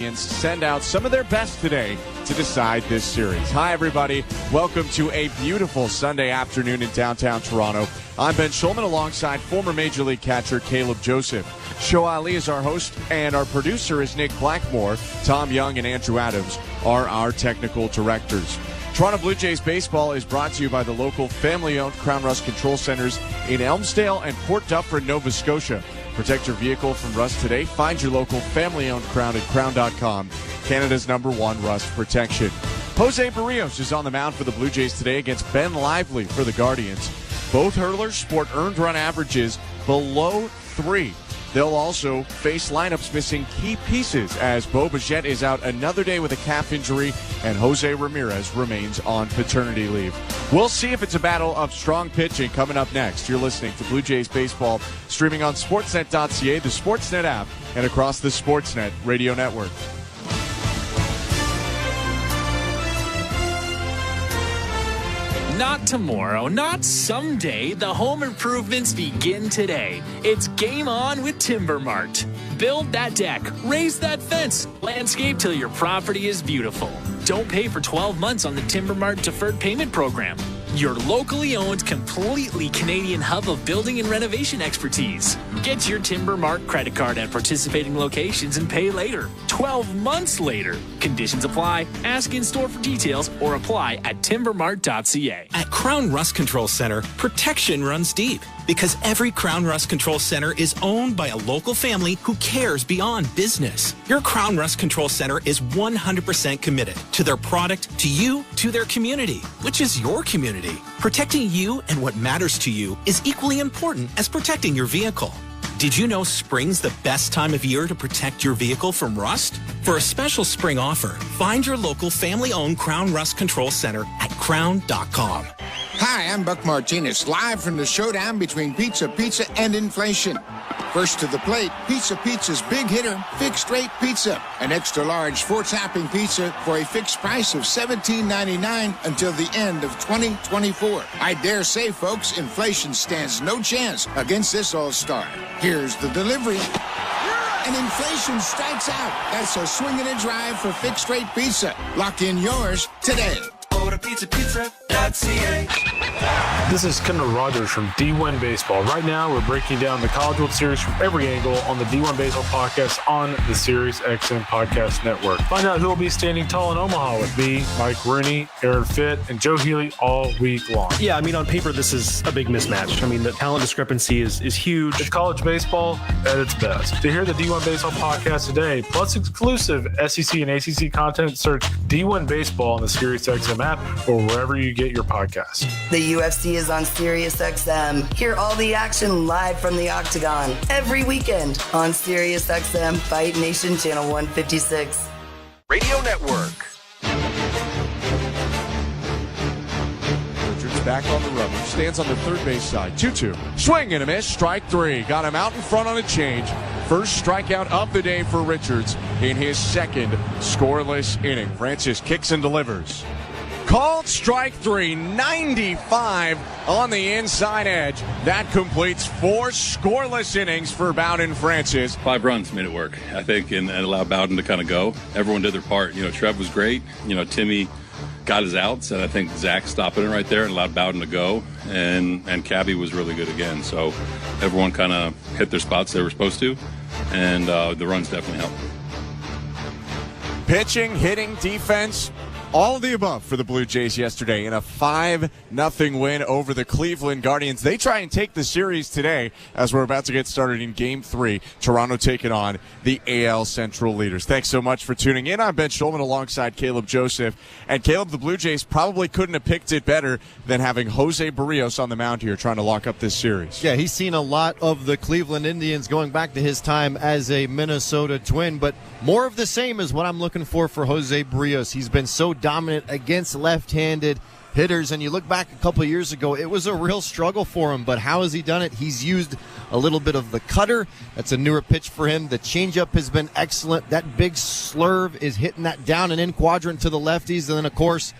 send out some of their best today to decide this series. Hi, everybody. Welcome to a beautiful Sunday afternoon in downtown Toronto. I'm Ben Schulman alongside former Major League catcher Caleb Joseph. Show Ali is our host, and our producer is Nick Blackmore. Tom Young and Andrew Adams are our technical directors. Toronto Blue Jays baseball is brought to you by the local family-owned Crown Rust Control Centers in Elmsdale and Port Dufferin, Nova Scotia. Protect your vehicle from rust today. Find your local family-owned Crown at crown.com, Canada's #1 rust protection. Jose Berrios is on the mound for the Blue Jays today against Ben Lively for the Guardians. Both hurlers sport earned run averages below 3. They'll also face lineups missing key pieces as Bo Bichette is out another day with a calf injury and Jose Ramirez remains on paternity leave. We'll see if it's a battle of strong pitching coming up next. You're listening to Blue Jays Baseball, streaming on Sportsnet.ca, the Sportsnet app, and across the Sportsnet radio network. Not tomorrow, not someday. The home improvements begin today. It's game on with Timber Mart. Build that deck, raise that fence, landscape till your property is beautiful. Don't pay for 12 months on the Timber Mart deferred payment program. Your locally owned, completely Canadian hub of building and renovation expertise. Get your Timber Mart credit card at participating locations and pay later. 12 months later. Conditions apply. Ask in-store for details or apply at timbermart.ca. At Crown Rust Control Center, protection runs deep because every Crown Rust Control Center is owned by a local family who cares beyond business. Your Crown Rust Control Center is 100% committed to their product, to you, to their community, which is your community. Protecting you and what matters to you is equally important as protecting your vehicle. Did you know spring's the best time of year to protect your vehicle from rust? For a special spring offer, find your local family-owned Crown Rust Control Center at crown.com. Hi, I'm Buck Martinez, live from the showdown between Pizza and inflation. First to the plate, Pizza's big hitter, fixed rate pizza. An extra large 4-topping pizza for a fixed price of $17.99 until the end of 2024. I dare say, folks, inflation stands no chance against this all-star. Here's the delivery. And inflation strikes out. That's a swing and a drive for fixed rate pizza. Lock in yours today. Order pizza.ca. This is Kendall Rogers from D1 Baseball. Right now, we're breaking down the College World Series from every angle on the D1 Baseball podcast on the Sirius XM Podcast Network. Find out who will be standing tall in Omaha with me, Mike Rooney, Aaron Fitt, and Joe Healy all week long. Yeah, I mean, on paper, this is a big mismatch. I mean, the talent discrepancy is huge. It's college baseball at its best. To hear the D1 Baseball podcast today, plus exclusive SEC and ACC content, search D1 Baseball on the Sirius XM app or wherever you get your podcasts. The UFC is on SiriusXM. Hear all the action live from the Octagon every weekend on SiriusXM Fight Nation Channel 156. Radio Network. Richards back on the rubber. Stands on the third base side. 2-2. Swing and a miss. Strike 3. Got him out in front on a change. First strikeout of the day for Richards in his second scoreless inning. Francis kicks and delivers. Called strike 3, 95 on the inside edge. That completes 4 scoreless innings for Bowden Francis. 5 runs made it work, I think, and allowed Bowden to kind of go. Everyone did their part. Trev was great. Timmy got his outs, and I think Zach stopping it right there and allowed Bowden to go. And Cabby was really good again. So everyone kind of hit their spots they were supposed to, and the runs definitely helped. Pitching, hitting, defense, all of the above for the Blue Jays yesterday in a 5-0 win over the Cleveland Guardians. They try and take the series today as we're about to get started in Game 3. Toronto taking on the AL Central leaders. Thanks so much for tuning in. I'm Ben Schulman alongside Caleb Joseph. And Caleb, the Blue Jays probably couldn't have picked it better than having Jose Berrios on the mound here trying to lock up this series. Yeah, he's seen a lot of the Cleveland Indians going back to his time as a Minnesota Twin, but more of the same is what I'm looking for Jose Berrios. He's been so dominant against left-handed hitters, and you look back a couple of years ago, it was a real struggle for him, but how has he done it? He's used a little bit of the cutter. That's a newer pitch for him. The changeup has been excellent. That big slurve is hitting that down and in quadrant to the lefties, and then, of course,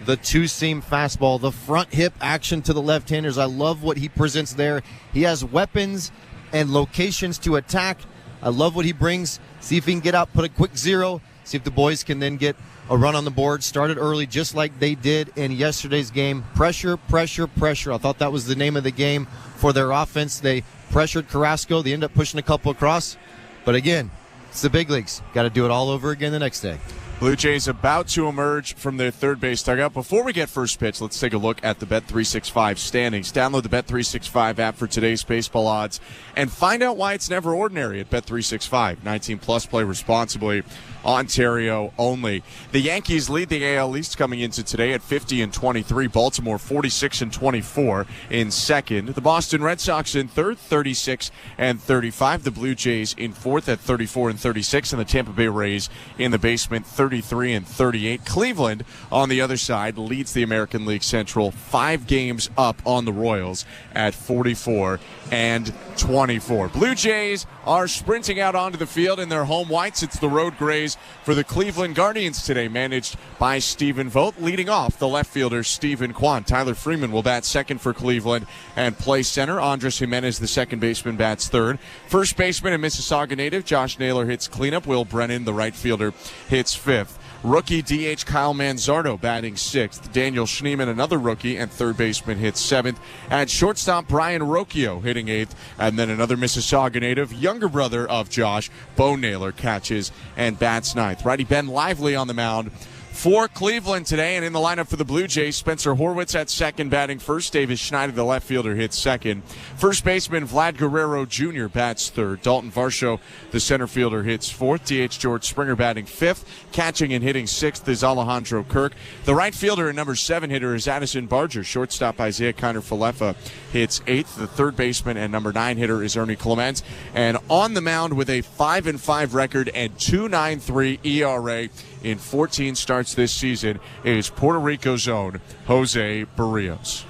the two-seam fastball, the front hip action to the left-handers. I love what he presents there. He has weapons and locations to attack. I love what he brings. See if he can get out, put a quick zero, See if the boys can then get a run on the board. Started early just like they did in yesterday's game. Pressure, pressure, pressure. I thought that was the name of the game for their offense. They pressured Carrasco. They end up pushing a couple across. But again, it's the big leagues. Got to do it all over again the next day. Blue Jays about to emerge from their third base dugout. Before we get first pitch, let's take a look at the Bet365 standings. Download the Bet365 app for today's baseball odds and find out why it's never ordinary at Bet365. 19 plus, play responsibly. Ontario only. The Yankees lead the AL East coming into today at 50-23. Baltimore 46-24 in second. The Boston Red Sox in third, 36-35. The Blue Jays in fourth at 34-36, and the Tampa Bay Rays in the basement, 33-38. Cleveland on the other side leads the American League Central 5 games up on the Royals at 44-24. Blue Jays are sprinting out onto the field in their home whites. It's the Road Grays for the Cleveland Guardians today, managed by Stephen Vogt. Leading off, the left fielder, Stephen Kwan. Tyler Freeman will bat second for Cleveland and play center. Andres Jimenez, the second baseman, bats third. First baseman and Mississauga native, Josh Naylor, hits cleanup. Will Brennan, the right fielder, hits fifth. Rookie DH Kyle Manzardo batting sixth. Daniel Schneemann, another rookie, and third baseman, hits seventh. At shortstop, Brian Rocchio hitting eighth. And then another Mississauga native, younger brother of Josh, Bo Naylor, catches and bats ninth. Righty Ben Lively on the mound for Cleveland today, and in the lineup for the Blue Jays, Spencer Horwitz at second batting first. Davis Schneider, the left fielder, hits second. First baseman Vlad Guerrero Jr. bats third. Dalton Varsho, the center fielder, hits fourth. DH George Springer batting fifth. Catching and hitting sixth is Alejandro Kirk. The right fielder and number 7 hitter is Addison Barger. Shortstop Isaiah Kiner-Falefa hits eighth. The third baseman and number 9 hitter is Ernie Clements. And on the mound with a 5-5 record and 2.93 ERA in 14 starts this season is Puerto Rico's own Jose Berrios.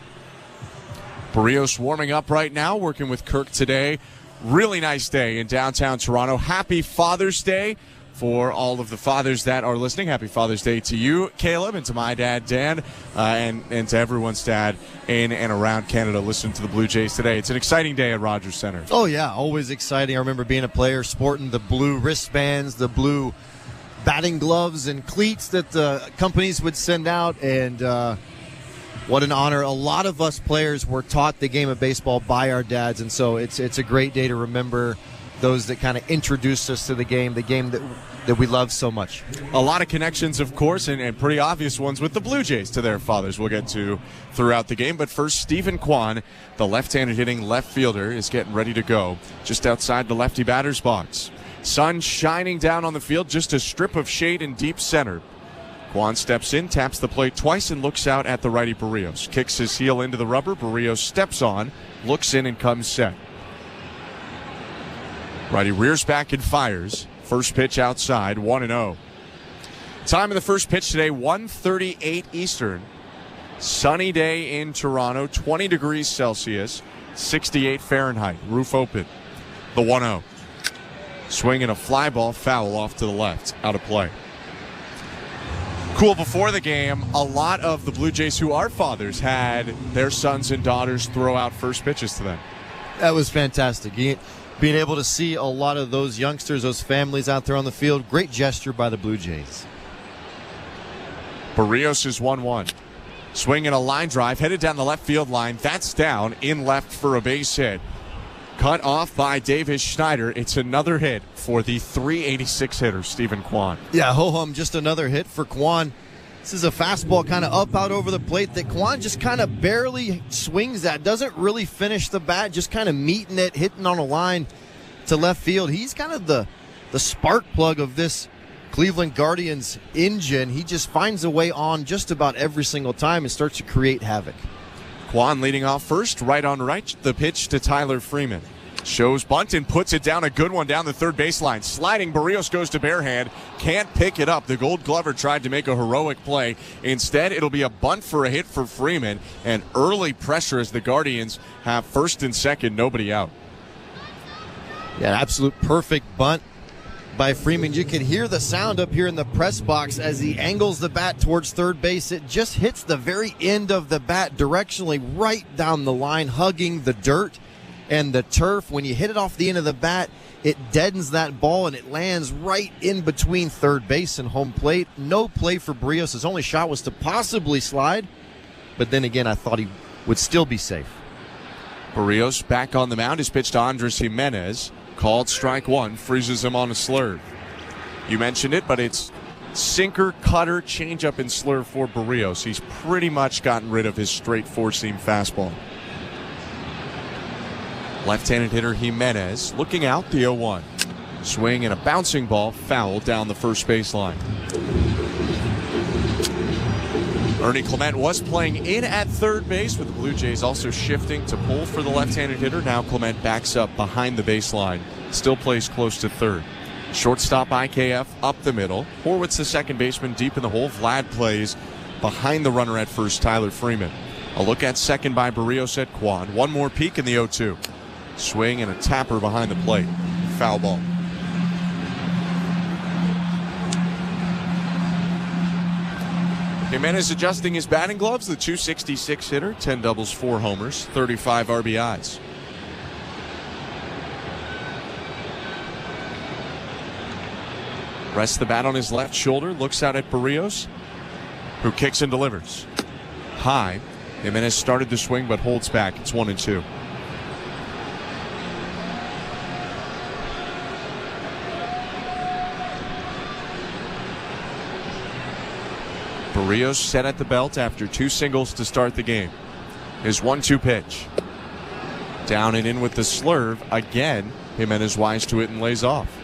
Berrios warming up right now, working with Kirk today. Really nice day in downtown Toronto. Happy Father's Day for all of the fathers that are listening. Happy Father's Day to you, Caleb, and to my dad, Dan, and to everyone's dad in and around Canada listening to the Blue Jays today. It's an exciting day at Rogers Centre. Oh, yeah, always exciting. I remember being a player sporting the blue wristbands, the blue batting gloves and cleats that the companies would send out, and what an honor. A lot of us players were taught the game of baseball by our dads, and so it's a great day to remember those that kind of introduced us to the game that we love so much. A lot of connections, of course, and pretty obvious ones with the Blue Jays to their fathers we'll get to throughout the game. But first, Stephen Kwan, the left-handed hitting left fielder, is getting ready to go just outside the lefty batter's box. Sun shining down on the field, just a strip of shade in deep center. Kwan steps in, taps the plate twice, and looks out at the righty Berrios. Kicks his heel into the rubber. Berrios steps on, looks in, and comes set. Righty rears back and fires. First pitch outside, 1-0. Time of the first pitch today, 1:38 Eastern. Sunny day in Toronto, 20 degrees Celsius, 68 Fahrenheit. Roof open. The 1-0. Swing and a fly ball, foul off to the left, out of play. Cool, before the game, a lot of the Blue Jays who are fathers had their sons and daughters throw out first pitches to them. That was fantastic. Being able to see a lot of those youngsters, those families out there on the field, great gesture by the Blue Jays. Berrios is 1-1. Swing and a line drive, headed down the left field line. That's down, in left for a base hit. Cut off by Davis Schneider. It's another hit for the .386 hitter, Stephen Kwan. Yeah, ho-hum, just another hit for Kwan. This is a fastball kind of up out over the plate that Kwan just kind of barely swings at. Doesn't really finish the bat, just kind of meeting it, hitting on a line to left field. He's kind of the spark plug of this Cleveland Guardians engine. He just finds a way on just about every single time and starts to create havoc. Kwan leading off first, right on right. The pitch to Tyler Freeman. Shows bunt and puts it down, a good one down the third baseline. Sliding, Berrios goes to bare hand. Can't pick it up. The Gold Glover tried to make a heroic play. Instead, it'll be a bunt for a hit for Freeman. And early pressure as the Guardians have first and second, nobody out. Yeah, absolute perfect bunt by Freeman. You can hear the sound up here in the press box as he angles the bat towards third base. It just hits the very end of the bat directionally right down the line, hugging the dirt. and the turf, when you hit it off the end of the bat, it deadens that ball, and it lands right in between third base and home plate. No play for Berrios. His only shot was to possibly slide, but then again, I thought he would still be safe. Berrios back on the mound. His pitch to Andres Jimenez. Called strike one. Freezes him on a slurve. You mentioned it, but it's sinker, cutter, changeup, and slurve for Berrios. He's pretty much gotten rid of his straight four-seam fastball. Left-handed hitter Jimenez looking out the 0-1. Swing and a bouncing ball foul down the first baseline. Ernie Clement was playing in at third base, with the Blue Jays also shifting to pull for the left-handed hitter. Now Clement backs up behind the baseline. Still plays close to third. Shortstop IKF up the middle. Horwitz, the second baseman, deep in the hole. Vlad plays behind the runner at first, Tyler Freeman. A look at second by Berrios at quad. One more peek in the 0-2. Swing and a tapper behind the plate. Foul ball. Jimenez adjusting his batting gloves. The .266 hitter, 10 doubles, 4 homers, 35 RBIs. Rests the bat on his left shoulder, looks out at Berrios, who kicks and delivers. High. Jimenez started the swing but holds back. It's 1-2. Berrios set at the belt after 2 singles to start the game. His 1-2 pitch. Down and in with the slurve. Again, Jimenez wise to it and lays off.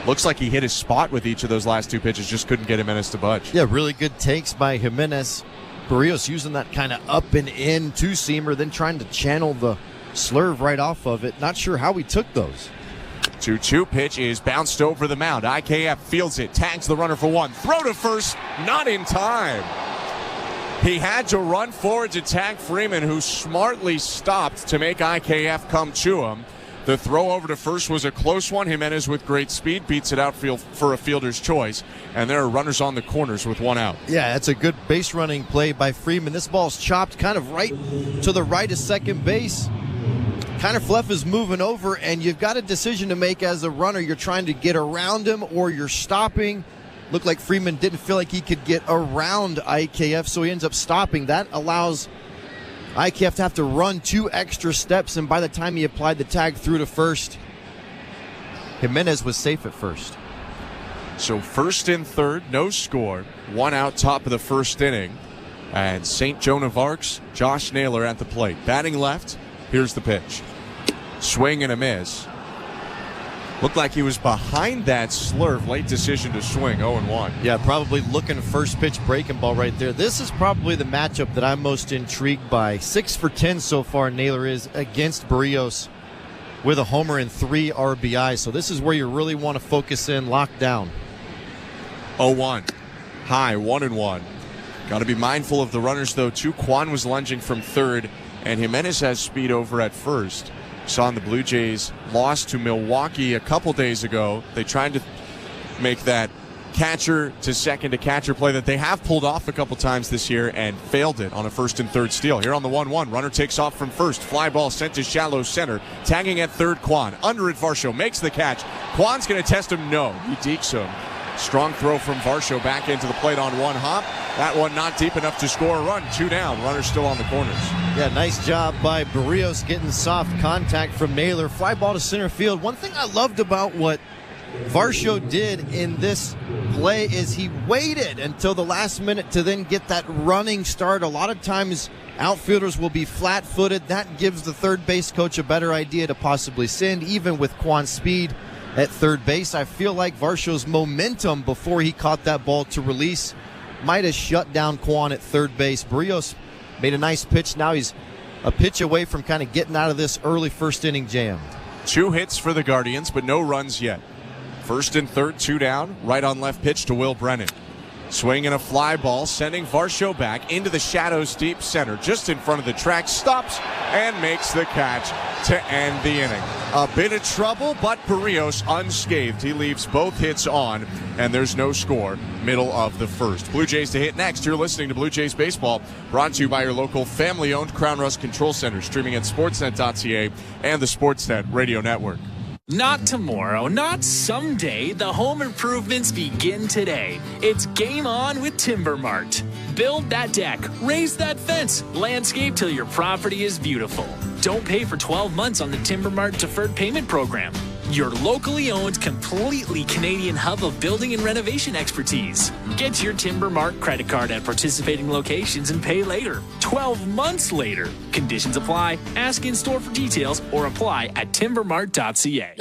Looks like he hit his spot with each of those last 2 pitches, just couldn't get Jimenez to budge. Yeah, really good takes by Jimenez. Berrios using that kind of up and in two-seamer, then trying to channel the slurve right off of it. Not sure how he took those. 2-2 pitch is bounced over the mound. IKF fields it, tags the runner for one. Throw to first, not in time. He had to run forward to tag Freeman, who smartly stopped to make IKF come to him. The throw over to first was a close one. Jimenez with great speed beats it outfield for a fielder's choice. And there are runners on the corners with 1 out. Yeah, that's a good base running play by Freeman. This ball's chopped kind of right to the right of second base. Kind of Fleff is moving over, and you've got a decision to make as a runner. You're trying to get around him or you're stopping. Looked like Freeman didn't feel like he could get around IKF, so he ends up stopping. That allows IKF to have to run 2 extra steps, and by the time he applied the tag through to first, Jimenez was safe at first. So first and third, no score. 1 out, top of the first inning. And St. Joan of Arc's Josh Naylor at the plate. Batting left, here's the pitch. Swing and a miss. Looked like he was behind that slurve. Late decision to swing, 0-1. Yeah, probably looking first pitch breaking ball right there. This is probably the matchup that I'm most intrigued by. 6 for 10 so far, Naylor is against Berrios with a homer and 3 RBIs. So this is where you really want to focus in, lock down. 0-1. High, 1-1. Got to be mindful of the runners, though, too. Kwan was lunging from third, and Jimenez has speed over at first. Saw the Blue Jays lost to Milwaukee a couple days ago. They tried to make that catcher to second to catcher play that they have pulled off a couple times this year and failed it on a first and third steal. Here on the 1-1, runner takes off from first. Fly ball sent to shallow center. Tagging at third, Kwan. Under it, Varsho makes the catch. Kwan's going to test him. No, he dekes him. Strong throw from Varsho back into the plate on 1 hop. That one not deep enough to score a run. 2 down. Runner still on the corners. Yeah, nice job by Berrios getting soft contact from Naylor. Fly ball to center field. One thing I loved about what Varsho did in this play is he waited until the last minute to then get that running start. A lot of times outfielders will be flat-footed. That gives the third base coach a better idea to possibly send, even with Kwan's speed at third base. I feel like Varsho's momentum before he caught that ball to release might have shut down Kwan at third base. Berrios made a nice pitch. Now he's a pitch away from kind of getting out of this early first inning jam. 2 hits for the Guardians, but no runs yet. First and third, 2 down. Right on left pitch to Will Brennan. Swing and a fly ball, sending Varsho back into the shadows deep center, just in front of the track, stops and makes the catch to end the inning. A bit of trouble, but Berrios unscathed. He leaves both hits on, and there's no score. Middle of the first. Blue Jays to hit next. You're listening to Blue Jays Baseball, brought to you by your local family-owned Crown Rust Control Center, streaming at sportsnet.ca and the Sportsnet Radio Network. Not tomorrow, not someday. The home improvements begin today. It's game on with Timber Mart. Build that deck, raise that fence, landscape till your property is beautiful. Don't pay for 12 months on the Timber Mart deferred payment program. Your locally owned, completely Canadian hub of building and renovation expertise. Get your Timber Mart credit card at participating locations and pay later. 12 months later. Conditions apply. Ask in store for details or apply at timbermart.ca.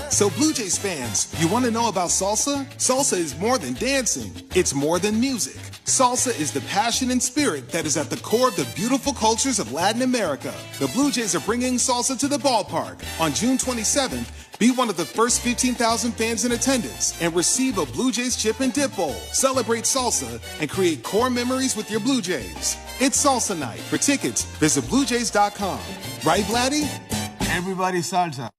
So Blue Jays fans, you want to know about salsa? Salsa is more than dancing. It's more than music. Salsa is the passion and spirit that is at the core of the beautiful cultures of Latin America. The Blue Jays are bringing salsa to the ballpark on June 27th. Be one of the first 15,000 fans in attendance and receive a Blue Jays chip and dip bowl. Celebrate salsa and create core memories with your Blue Jays. It's salsa night. For tickets, visit BlueJays.com. Right, Vladdy? Everybody salsa.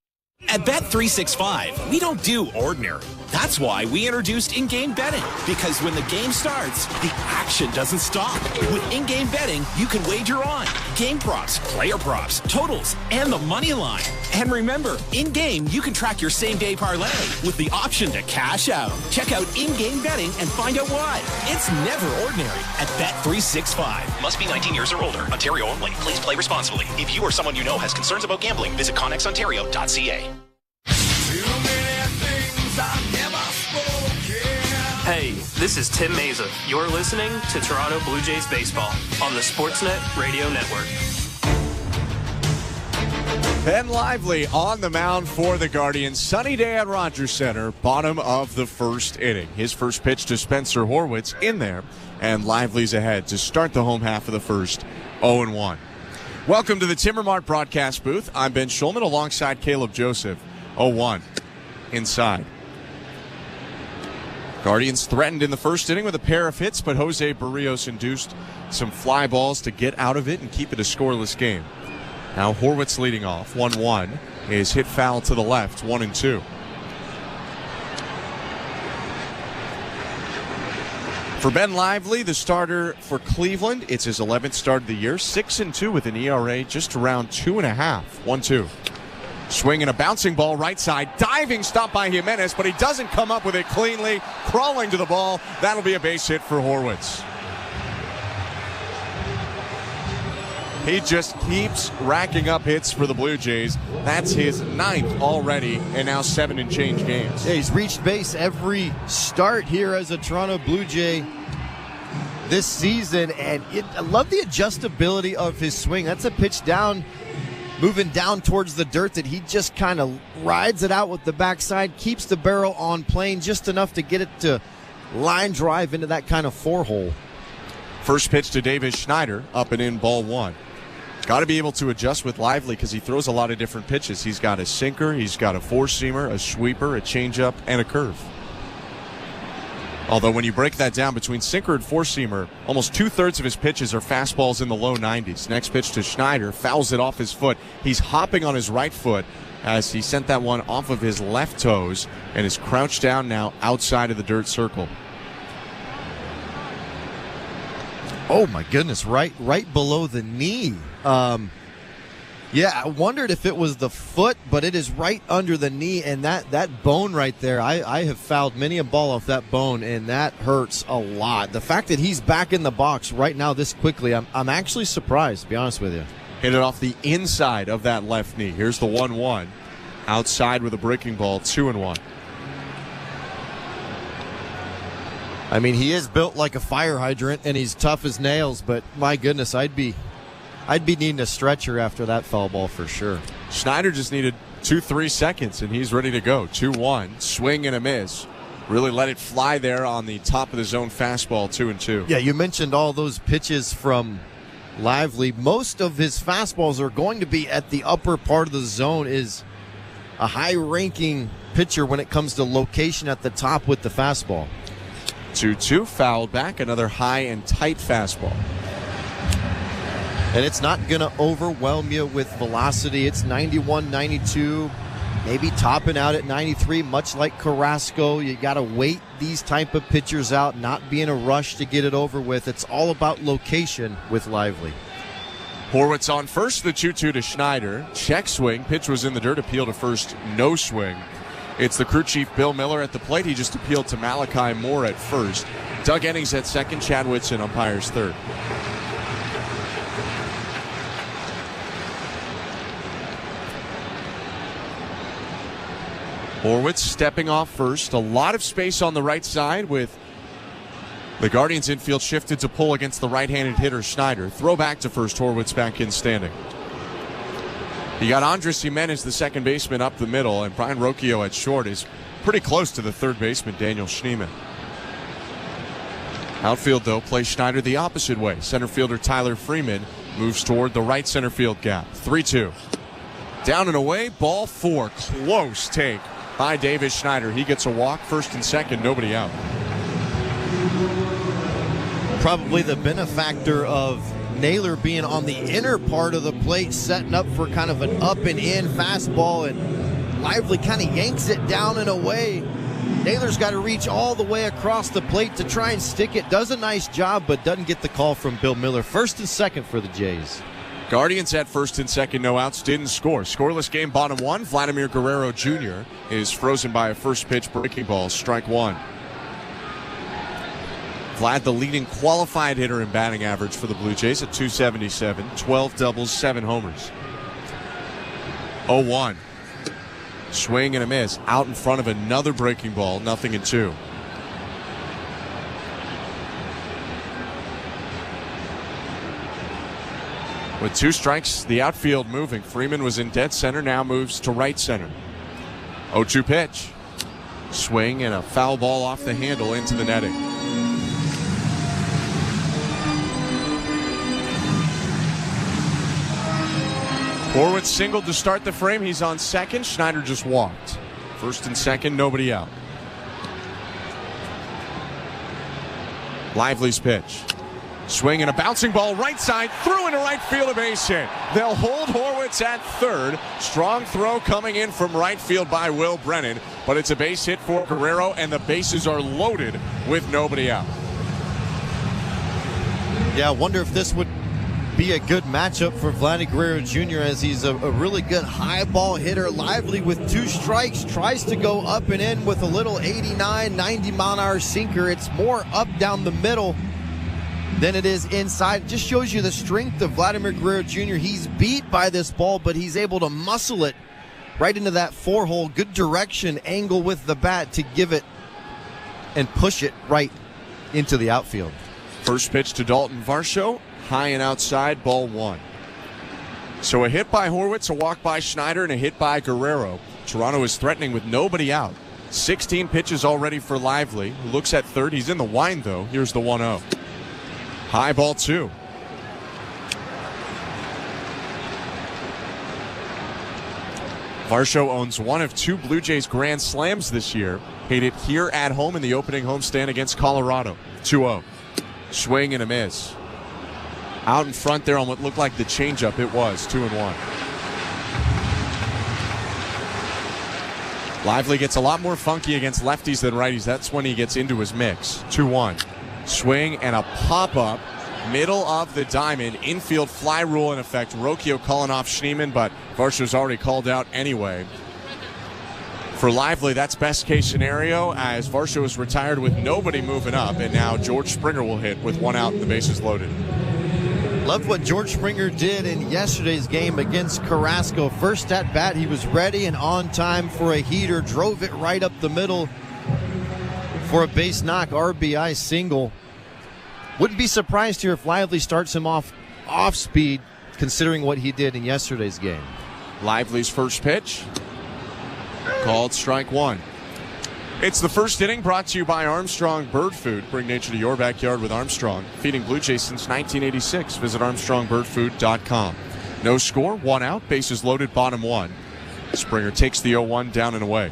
At Bet365, we don't do ordinary. That's why we introduced in-game betting. Because when the game starts, the action doesn't stop. With in-game betting, you can wager on game props, player props, totals, and the money line. And remember, in-game, you can track your same-day parlay with the option to cash out. Check out in-game betting and find out why. It's never ordinary at Bet365. Must be 19 years or older. Ontario only. Please play responsibly. If you or someone you know has concerns about gambling, visit connexontario.ca. Hey, this is Tim Meza. You're listening to Toronto Blue Jays Baseball on the Sportsnet Radio Network. Ben Lively on the mound for the Guardians. Sunny day at Rogers Center, bottom of the first inning. His first pitch to Spencer Horwitz in there, and Lively's ahead to start the home half of the first, 0-1. Welcome to the Timber Mart broadcast booth. I'm Ben Schulman alongside Caleb Joseph. 0-1 inside. Guardians threatened in the first inning with a pair of hits, but Jose Berrios induced some fly balls to get out of it and keep it a scoreless game. Now Horwitz leading off. 1-1 is hit foul to the left. 1-2. For Ben Lively, the starter for Cleveland, it's his 11th start of the year. 6-2 with an ERA just around 2.5. 1-2. Swing and a bouncing ball right side. Diving stop by Jimenez, but he doesn't come up with it cleanly. Crawling to the ball. That'll be a base hit for Horwitz. He just keeps racking up hits for the Blue Jays. That's his 9th already, and now 7 and change games. Yeah, he's reached base every start here as a Toronto Blue Jay this season, and I love the adjustability of his swing. That's a pitch down, moving down towards the dirt that he just kind of rides it out with the backside, keeps the barrel on plane just enough to get it to line drive into that kind of 4-hole. First pitch to Davis Schneider, up and in, ball 1. Got to be able to adjust with Lively because he throws a lot of different pitches. He's got a sinker, he's got a four-seamer, a sweeper, a changeup, and a curve. Although when you break that down between sinker and four-seamer, almost 2/3 of his pitches are fastballs in the low 90s. Next pitch to Schneider, fouls it off his foot. He's hopping on his right foot as he sent that one off of his left toes and is crouched down now outside of the dirt circle. Oh my goodness, right below the knee. Yeah, I wondered if it was the foot, but it is right under the knee, and that bone right there, I have fouled many a ball off that bone, and that hurts a lot. The fact that he's back in the box right now this quickly, I'm actually surprised, to be honest with you. Hit it off the inside of that left knee. Here's the 1-1. Outside with a breaking ball, 2-1. I mean, he is built like a fire hydrant, and he's tough as nails, but my goodness, I'd be needing a stretcher after that foul ball for sure. Schneider just needed 2-3 seconds, and he's ready to go. 2-1, swing and a miss. Really let it fly there on the top of the zone fastball, 2-2. Yeah, you mentioned all those pitches from Lively. Most of his fastballs are going to be at the upper part of the zone. Is a high-ranking pitcher when it comes to location at the top with the fastball. 2-2, fouled back, another high and tight fastball. And it's not going to overwhelm you with velocity. It's 91, 92, maybe topping out at 93, much like Carrasco. You got to wait these type of pitchers out, not be in a rush to get it over with. It's all about location with Lively. Horwitz on first, the 2-2 to Schneider. Check swing, pitch was in the dirt, appeal to first, no swing. It's the crew chief, Bill Miller, at the plate. He just appealed to Malachi Moore at first. Doug Ennings at second, Chad Whitson umpires third. Horwitz stepping off first. A lot of space on the right side with the Guardians infield shifted to pull against the right-handed hitter Schneider. Throw back to first, Horwitz back in standing. You got Andres Jimenez, the second baseman, up the middle, and Brian Rocchio at short is pretty close to the third baseman, Daniel Schneemann. Outfield, though, plays Schneider the opposite way. Center fielder Tyler Freeman moves toward the right center field gap. 3-2. Down and away, ball four. Close take by Davis Schneider. He gets a walk, first and second, nobody out. Probably the benefactor of Naylor being on the inner part of the plate, setting up for kind of an up and in fastball, and Lively kind of yanks it down and away. Naylor's got to reach all the way across the plate to try and stick it. Does a nice job, but doesn't get the call from Bill Miller. First and second for the Jays. Guardians at first and second, no outs, didn't score. Scoreless game, bottom one. Vladimir Guerrero Jr. is frozen by a first pitch breaking ball, strike one. Vlad, the leading qualified hitter in batting average for the Blue Jays at .277, 12 doubles, 7 homers. 0-1. Swing and a miss. Out in front of another breaking ball, 0-2. With 2 strikes, the outfield moving. Freeman was in dead center, now moves to right center. 0-2 pitch. Swing and a foul ball off the handle into the netting. Horwitz singled to start the frame. He's on second. Schneider just walked. First and second, nobody out. Lively's pitch. Swing and a bouncing ball right side, through into right field, a base hit. They'll hold Horwitz at third. Strong throw coming in from right field by Will Brennan, but it's a base hit for Guerrero, and the bases are loaded with nobody out. Yeah, I wonder if this would be a good matchup for Vladimir Guerrero Jr. as he's a really good high ball hitter. Lively with 2 strikes, tries to go up and in with a little 89, 90 mile an hour sinker. It's more up down the middle than it is inside. Just shows you the strength of Vladimir Guerrero Jr. He's beat by this ball, but he's able to muscle it right into that 4-hole. Good direction, angle with the bat to give it and push it right into the outfield. First pitch to Dalton Varsho. High and outside, ball 1. So a hit by Horwitz, a walk by Schneider, and a hit by Guerrero. Toronto is threatening with nobody out. 16 pitches already for Lively. Looks at third. He's in the wind, though. Here's the 1-0. High, ball 2. Varsho owns one of 2 Blue Jays grand slams this year. Hit it here at home in the opening homestand against Colorado. 2-0. Swing and a miss. Out in front there on what looked like the changeup, it was 2-1. Lively gets a lot more funky against lefties than righties. That's when he gets into his mix. 2-1. Swing and a pop-up, middle of the diamond. Infield fly rule in effect. Rocchio calling off Schneemann, but Varsho's already called out anyway. For Lively, that's best case scenario as Varsho is retired with nobody moving up, and now George Springer will hit with 1 out and the bases loaded. Loved what George Springer did in yesterday's game against Carrasco. First at bat, he was ready and on time for a heater. Drove it right up the middle for a base knock, RBI single. Wouldn't be surprised here if Lively starts him off speed, considering what he did in yesterday's game. Lively's first pitch, called strike 1. It's the first inning, brought to you by Armstrong Bird Food. Bring nature to your backyard with Armstrong. Feeding Blue Jays since 1986. Visit ArmstrongBirdFood.com. No score, 1 out, bases loaded, bottom 1. Springer takes the 0-1 down and away.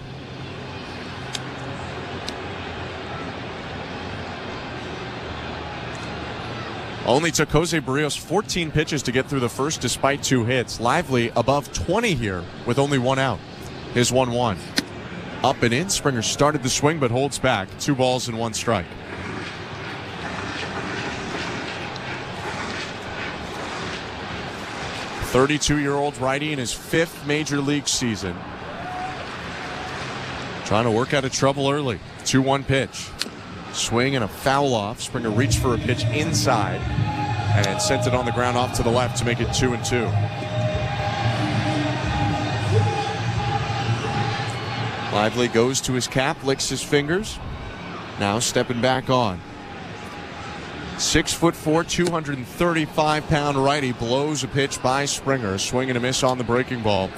Only took Jose Berrios 14 pitches to get through the first despite 2 hits. Lively above 20 here with only 1 out. His 1-1. Up and in. Springer started the swing but holds back. 2 balls and 1 strike. .32-year-old righty in his 5th major league season. Trying to work out of trouble early. 2-1 pitch. Swing and a foul off. Springer reached for a pitch inside and sent it on the ground off to the left to make it 2-2. Lively goes to his cap, licks his fingers. Now stepping back on. 6'4", 235-pound righty blows a pitch by Springer. A swing and a miss on the breaking ball,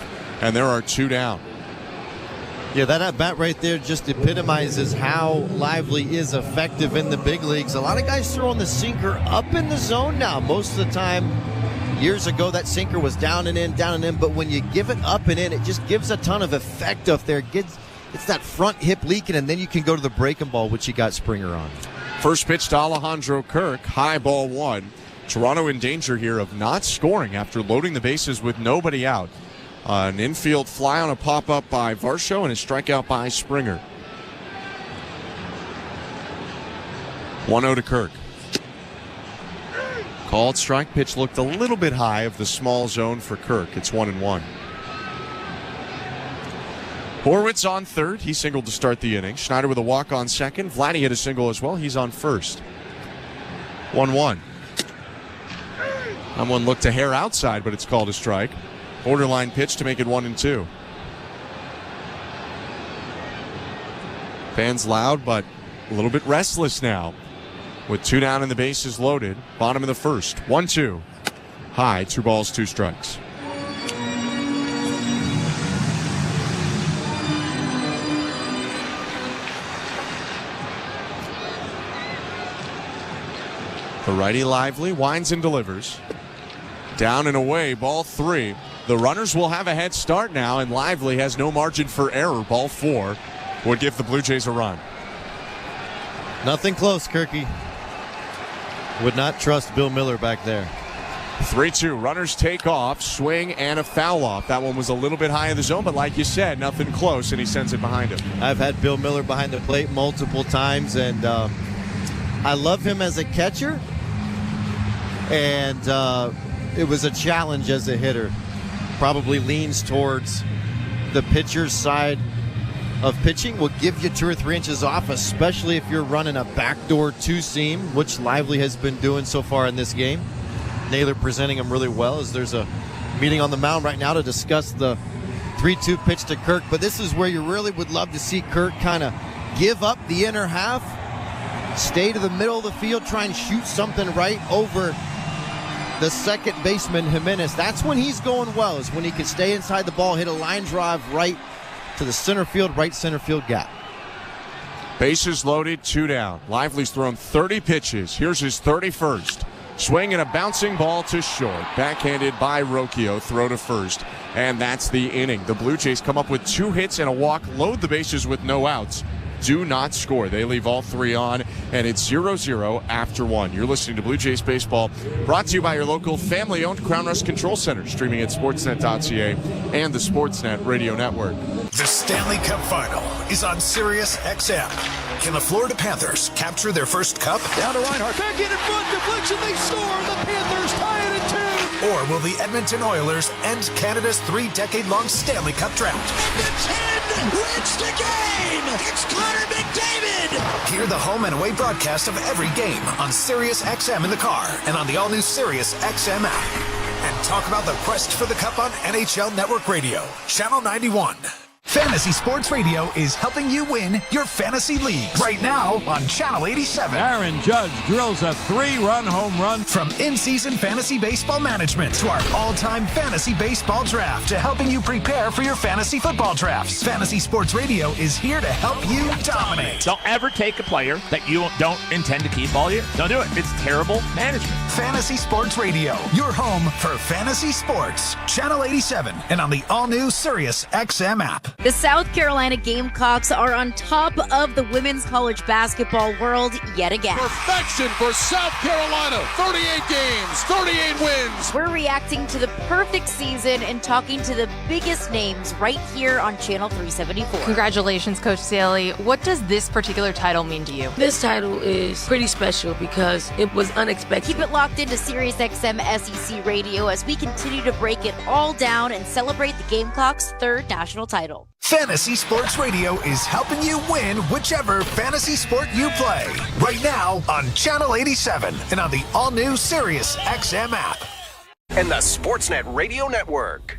and there are 2 down. Yeah, that at-bat right there just epitomizes how Lively is effective in the big leagues. A lot of guys throwing the sinker up in the zone now. Most of the time, years ago, that sinker was down and in, but when you give it up and in, it just gives a ton of effect up there. It's that front hip leaking, and then you can go to the breaking ball, which you got Springer on. First pitch to Alejandro Kirk, high ball 1. Toronto in danger here of not scoring after loading the bases with nobody out. An infield fly on a pop-up by Varsho and a strikeout by Springer. 1-0 to Kirk. Called strike. Pitch looked a little bit high of the small zone for Kirk. It's 1-1. Horwitz on third. He singled to start the inning. Schneider with a walk on second. Vladdy hit a single as well. He's on first. 1-1. Someone looked to hair outside, but it's called a strike. Borderline pitch to make it 1-2. Fans loud, but a little bit restless now. With 2 down and the bases loaded. Bottom of the first. 1-2. High. 2 balls, 2 strikes. The righty Lively winds and delivers. Down and away, ball 3. The runners will have a head start now, and Lively has no margin for error. Ball 4 would give the Blue Jays a run. Nothing close, Kirky. Would not trust Bill Miller back there. 3-2. Runners take off, swing, and a foul off. That one was a little bit high in the zone, but like you said, nothing close, and he sends it behind him. I've had Bill Miller behind the plate multiple times, and I love him as a catcher, and it was a challenge as a hitter. Probably leans towards the pitcher's side of pitching. Will give you 2 or 3 inches off, especially if you're running a backdoor 2-seam, which Lively has been doing so far in this game. Naylor presenting him really well as there's a meeting on the mound right now to discuss the 3-2 pitch to Kirk. But this is where you really would love to see Kirk kind of give up the inner half, stay to the middle of the field, try and shoot something right over the second baseman, Jimenez. That's when he's going well, is when he can stay inside the ball, hit a line drive right to the right center field gap. Bases loaded, 2 down. Lively's thrown 30 pitches. Here's his 31st. Swing and a bouncing ball to short. Backhanded by Rocchio. Throw to first. And that's the inning. The Blue Jays come up with 2 hits and a walk, load the bases with no outs. Do not score. They leave all 3 on, and it's 0-0 after 1. You're listening to Blue Jays Baseball, brought to you by your local family-owned Crown Rust Control Center, streaming at sportsnet.ca and the Sportsnet Radio Network. The Stanley Cup Final is on Sirius XM. Can the Florida Panthers capture their first cup? Down to Reinhart, back in front, deflection, they score! The Panthers tie it at 2! Or will the Edmonton Oilers end Canada's 3-decade-long Stanley Cup drought? Edmonton wins the game! It's Connor McDavid! Hear the home and away broadcast of every game on Sirius XM in the car and on the all-new Sirius XM app. And talk about the quest for the Cup on NHL Network Radio, Channel 91. Fantasy Sports Radio is helping you win your fantasy leagues right now on Channel 87. Aaron Judge drills a 3-run home run. From in-season fantasy baseball management to our all-time fantasy baseball draft to helping you prepare for your fantasy football drafts. Fantasy Sports Radio is here to help you dominate. Don't ever take a player that you don't intend to keep all year. Don't do it. It's terrible management. Fantasy Sports Radio, your home for fantasy sports. Channel 87 and on the all-new Sirius XM app. The South Carolina Gamecocks are on top of the women's college basketball world yet again. Perfection for South Carolina. 38 games, 38 wins. We're reacting to the perfect season and talking to the biggest names right here on Channel 374. Congratulations, Coach Saley. What does this particular title mean to you? This title is pretty special because it was unexpected. Keep it locked into SiriusXM SEC Radio as we continue to break it all down and celebrate the Gamecocks' third national title. Fantasy Sports Radio is helping you win whichever fantasy sport you play. Right now on Channel 87 and on the all-new SiriusXM app. And the Sportsnet Radio Network.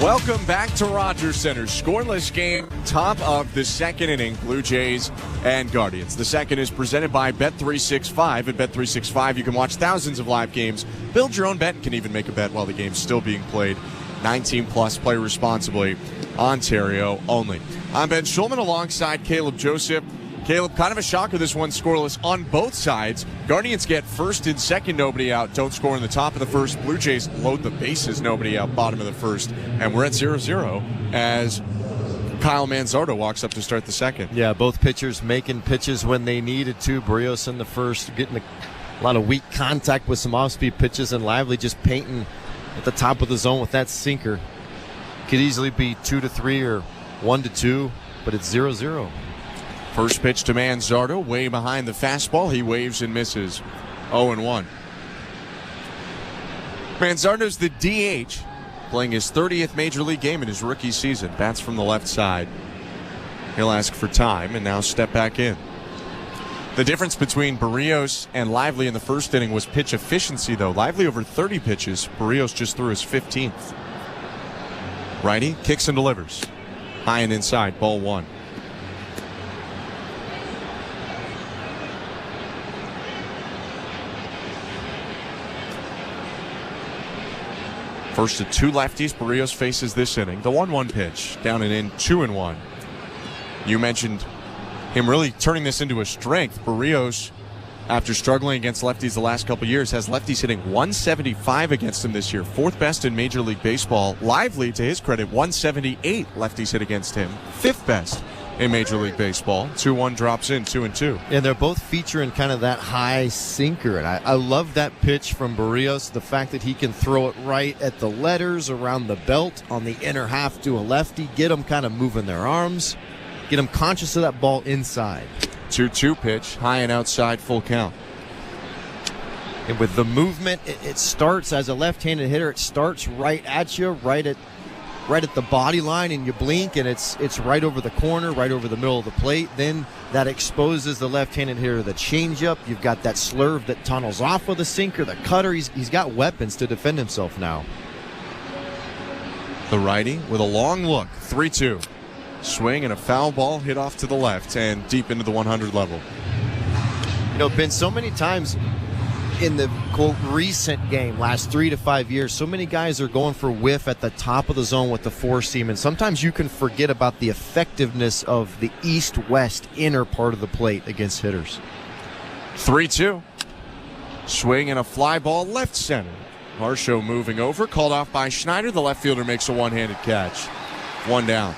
Welcome back to Rogers Center. Scoreless game, top of the second inning, Blue Jays and Guardians. The second is presented by Bet365. At Bet365, you can watch thousands of live games, build your own bet, and can even make a bet while the game's still being played. 19 plus, play responsibly, Ontario only. I'm Ben Schulman alongside Caleb Joseph. Caleb, kind of a shocker, this one scoreless on both sides. Guardians get first and second, nobody out, don't score in the top of the first. Blue Jays load the bases, nobody out, bottom of the first. And we're at 0-0 as Kyle Manzardo walks up to start the second. Yeah, both pitchers making pitches when they needed to. Berrios in the first, getting a lot of weak contact with some off-speed pitches, and Lively just painting at the top of the zone with that sinker. Could easily be 2-3 or 1-2, but it's 0-0. First pitch to Manzardo, way behind the fastball. He waves and misses. 0-1. Manzardo's the DH, playing his 30th Major League game in his rookie season. Bats from the left side. He'll ask for time and now step back in. The difference between Berrios and Lively in the first inning was pitch efficiency, though. Lively over 30 pitches. Berrios just threw his 15th. Righty kicks and delivers. High and inside, ball one. First of two lefties Berrios faces this inning. The 1-1 pitch, down and in, 2-1. You mentioned him really turning this into a strength. Berrios, after struggling against lefties the last couple years, has lefties hitting 175 against him this year. Fourth best in Major League Baseball. Lively, to his credit, 178 lefties hit against him. Fifth best in Major League Baseball. 2-1 drops in, 2-2. And they're both featuring kind of that high sinker. And I love that pitch from Berrios. The fact that he can throw it right at the letters, around the belt, on the inner half to a lefty. Get them kind of moving their arms. Get them conscious of that ball inside. 2-2 pitch, high and outside, full count. And with the movement, it starts as a left-handed hitter. It starts right at you, right at the body line, and you blink, and it's right over the corner, right over the middle of the plate. Then that exposes the left-handed hitter to the changeup. You've got that slurve that tunnels off of the sinker, the cutter. He's got weapons to defend himself now. The righty with a long look, 3-2. Swing and a foul ball hit off to the left and deep into the 100 level. You know, Ben, so many times in the, quote, recent game, last 3 to 5 years, so many guys are going for whiff at the top of the zone with the four-seam, and sometimes you can forget about the effectiveness of the east-west inner part of the plate against hitters. 3-2. Swing and a fly ball left center. Harshaw moving over, called off by Schneider. The left fielder makes a one-handed catch. One down.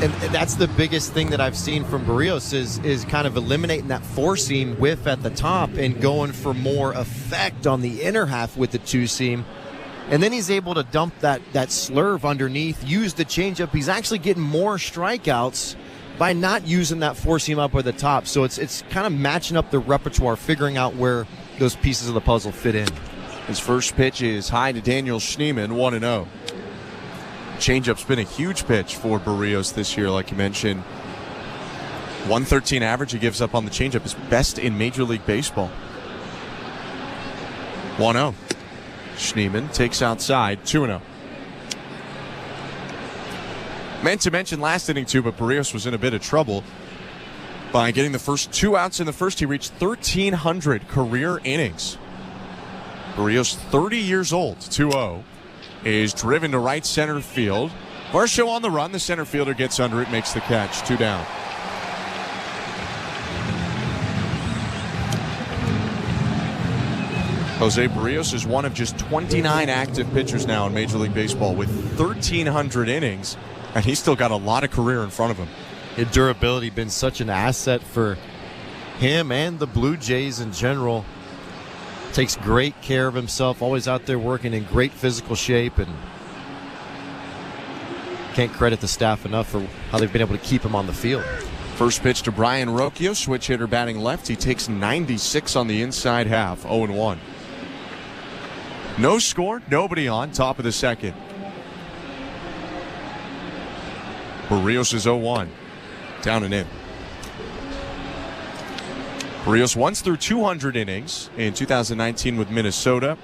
And that's the biggest thing that I've seen from Berrios is kind of eliminating that four-seam whiff at the top and going for more effect on the inner half with the two-seam. And then he's able to dump that slurve underneath, use the changeup. He's actually getting more strikeouts by not using that four-seam up at the top. So it's kind of matching up the repertoire, figuring out where those pieces of the puzzle fit in. His first pitch is high to Daniel Schneemann, 1-0. Changeup's been a huge pitch for Berrios this year, like you mentioned. 113 average he gives up on the changeup is best in Major League Baseball. 1-0. Schneemann takes outside, 2-0. Meant to mention last inning too, but Berrios was in a bit of trouble by getting the first 2 outs in the first. He reached 1,300 career innings. Berrios, 30 years old, 2-0. Is driven to right center field. Varsho on the run. The center fielder gets under it, makes the catch. 2 down. Jose Berrios is one of just 29 active pitchers now in Major League Baseball with 1,300 innings, and he's still got a lot of career in front of him. His durability been such an asset for him and the Blue Jays in general. Takes great care of himself, always out there working in great physical shape, and can't credit the staff enough for how they've been able to keep him on the field. First pitch to Brian Rocchio, switch hitter batting left. He takes 96 on the inside half, 0-1. No score, nobody on, top of the second. Berrios is 0-1, down and in. Berrios once threw 200 innings in 2019 with Minnesota,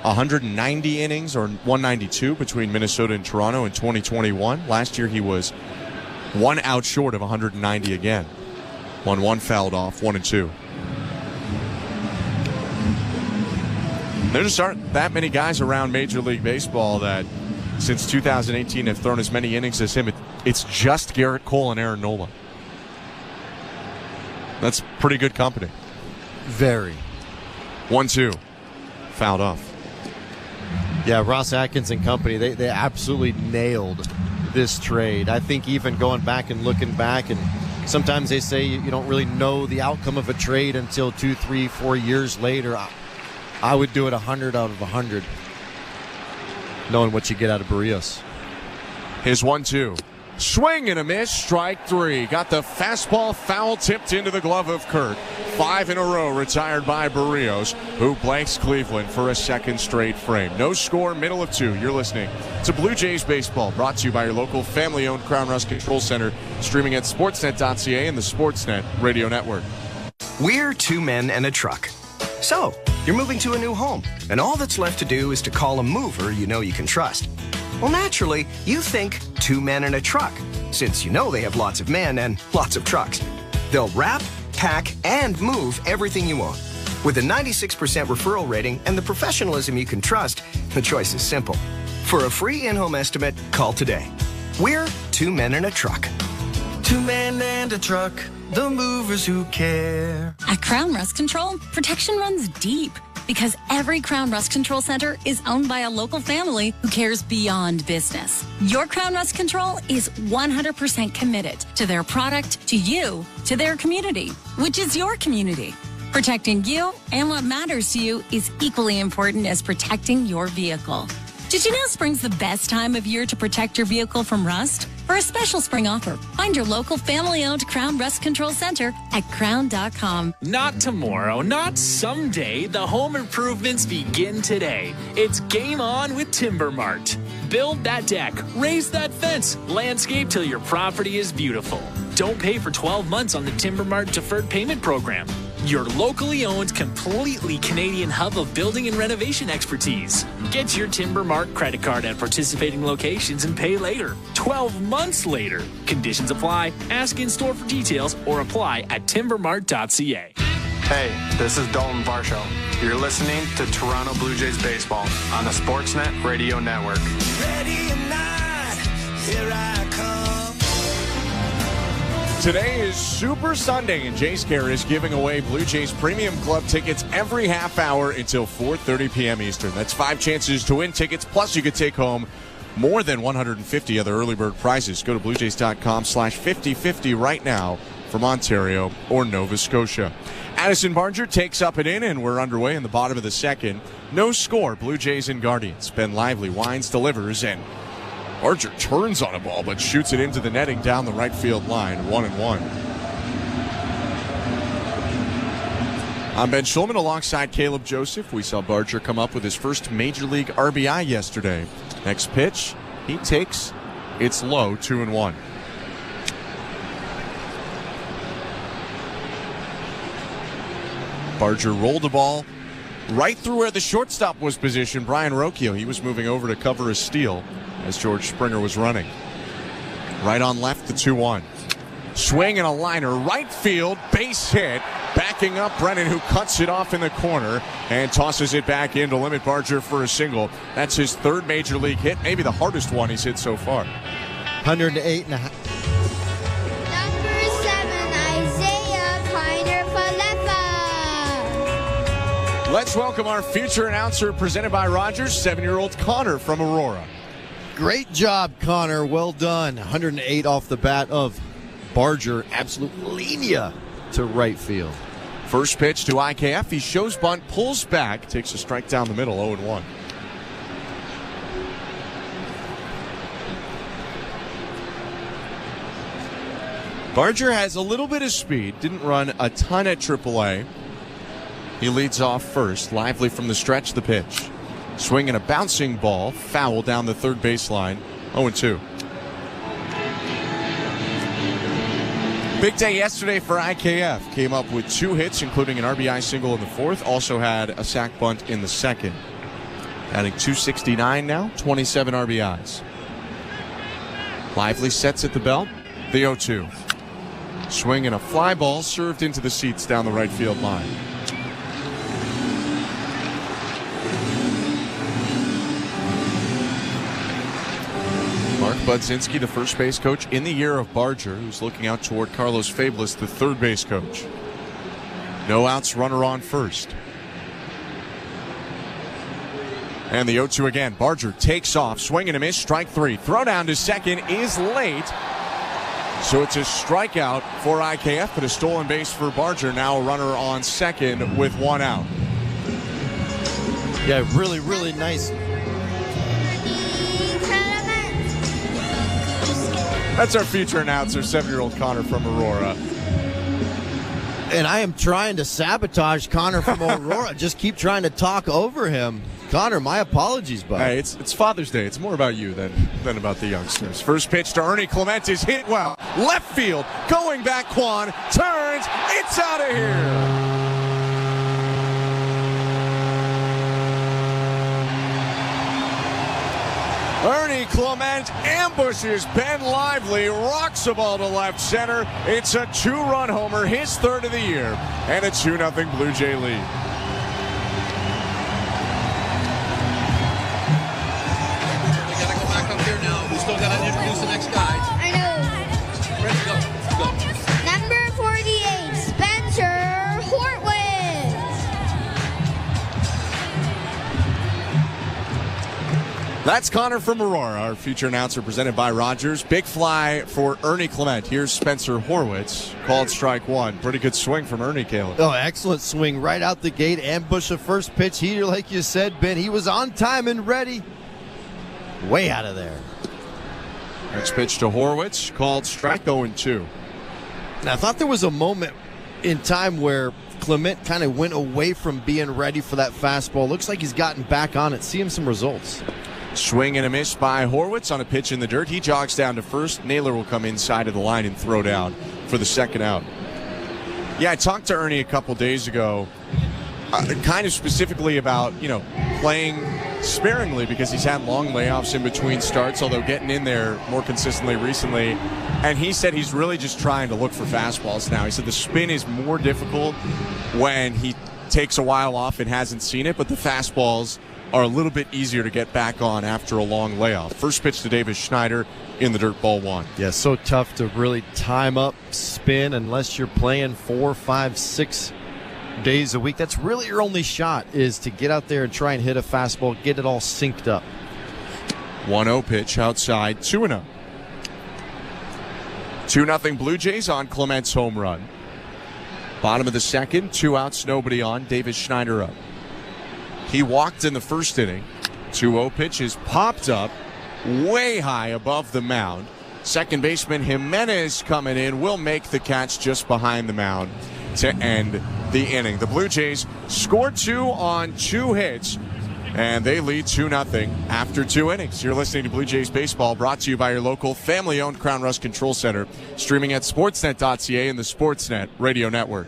190 innings or 192 between Minnesota and Toronto in 2021. Last year he was 1 out short of 190 again. 1-1 fouled off, 1-2. There just aren't that many guys around Major League Baseball that since 2018 have thrown as many innings as him. It's just Garrett Cole and Aaron Nola. That's pretty good company. Very. 1-2. Fouled off. Yeah, Ross Atkins and company, they absolutely nailed this trade. I think even going back and looking back, and sometimes they say you don't really know the outcome of a trade until 2, 3, 4 years later. I would do it 100 out of 100, knowing what you get out of Berrios. His 1-2. Swing and a miss, strike 3. Got the fastball foul tipped into the glove of Kirk. 5 in a row retired by Berrios, who blanks Cleveland for a second straight frame. No score, middle of 2. You're listening to Blue Jays Baseball, brought to you by your local family-owned Crown Rust Control Center, streaming at sportsnet.ca and the Sportsnet Radio Network. We're 2 men and a truck. So, you're moving to a new home, and all that's left to do is to call a mover you know you can trust. Well, naturally, you think 2 men and a truck, since you know they have lots of men and lots of trucks. They'll wrap, pack, and move everything you own. With a 96% referral rating and the professionalism you can trust, the choice is simple. For a free in-home estimate, call today. We're 2 men and a truck. 2 men and a truck, the movers who care. At Crown Rust Control, protection runs deep because every Crown Rust Control Center is owned by a local family who cares beyond business. Your Crown Rust Control is 100% committed to their product, to you, to their community, which is your community. Protecting you and what matters to you is equally important as protecting your vehicle. Did you know spring's the best time of year to protect your vehicle from rust? For a special spring offer, find your local family-owned Crown Rust Control Center at crown.com. Not tomorrow, not someday. The home improvements begin today. It's game on with Timber Mart. Build that deck, raise that fence, landscape till your property is beautiful. Don't pay for 12 months on the Timber Mart Deferred Payment Program. Your locally owned, completely Canadian hub of building and renovation expertise. Get your Timber Mart credit card at participating locations and pay later. 12 months later. Conditions apply. Ask in store for details or apply at timbermart.ca. Hey, this is Dalton Varsho. You're listening to Toronto Blue Jays Baseball on the Sportsnet Radio Network. Ready or not, here I come. Today is Super Sunday, and Jays Care is giving away Blue Jays Premium Club tickets every half hour until 4:30 p.m. Eastern. That's 5 chances to win tickets, plus you could take home more than 150 other early bird prizes. Go to bluejays.com/5050 right now from Ontario or Nova Scotia. Addison Barger takes up and in, and we're underway in the bottom of the second. No score, Blue Jays and Guardians. Ben Lively winds, delivers, and Barger turns on a ball but shoots it into the netting down the right field line. 1-1. I'm Ben Schulman alongside Caleb Joseph. We saw Barger come up with his first Major League RBI yesterday. Next pitch, he takes. It's low, 2-1. Barger rolled the ball right through where the shortstop was positioned, Brian Rocchio. He was moving over to cover a steal as George Springer was running. Right on left, the 2-1. Swing and a liner, right field, base hit. Backing up Brennan, who cuts it off in the corner and tosses it back in to limit Barger for a single. That's his third Major League hit, maybe the hardest one he's hit so far. 108.5. Let's welcome our future announcer presented by Rogers, 7-year-old Connor from Aurora. Great job, Connor. Well done. 108 off the bat of Barger. Absolute linear to right field. First pitch to IKF. He shows bunt, pulls back, takes a strike down the middle, 0-1. Barger has a little bit of speed. Didn't run a ton at AAA. He leads off first. Lively from the stretch, the pitch. Swinging a bouncing ball, foul down the third baseline, 0-2. Big day yesterday for IKF. Came up with 2 hits, including an RBI single in the fourth. Also had a sac bunt in the second. Adding 269 now, 27 RBIs. Lively sets at the belt, the 0-2. Swinging a fly ball served into the seats down the right field line. Mark Budzinski, the first base coach in the year of Barger, who's looking out toward Carlos Fablis, the third base coach. No outs, runner on first. And the 0-2 again. Barger takes off, swing and a miss, strike 3. Throw down to second is late. So it's a strikeout for IKF, but a stolen base for Barger. Now a runner on second with 1 out. Yeah, really, really nice. That's our future announcer, 7-year-old Connor from Aurora. And I am trying to sabotage Connor from Aurora. Just keep trying to talk over him. Connor, my apologies, bud. Hey, it's Father's Day. It's more about you than about the youngsters. First pitch to Ernie Clement is hit well. Left field, going back, Quan turns. It's out of here. Ernie Clement ambushes Ben Lively, rocks the ball to left center. It's a 2-run homer, his third of the year, and a 2-0 Blue Jay lead. We still got to introduce the next guy. I know. Ready, go. Number 48, Spencer Horwitz. That's Connor from Aurora, our future announcer presented by Rogers. Big fly for Ernie Clement. Here's Spencer Horwitz, called strike 1. Pretty good swing from Ernie, Caleb. Oh, excellent swing right out the gate. Ambush the first pitch heater, like you said, Ben. He was on time and ready. Way out of there. Next pitch to Horwitz, called strike 0-2. Now, I thought there was a moment in time where Clement kind of went away from being ready for that fastball. Looks like he's gotten back on it. See him some results. Swing and a miss by Horwitz on a pitch in the dirt. He jogs down to first. Naylor will come inside of the line and throw down for the second out. Yeah, I talked to Ernie a couple days ago, kind of specifically about, playing sparingly because he's had long layoffs in between starts, although getting in there more consistently recently. And he said he's really just trying to look for fastballs now. He said the spin is more difficult when he takes a while off and hasn't seen it, but the fastballs are a little bit easier to get back on after a long layoff. First pitch to Davis Schneider in the dirt, ball 1. Yeah, so tough to really time up spin unless you're playing 4, 5, 6 days a week. That's really your only shot, is to get out there and try and hit a fastball, get it all synced up. 1-0 pitch outside, 2-0. 2-0 Blue Jays on Clement's home run. Bottom of the second, 2 outs, nobody on. Davis Schneider up. He walked in the first inning. 2-0 pitch is popped up way high above the mound. Second baseman Jimenez coming in will make the catch just behind the mound to end the inning. The Blue Jays scored 2 on 2 hits, and they lead 2-0 after 2 innings. You're listening to Blue Jays Baseball, brought to you by your local family-owned Crown Rust Control Center, streaming at sportsnet.ca and the Sportsnet Radio Network.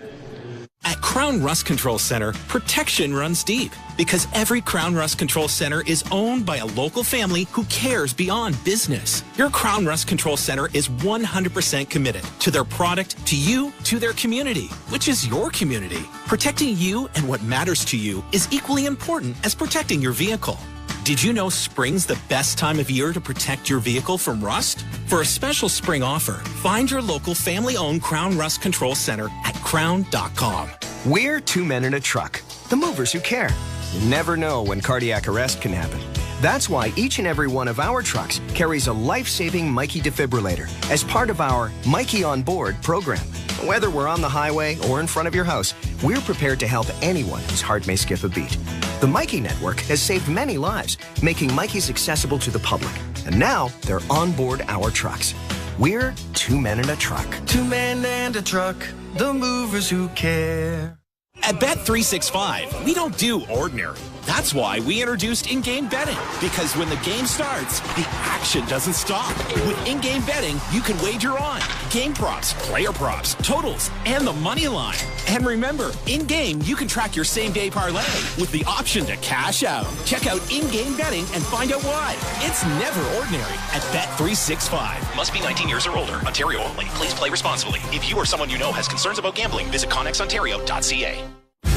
At Crown Rust Control Center, protection runs deep because every Crown Rust Control Center is owned by a local family who cares beyond business. Your Crown Rust Control Center is 100% committed to their product, to you, to their community, which is your community. Protecting you and what matters to you is equally important as protecting your vehicle. Did you know spring's the best time of year to protect your vehicle from rust? For a special spring offer, find your local family-owned Crown Rust Control Center at crown.com. We're 2 men in a truck. the movers who care. You never know when cardiac arrest can happen. That's why each and every one of our trucks carries a life-saving Mikey defibrillator as part of our Mikey on Board program. Whether we're on the highway or in front of your house, we're prepared to help anyone whose heart may skip a beat. The Mikey Network has saved many lives, making Mikeys accessible to the public. And now they're on board our trucks. We're 2 men in a truck. 2 men and a truck, the movers who care. At Bet365, we don't do ordinary. That's why we introduced in-game betting. Because when the game starts, the action doesn't stop. With in-game betting, you can wager on game props, player props, totals, and the money line. And remember, in-game, you can track your same-day parlay with the option to cash out. Check out in-game betting and find out why. It's never ordinary at Bet365. Must be 19 years or older. Ontario only. Please play responsibly. If you or someone you know has concerns about gambling, visit connexontario.ca.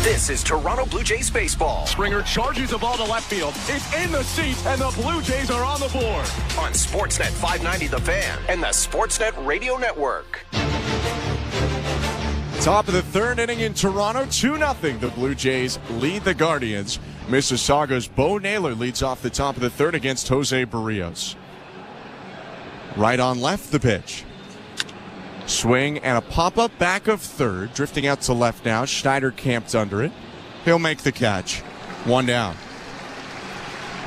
This is Toronto Blue Jays baseball. Springer charges the ball to left field. It's in the seats, and the Blue Jays are on the board. On Sportsnet 590 The Fan and the Sportsnet Radio Network. Top of the third inning in Toronto, 2-0. The Blue Jays lead the Guardians. Mississauga's Bo Naylor leads off the top of the third against Jose Berrios. Right on left, the pitch. Swing and a pop-up back of third. Drifting out to left now. Schneider camped under it. He'll make the catch. 1 down.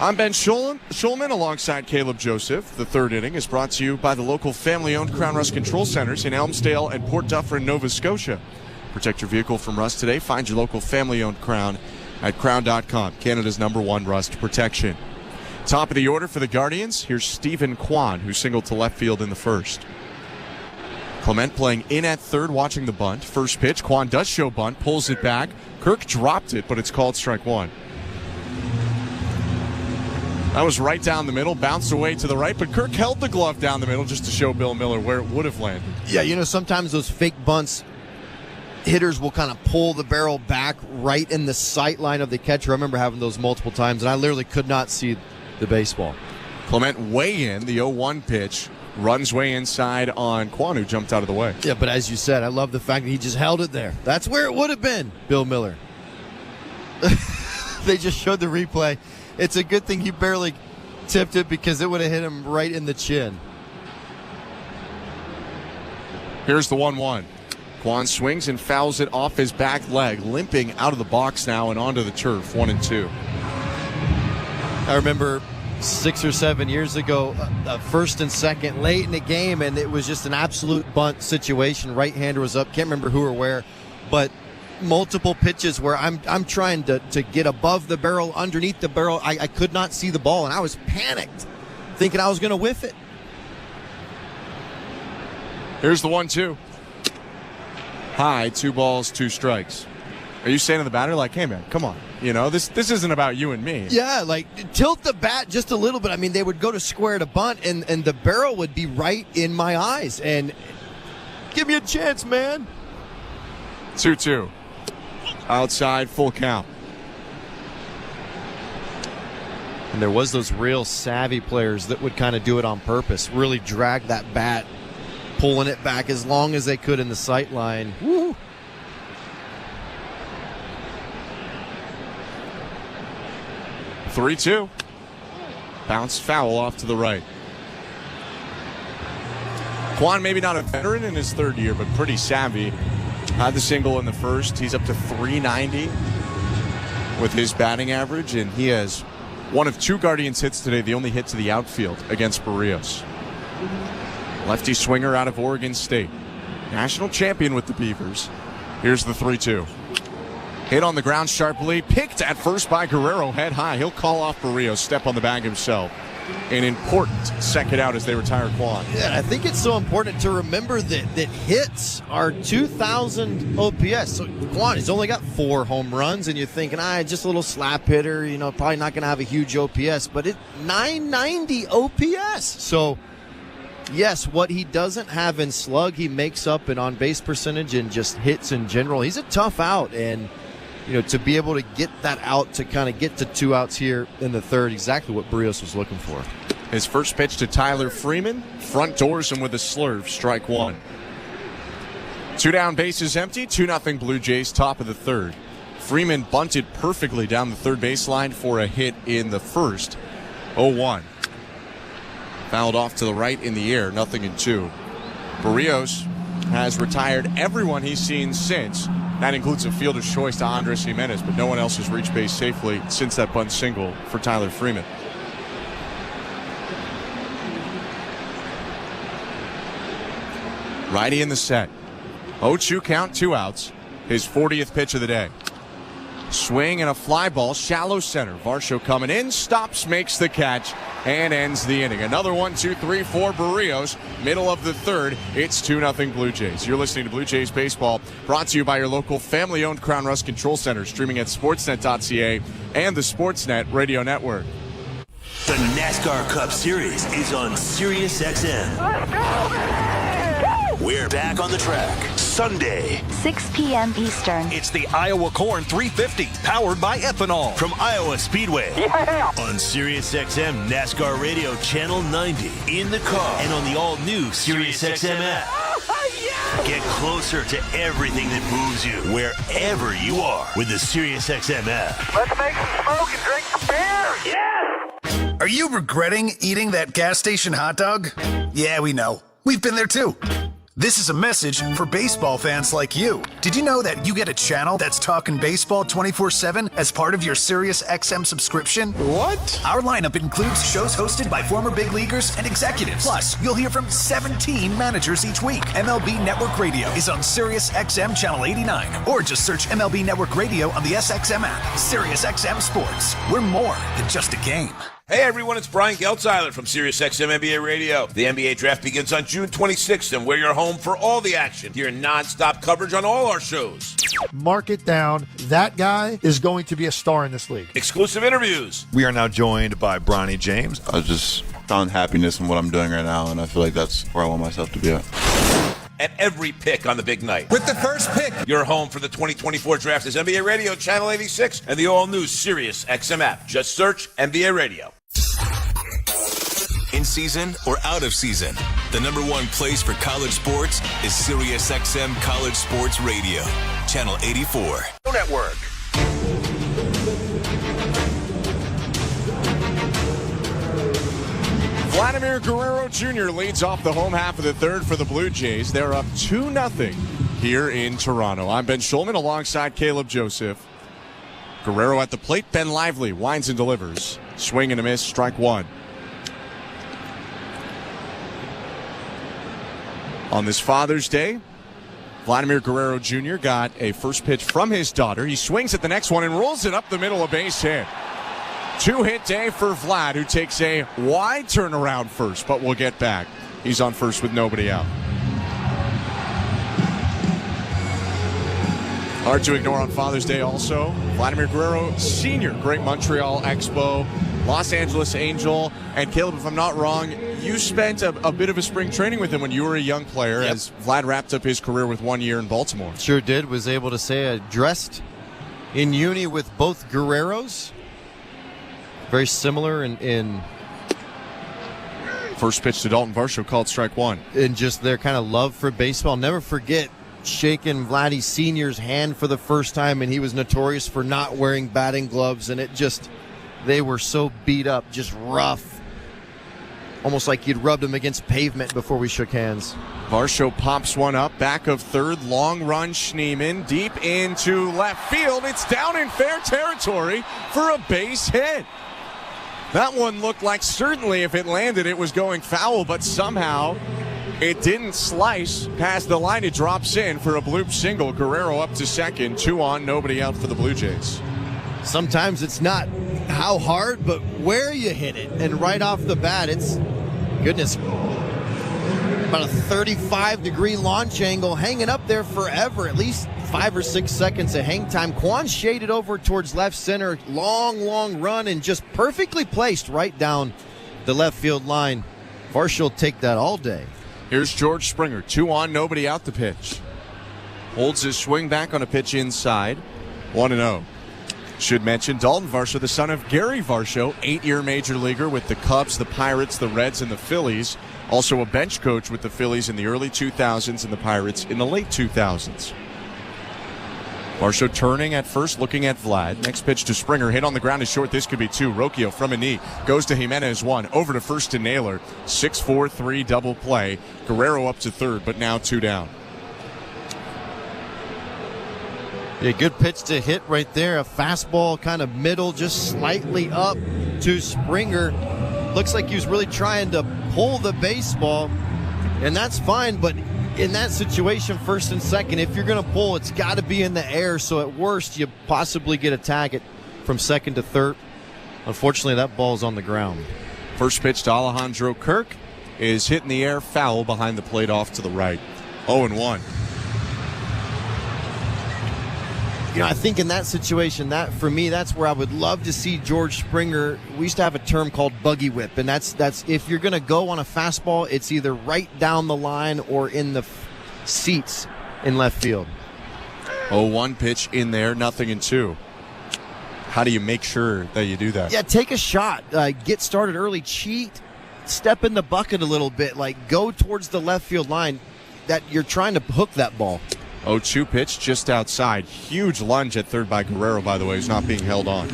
I'm Ben Schulman alongside Caleb Joseph. The third inning is brought to you by the local family-owned Crown Rust Control Centers in Elmsdale and Port Dufferin, Nova Scotia. Protect your vehicle from rust today. Find your local family-owned Crown at crown.com, Canada's #1 rust protection. Top of the order for the Guardians. Here's Stephen Kwan, who singled to left field in the first. Clement playing in at third, watching the bunt. First pitch, Kwan does show bunt, pulls it back. Kirk dropped it, but it's called strike one. That was right down the middle, bounced away to the right, but Kirk held the glove down the middle just to show Bill Miller where it would have landed. Yeah, sometimes those fake bunts, hitters will kind of pull the barrel back right in the sight line of the catcher. I remember having those multiple times, and I literally could not see the baseball. Clement way in, the 0-1 pitch. Runs way inside on Kwan, who jumped out of the way. Yeah, but as you said, I love the fact that he just held it there. That's where it would have been, Bill Miller. They just showed the replay. It's a good thing he barely tipped it because it would have hit him right in the chin. Here's the 1-1. Kwan swings and fouls it off his back leg, limping out of the box now and onto the turf, 1-2. I remember 6 or 7 years ago, first and second, late in the game, and it was just an absolute bunt situation. Right-hander was up, can't remember who or where, but multiple pitches where I'm trying to get above the barrel, underneath the barrel. I could not see the ball, and I was panicked, thinking I was going to whiff it. Here's the 1-2. High, 2 balls, 2 strikes. Are you saying to the batter, like, hey, man, come on. This isn't about you and me. Yeah, like, tilt the bat just a little bit. I mean, they would go to square to bunt, and the barrel would be right in my eyes. And give me a chance, man. 2-2. Outside, full count. And there was those real savvy players that would kind of do it on purpose, really drag that bat, pulling it back as long as they could in the sight line. Woo! 3-2. Bounce foul off to the right. Kwan maybe not a veteran in his third year, but pretty savvy. Had the single in the first. He's up to .390 with his batting average, and he has one of 2 Guardians hits today, the only hit to the outfield against Berrios. Lefty swinger out of Oregon State. National champion with the Beavers. Here's the 3-2. Hit on the ground sharply, picked at first by Guerrero, head high. He'll call off Berrios, step on the bag himself. An important second out as they retire Kwan. Yeah, I think it's so important to remember that hits are 2,000 OPS. So Kwan has only got 4 home runs, and you're thinking, just a little slap hitter, probably not going to have a huge OPS, but it's 990 OPS. So, yes, what he doesn't have in slug, he makes up in on-base percentage and just hits in general. He's a tough out, and to be able to get that out, to kind of get to 2 outs here in the third, exactly what Berrios was looking for. His first pitch to Tyler Freeman, front doors him with a slurve, strike 1. 2 down, bases empty, 2-0 Blue Jays, top of the third. Freeman bunted perfectly down the third baseline for a hit in the first. 0-1. Fouled off to the right in the air, 0-2. Berrios has retired everyone he's seen since. That includes a fielder's choice to Andres Jimenez, but no one else has reached base safely since that bunt single for Tyler Freeman. Righty in the set. 0-2 count, 2 outs. His 40th pitch of the day. Swing and a fly ball, shallow center. Varsho coming in, stops, makes the catch, and ends the inning. Another 1-2-3 for Berrios. Middle of the third, it's 2-0 Blue Jays. You're listening to Blue Jays Baseball, brought to you by your local family-owned Crown Rust Control Center, streaming at sportsnet.ca and the Sportsnet Radio Network. The NASCAR Cup Series is on Sirius XM. We're back on the track Sunday, 6 p.m. Eastern. It's the Iowa Corn 350, powered by ethanol from Iowa Speedway. Yeah. On Sirius XM NASCAR Radio Channel 90, in the car, and on the all-new Sirius XM app. Yeah. Get closer to everything that moves you, wherever you are, with the Sirius XM app. Let's make some smoke and drink some beer. Yes. Are you regretting eating that gas station hot dog? Yeah, we know. We've been there too. This is a message for baseball fans like you. Did you know that you get a channel that's talking baseball 24/7 as part of your Sirius XM subscription? What? Our lineup includes shows hosted by former big leaguers and executives. Plus, you'll hear from 17 managers each week. MLB Network Radio is on Sirius XM Channel 89. Or just search MLB Network Radio on the SXM app. Sirius XM Sports. We're more than just a game. Hey everyone, it's Brian Geltzeiler from SiriusXM NBA Radio. The NBA draft begins on June 26th, and we're your home for all the action. Hear non-stop coverage on all our shows. Mark it down. That guy is going to be a star in this league. Exclusive interviews. We are now joined by Bronny James. I just found happiness in what I'm doing right now, and I feel like that's where I want myself to be at. And every pick on the big night. With the first pick, your home for the 2024 draft is NBA Radio, Channel 86, and the all-new Sirius XM app. Just search NBA Radio. In season or out of season, the number one place for college sports is Sirius XM College Sports Radio, Channel 84. Network. Vladimir Guerrero Jr. leads off the home half of the third for the Blue Jays. They're up 2-0 here in Toronto. I'm Ben Schulman alongside Caleb Joseph. Guerrero at the plate. Ben Lively winds and delivers. Swing and a miss, strike one. On this Father's Day, Vladimir Guerrero Jr. got a first pitch from his daughter. He swings at the next one and rolls it up the middle, a base hit. 2-hit day for Vlad, who takes a wide turnaround first, but will get back. He's on first with nobody out. Hard to ignore on Father's Day also. Vladimir Guerrero Sr., great Montreal Expo, Los Angeles Angel. And Caleb, if I'm not wrong, you spent a bit of a spring training with him when you were a young player, as Vlad wrapped up his career with 1 year in Baltimore. Sure did. Was able to say I dressed in uni with both Guerreros. Very similar in first pitch to Dalton Varsho, called strike one. And just their kind of love for baseball. Never forget shaking Vladdy Sr.'s hand for the first time, and he was notorious for not wearing batting gloves, and they were so beat up, just rough. Almost like you'd rubbed them against pavement before we shook hands. Varsho pops one up, back of third, long run, Schneemann, deep into left field. It's down in fair territory for a base hit. That one looked like certainly if it landed it was going foul, but somehow it didn't slice past the line. It drops in for a bloop single. Guerrero up to second, 2 on, nobody out for the Blue Jays. Sometimes it's not how hard, but where you hit it. And right off the bat, it's, goodness, about a 35-degree launch angle, hanging up there forever, at least 5 or 6 seconds of hang time. Quan shaded over towards left center, long run, and just perfectly placed right down the left field line. Varsho will take that all day. Here's George Springer, 2 on, nobody out the pitch. Holds his swing back on a pitch inside, 1-0. Should mention Dalton Varsho, the son of Gary Varsho, 8-year major leaguer with the Cubs, the Pirates, the Reds, and the Phillies. Also a bench coach with the Phillies in the early 2000s and the Pirates in the late 2000s. Varsho turning at first, looking at Vlad. Next pitch to Springer. Hit on the ground is short. This could be 2. Rocchio from a knee. Goes to Jimenez 1. Over to first to Naylor. 6-4-3 double play. Guerrero up to third, but now 2 down. Yeah, good pitch to hit right there. A fastball kind of middle, just slightly up to Springer. Looks like he was really trying to pull the baseball, and that's fine, but in that situation, first and second, if you're going to pull, it's got to be in the air, so at worst, you possibly get a tag from second to third. Unfortunately, that ball's on the ground. First pitch to Alejandro Kirk is hit in the air, foul behind the plate off to the right. 0-1. You know, I think in that situation, that for me, that's where I would love to see George Springer. We used to have a term called buggy whip, and that's if you're going to go on a fastball, it's either right down the line or in the seats in left field. 0-1 pitch in there, 0-2. How do you make sure that you do that? Yeah, take a shot. Get started early, cheat, step in the bucket a little bit, like go towards the left field line that you're trying to hook that ball. 0-2 pitch just outside. Huge lunge at third by Guerrero, by the way, who's not being held on.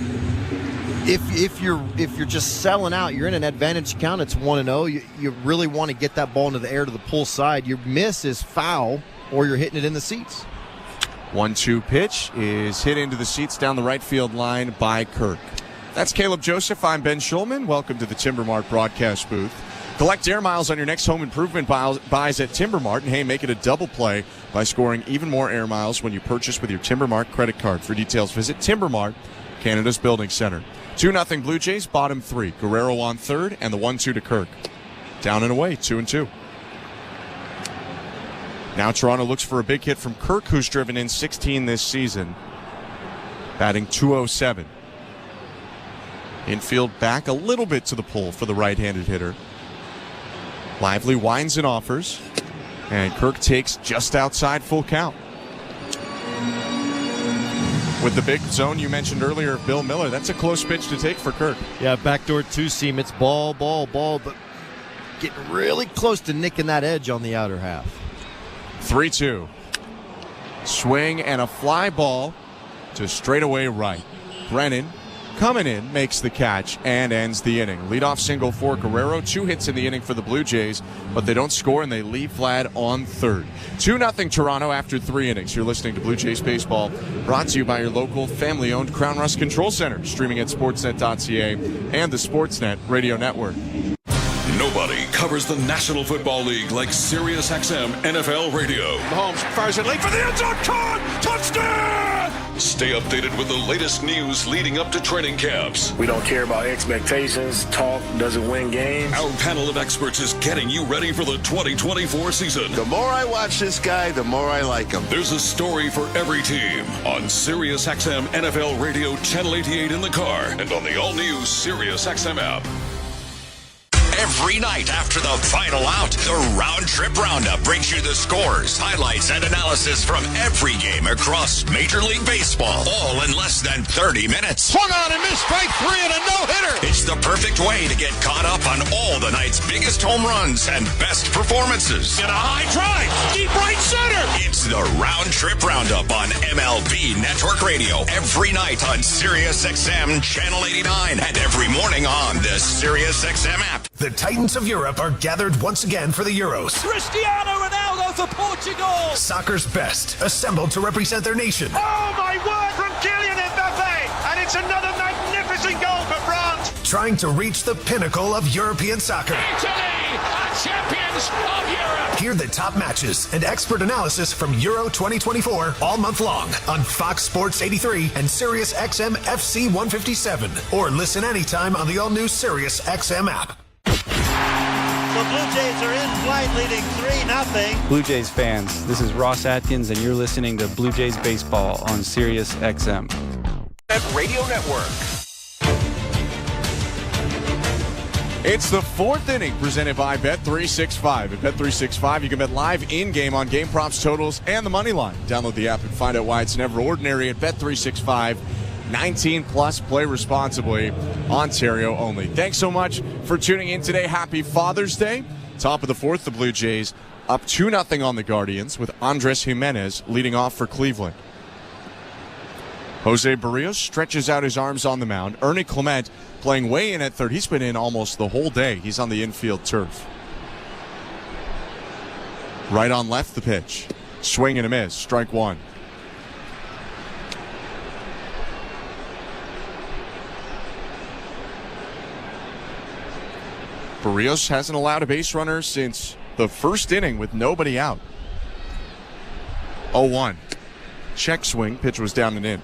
If you're just selling out, you're in an advantage count. It's 1-0. You really want to get that ball into the air to the pull side. Your miss is foul, or you're hitting it in the seats. 1-2 pitch is hit into the seats down the right field line by Kirk. That's Caleb Joseph. I'm Ben Schulman. Welcome to the Timber Mart broadcast booth. Collect air miles on your next home improvement buys at Timber Mart. And hey, make it a double play by scoring even more air miles when you purchase with your Timber Mart credit card. For details, visit Timber Mart, Canada's Building Center. 2-0 Blue Jays, bottom 3. Guerrero on third, and the 1-2 to Kirk. Down and away, 2-2. Now Toronto looks for a big hit from Kirk, who's driven in 16 this season, batting .207. Infield back a little bit to the pull for the right-handed hitter. Lively winds and offers, and Kirk takes just outside full count. With the big zone you mentioned earlier of Bill Miller, that's a close pitch to take for Kirk. Yeah, backdoor two-seam. It's ball, but getting really close to nicking that edge on the outer half. 3-2. Swing and a fly ball to straightaway right. Brennan coming in, makes the catch, and ends the inning. Leadoff single for Guerrero. 2 hits in the inning for the Blue Jays, but they don't score, and they leave Vlad on third. 2-0 Toronto after 3 innings. You're listening to Blue Jays Baseball, brought to you by your local family-owned Crown Rust Control Center, streaming at sportsnet.ca and the Sportsnet Radio Network. Nobody covers the National Football League like SiriusXM NFL Radio. Mahomes fires it late for the end zone. Caught! Touchdown! Stay updated with the latest news leading up to training camps. We don't care about expectations. Talk doesn't win games. Our panel of experts is getting you ready for the 2024 season. The more I watch this guy, the more I like him. There's a story for every team on SiriusXM NFL Radio Channel 88 in the car and on the all-new SiriusXM app. Every night after the final out, the Round Trip Roundup brings you the scores, highlights, and analysis from every game across Major League Baseball, all in less than 30 minutes. Swung on and missed, strike 3 and a no-hitter. It's the perfect way to get caught up on all the night's biggest home runs and best performances. And a high drive, deep right center. It's the Round Trip Roundup on MLB Network Radio, every night on SiriusXM Channel 89 and every morning on the SiriusXM app. The Titans of Europe are gathered once again for the Euros. Cristiano Ronaldo for Portugal. Soccer's best, assembled to represent their nation. Oh my word, from Kylian Mbappe. And it's another magnificent goal for France. Trying to reach the pinnacle of European soccer. Italy are champions of Europe. Hear the top matches and expert analysis from Euro 2024 all month long on Fox Sports 83 and SiriusXM FC 157. Or listen anytime on the all-new SiriusXM app. The Blue Jays are in flight, leading 3-0. Blue Jays fans, this is Ross Atkins, and you're listening to Blue Jays Baseball on Sirius XM. Radio Network. It's the 4th inning presented by Bet365. At Bet365, you can bet live in-game on game props, totals, and the money line. Download the app and find out why it's never ordinary at Bet365. 19 plus, play responsibly, Ontario only. Thanks so much for tuning in today. Happy Father's Day. Top of the 4th, the Blue Jays up 2-0 on the Guardians with Andres Jimenez leading off for Cleveland. Jose Berrios stretches out his arms on the mound. Ernie Clement playing way in at third. He's been in almost the whole day. He's on the infield turf. Right on left, the pitch. Swing and a miss. Strike one. Berrios hasn't allowed a base runner since the first inning with nobody out. 0-1. Check swing. Pitch was down and in.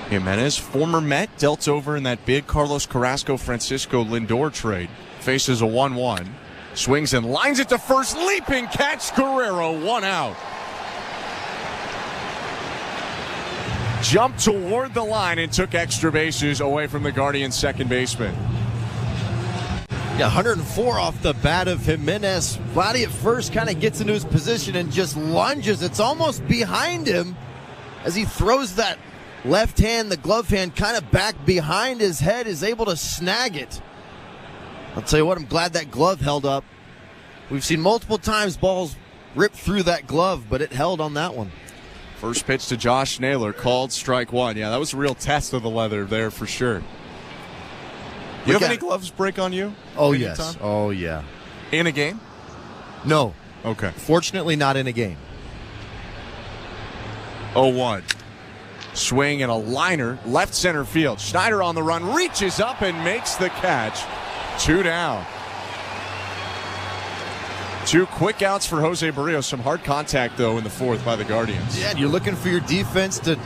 Jimenez, former Met, dealt over in that big Carlos Carrasco-Francisco Lindor trade. Faces a 1-1. Swings and lines it to first. Leaping catch. Guerrero, 1 out. Jumped toward the line and took extra bases away from the Guardians' second baseman. Yeah, 104 off the bat of Jimenez. Vladdy at first kind of gets into his position and just lunges. It's almost behind him as he throws that left hand, the glove hand, kind of back behind his head, is able to snag it. I'll tell you what, I'm glad that glove held up. We've seen multiple times balls rip through that glove, but it held on that one. First pitch to Josh Naylor, called strike one. Yeah, that was a real test of the leather there for sure. You have any gloves break on you? Oh, yes. Oh, yeah. In a game? No. Okay. Fortunately, not in a game. 0-1. Swing and a liner, left center field. Schneider on the run, reaches up and makes the catch. 2 down. 2 quick outs for Jose Berrios. Some hard contact, though, in the fourth by the Guardians. Yeah, you're looking for your defense to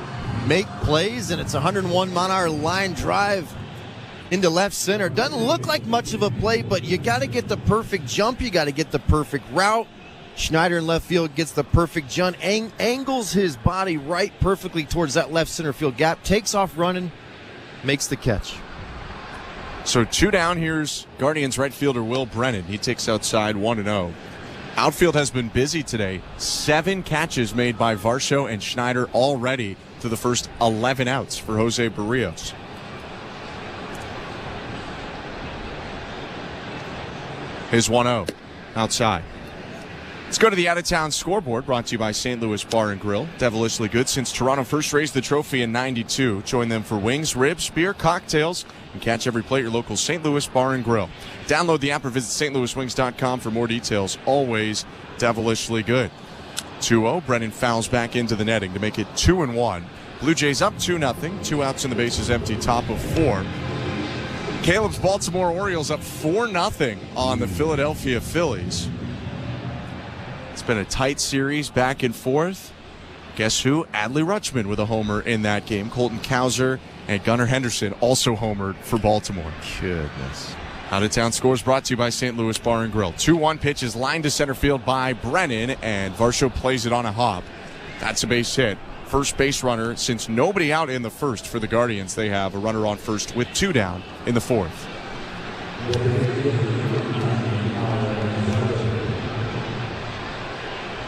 make plays, and it's a 101-mile-an-hour line drive into left center. Doesn't look like much of a play, but you got to get the perfect jump. You got to get the perfect route. Schneider in left field gets the perfect jump, angles his body right perfectly towards that left center field gap, takes off running, makes the catch. So 2 down. Here's Guardians right fielder Will Brennan. He takes outside 1-0. Outfield has been busy today. 7 catches made by Varsho and Schneider already to the first 11 outs for Jose Berrios. His 1-0 outside. Let's go to the out-of-town scoreboard, brought to you by St. Louis Bar and Grill. Devilishly good since Toronto first raised the trophy in '92. Join them for wings, ribs, beer, cocktails, and catch every play at your local St. Louis Bar and Grill. Download the app or visit stlouiswings.com for more details. Always devilishly good. 2-0. Brennan fouls back into the netting to make it 2-1. Blue Jays up 2-0. 2 outs and the bases empty, top of 4. Caleb's Baltimore Orioles up 4-0 on the Philadelphia Phillies. It's been a tight series, back and forth. Guess who? Adley Rutschman with a homer in that game. Colton Cowser and Gunnar Henderson also homered for Baltimore. Goodness. Out-of-town scores brought to you by St. Louis Bar and Grill. 2-1 pitch is lined to center field by Brennan, and Varsho plays it on a hop. That's a base hit. First base runner since nobody out in the first for the Guardians. They have a runner on first with 2 down in the fourth.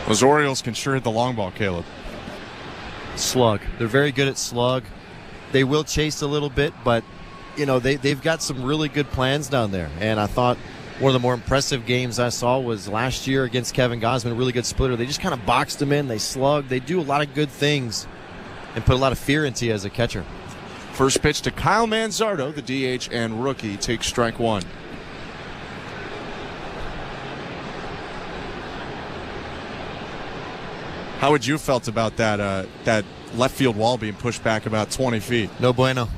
Those Orioles can sure hit the long ball, Caleb. Slug. They're very good at slug. They will chase a little bit, but you know they've got some really good plans down there. And I thought one of the more impressive games I saw was last year against Kevin Gausman, a really good splitter. They just kind of boxed him in. They slug. They do a lot of good things and put a lot of fear into you as a catcher. First pitch to Kyle Manzardo, the DH and rookie, takes strike one. How would you have felt about that left field wall being pushed back about 20 feet? No bueno.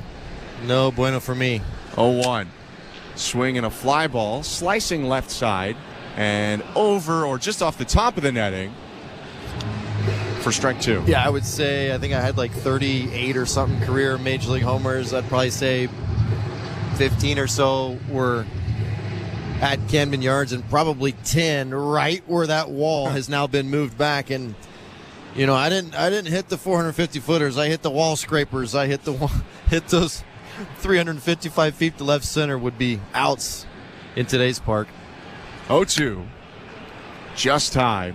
No bueno for me. 0-1. Swing and a fly ball, slicing left side, and over or just off the top of the netting for strike 2. Yeah, I think I had like 38 or something career Major League homers. I'd probably say 15 or so were at Camden Yards, and probably 10 right where that wall has now been moved back. And you know, I didn't hit the 450 footers. I hit the wall scrapers. I hit those 355 feet to left center would be outs in today's park. 0-2, just high.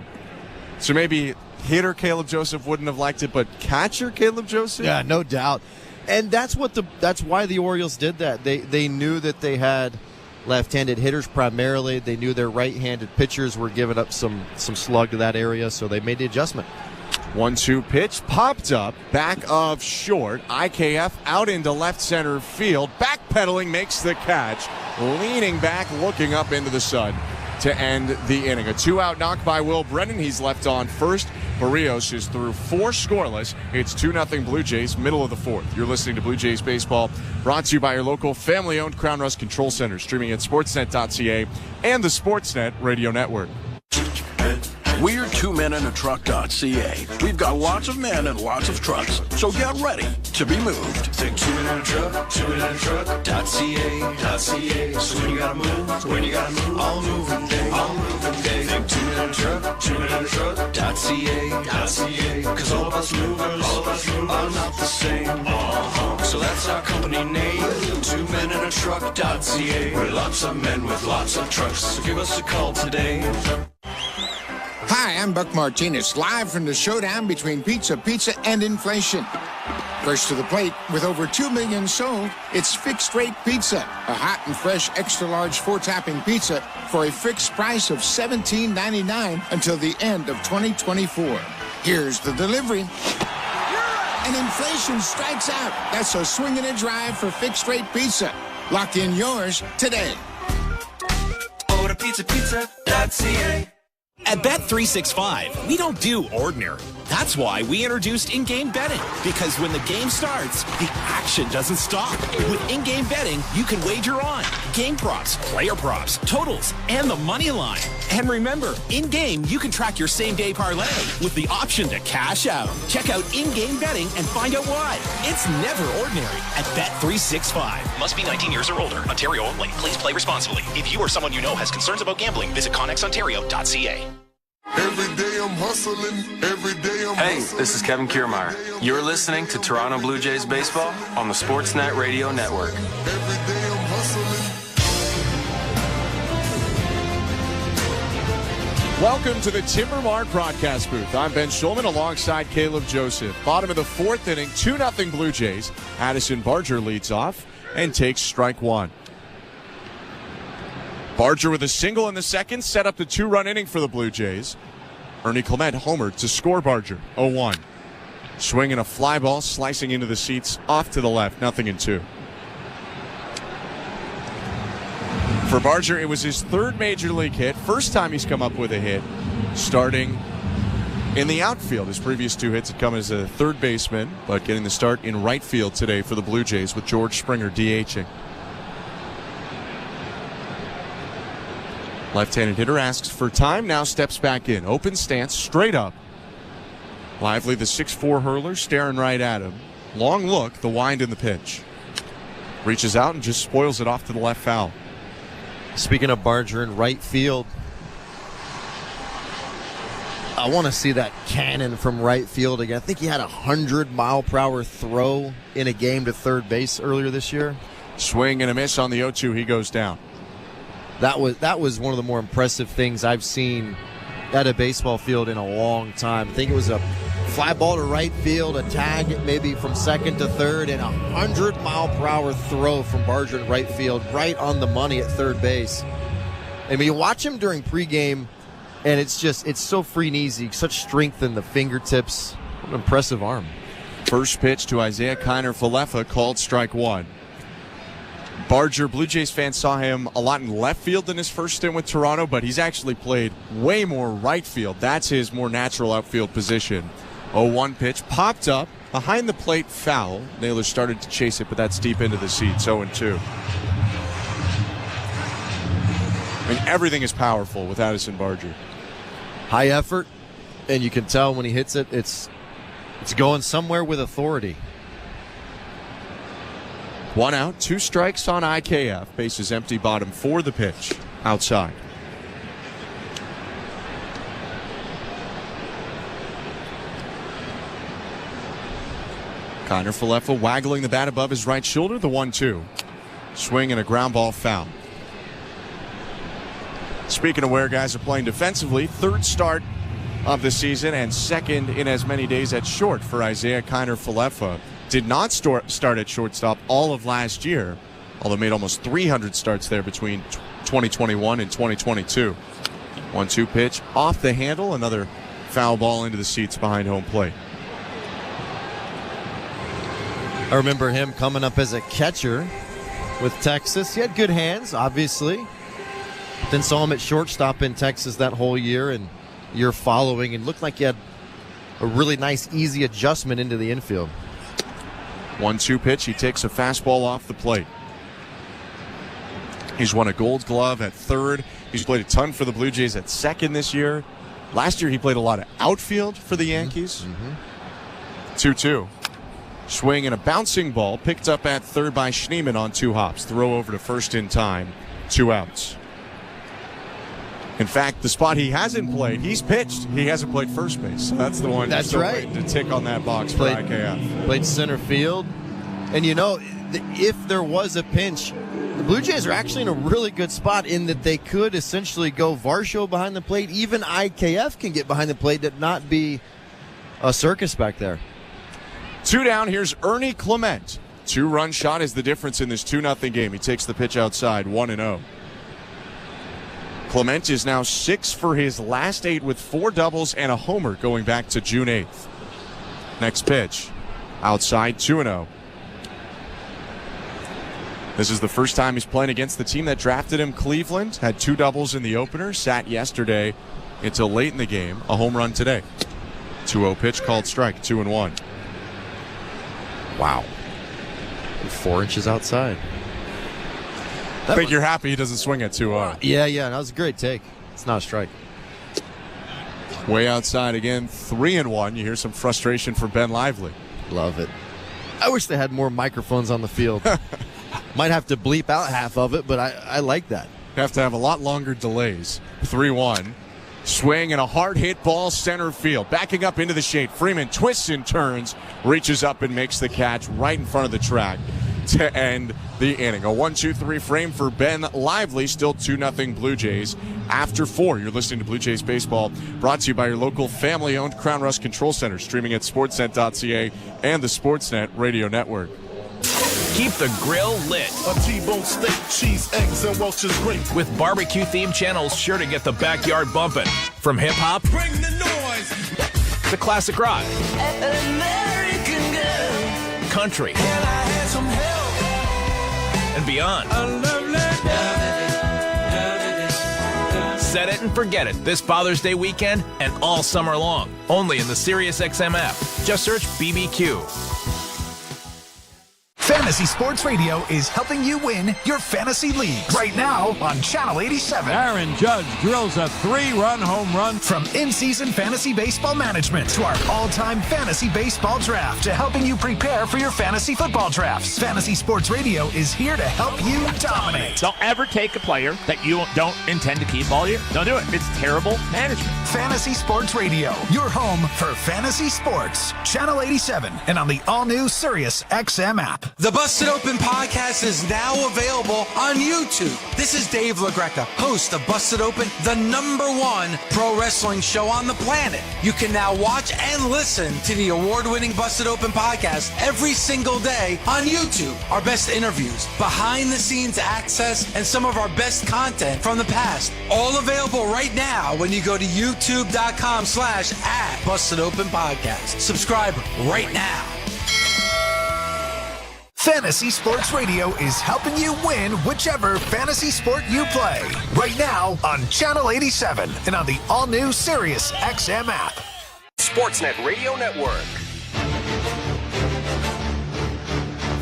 So maybe hitter Caleb Joseph wouldn't have liked it, but catcher Caleb Joseph? Yeah, no doubt. And that's why the Orioles did that. They knew that they had left-handed hitters primarily. They knew their right-handed pitchers were giving up some slug to that area, so they made the adjustment. 1-2 pitch popped up, back of short. IKF out into left center field. Backpedaling makes the catch. Leaning back, looking up into the sun to end the inning. A 2-out knock by Will Brennan. He's left on first. Berrios is through 4 scoreless. It's 2-0 Blue Jays, middle of the 4th. You're listening to Blue Jays Baseball, brought to you by your local family-owned Crown Rust Control Center, streaming at sportsnet.ca and the Sportsnet Radio Network. We're 2menintruck.ca. We've got lots of men and lots of trucks, so get ready to be moved. Think 2menintruck.ca. So when you gotta move, all moving day. Think 2menintruck.ca. Cause all of us movers are not the same. So that's our company name, 2menintruck.ca. We're lots of men with lots of trucks, so give us a call today. Hi, I'm Buck Martinez, live from the showdown between pizza, and inflation. First to the plate, with over 2 million sold, it's Fixed Rate Pizza, a hot and fresh extra-large 4-topping pizza for a fixed price of $17.99 until the end of 2024. Here's the delivery. And inflation strikes out. That's a swing and a drive for Fixed Rate Pizza. Lock in yours today. Order pizza.ca. At Bet365, we don't do ordinary. That's why we introduced in-game betting. Because when the game starts, the action doesn't stop. With in-game betting, you can wager on game props, player props, totals, and the money line. And remember, in-game, you can track your same-day parlay with the option to cash out. Check out in-game betting and find out why. It's never ordinary at Bet365. Must be 19 years or older. Ontario only. Please play responsibly. If you or someone you know has concerns about gambling, visit connexontario.ca. Every day I'm hustling, every day I'm Hey, this is Kevin Kiermaier. You're listening to Toronto Blue Jays Baseball on the Sportsnet Radio Network. Every day I'm hustling. Welcome to the Timber Mart broadcast booth. I'm Ben Schulman alongside Caleb Joseph. Bottom of the 4th inning, 2-0 Blue Jays. Addison Barger leads off and takes strike 1. Barger with a single in the second, set up the 2-run inning for the Blue Jays. Ernie Clement homered to score Barger, 0-1. Swinging a fly ball, slicing into the seats, off to the left, 0-2. For Barger, it was his 3rd major league hit, first time he's come up with a hit, starting in the outfield. His previous 2 hits had come as a third baseman, but getting the start in right field today for the Blue Jays with George Springer DHing. Left-handed hitter asks for time, now steps back in. Open stance, straight up. Lively, the 6'4 hurler, staring right at him. Long look, the wind in the pitch. Reaches out and just spoils it off to the left foul. Speaking of Barger in right field, I want to see that cannon from right field again. I think he had a 100-mile-per-hour throw in a game to third base earlier this year. Swing and a miss on the 0-2. He goes down. That was one of the more impressive things I've seen at a baseball field in a long time. I think it was a fly ball to right field, a tag maybe from second to third, and a 100-mile-per-hour throw from Barger in right field, right on the money at third base. I mean, you watch him during pregame, and it's so free and easy, such strength in the fingertips. What an impressive arm. First pitch to Isaiah Kiner-Falefa, called strike 1. Barger, Blue Jays fans saw him a lot in left field in his first stint with Toronto, but he's actually played way more right field. That's his more natural outfield position. 0-1 pitch, popped up, behind the plate, foul. Naylor started to chase it, but that's deep into the seats, 0-2. I mean, everything is powerful with Addison Barger. High effort, and you can tell when he hits it, it's going somewhere with authority. 1 out, 2 strikes on IKF. Bases empty, bottom 4 the pitch. Outside. Kiner-Falefa waggling the bat above his right shoulder, the 1-2. Swing and a ground ball foul. Speaking of where guys are playing defensively, 3rd start of the season and 2nd in as many days at short for Isaiah Kiner-Falefa. Did not start at shortstop all of last year. although made almost 300 starts there between 2021 and 2022. 1-2 pitch off the handle, another foul ball into the seats behind home plate. I remember him coming up as a catcher with Texas. He had good hands, obviously. Then saw him at shortstop in Texas that whole year and year following, and looked like he had a really nice, easy adjustment into the infield. 1-2 pitch. He takes a fastball off the plate. He's won a Gold Glove at third. He's played a ton for the Blue Jays at second this year. Last year he played a lot of outfield for the Yankees. 2-2. Swing and a bouncing ball picked up at third by Schneemann on 2 hops. Throw over to first in time. 2 outs. In fact, the spot he hasn't played, he's pitched. He hasn't played first base. So that's the one. That's right. To tick on that box for IKF. Played center field. And if there was a pinch, the Blue Jays are actually in a really good spot in that they could essentially go Varsho behind the plate. Even IKF can get behind the plate and not be a circus back there. 2 down. Here's Ernie Clement. 2-run shot is the difference in this 2-0 game. He takes the pitch outside, 1-0. Clement is now 6 for his last 8 with 4 doubles and a homer going back to June 8th. Next pitch, outside, 2-0. This is the first time he's playing against the team that drafted him, Cleveland. Had 2 doubles in the opener, sat yesterday until late in the game. A home run today. 2-0 pitch called strike, 2-1. Wow. 4 inches outside. I think you're happy he doesn't swing at 2-0. Yeah, that was a great take. It's not a strike. Way outside again, 3-1. You hear some frustration from Ben Lively. Love it. I wish they had more microphones on the field. Might have to bleep out half of it, but I like that. Have to have a lot longer delays. 3-1. Swing and a hard hit ball center field. Backing up into the shade. Freeman twists and turns, reaches up and makes the catch right in front of the track to end the inning. A 1-2-3 frame for Ben Lively. Still 2-0 Blue Jays after 4. You're listening to Blue Jays Baseball, brought to you by your local family-owned Crown Rust Control Center, streaming at sportsnet.ca and the Sportsnet Radio Network. Keep the grill lit. A T-bone steak, cheese, eggs, and Welch's grape. With barbecue-themed channels sure to get the backyard bumping. From hip-hop, Bring the noise, to classic rock, American girl, country, can I have some help? and beyond. Set it and forget it this Father's Day weekend and all summer long. Only in the SiriusXM app. Just search BBQ. Fantasy Sports Radio is helping you win your fantasy leagues right now on Channel 87. Aaron Judge drills a 3-run home run. From in-season fantasy baseball management to our all-time fantasy baseball draft to helping you prepare for your fantasy football drafts. Fantasy Sports Radio is here to help you dominate. Don't ever take a player that you don't intend to keep all year. Don't do it. It's terrible management. Fantasy Sports Radio, your home for fantasy sports. Channel 87 and on the all-new SiriusXM app. The Busted Open podcast is now available on YouTube. This is Dave LaGreca, host of Busted Open, the #1 pro wrestling show on the planet. You can now watch and listen to the award-winning Busted Open podcast every single day on YouTube. Our best interviews, behind-the-scenes access, and some of our best content from the past. All available right now when you go to youtube.com/@BustedOpenPodcast. Subscribe right now. Fantasy Sports Radio is helping you win whichever fantasy sport you play. Right now on Channel 87 and on the all-new SiriusXM app. Sportsnet Radio Network.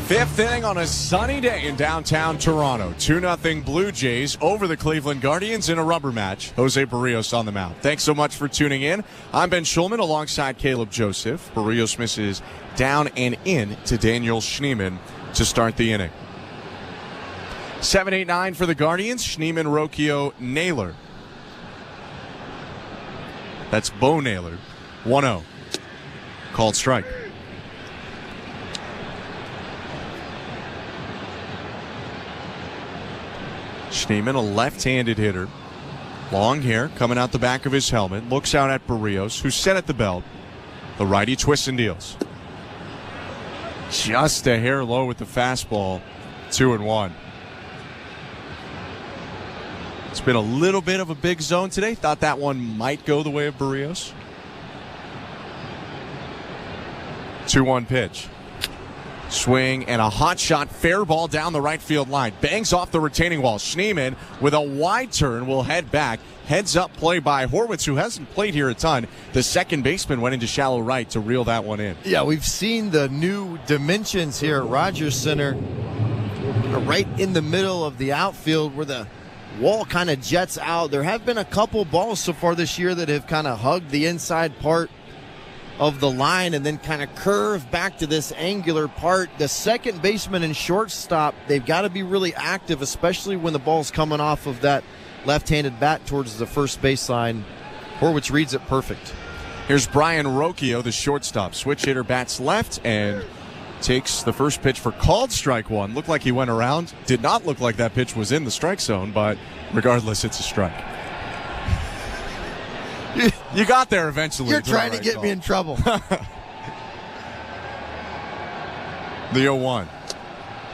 5th inning on a sunny day in downtown Toronto. 2-0 Blue Jays over the Cleveland Guardians in a rubber match. Jose Berrios on the mound. Thanks so much for tuning in. I'm Ben Schulman alongside Caleb Joseph. Berrios misses down and in to Daniel Schneemann to start the inning. 7-8-9 for the Guardians. Schneemann, Rocchio, Naylor. That's Bo Naylor. 1-0. Called strike. Schneemann, a left-handed hitter. Long hair coming out the back of his helmet. Looks out at Berrios, who's set at the belt. The righty twists and deals. Just a hair low with the fastball. 2-1. It's been a little bit of a big zone today. Thought that one might go the way of Berrios. 2-1 pitch. Swing and a hot shot, fair ball down the right field line. Bangs off the retaining wall. Schneemann with a wide turn will head back. Heads up play by Horwitz, who hasn't played here a ton. The second baseman went into shallow right to reel that one in. Yeah, we've seen the new dimensions here at Rogers Center. Right in the middle of the outfield where the wall kind of jets out. There have been a couple balls so far this year that have kind of hugged the inside part of the line and then kind of curve back to this angular part. The second baseman and shortstop, they've got to be really active, especially when the ball's coming off of that left-handed bat towards the first baseline. Horwitz reads it perfect. Here's Brian Rocchio, the shortstop. Switch hitter bats left and takes the first pitch for called strike one. Looked like he went around. Did not look like that pitch was in the strike zone, but regardless, it's a strike. You got there eventually. You're trying to get me in trouble. The 0-1.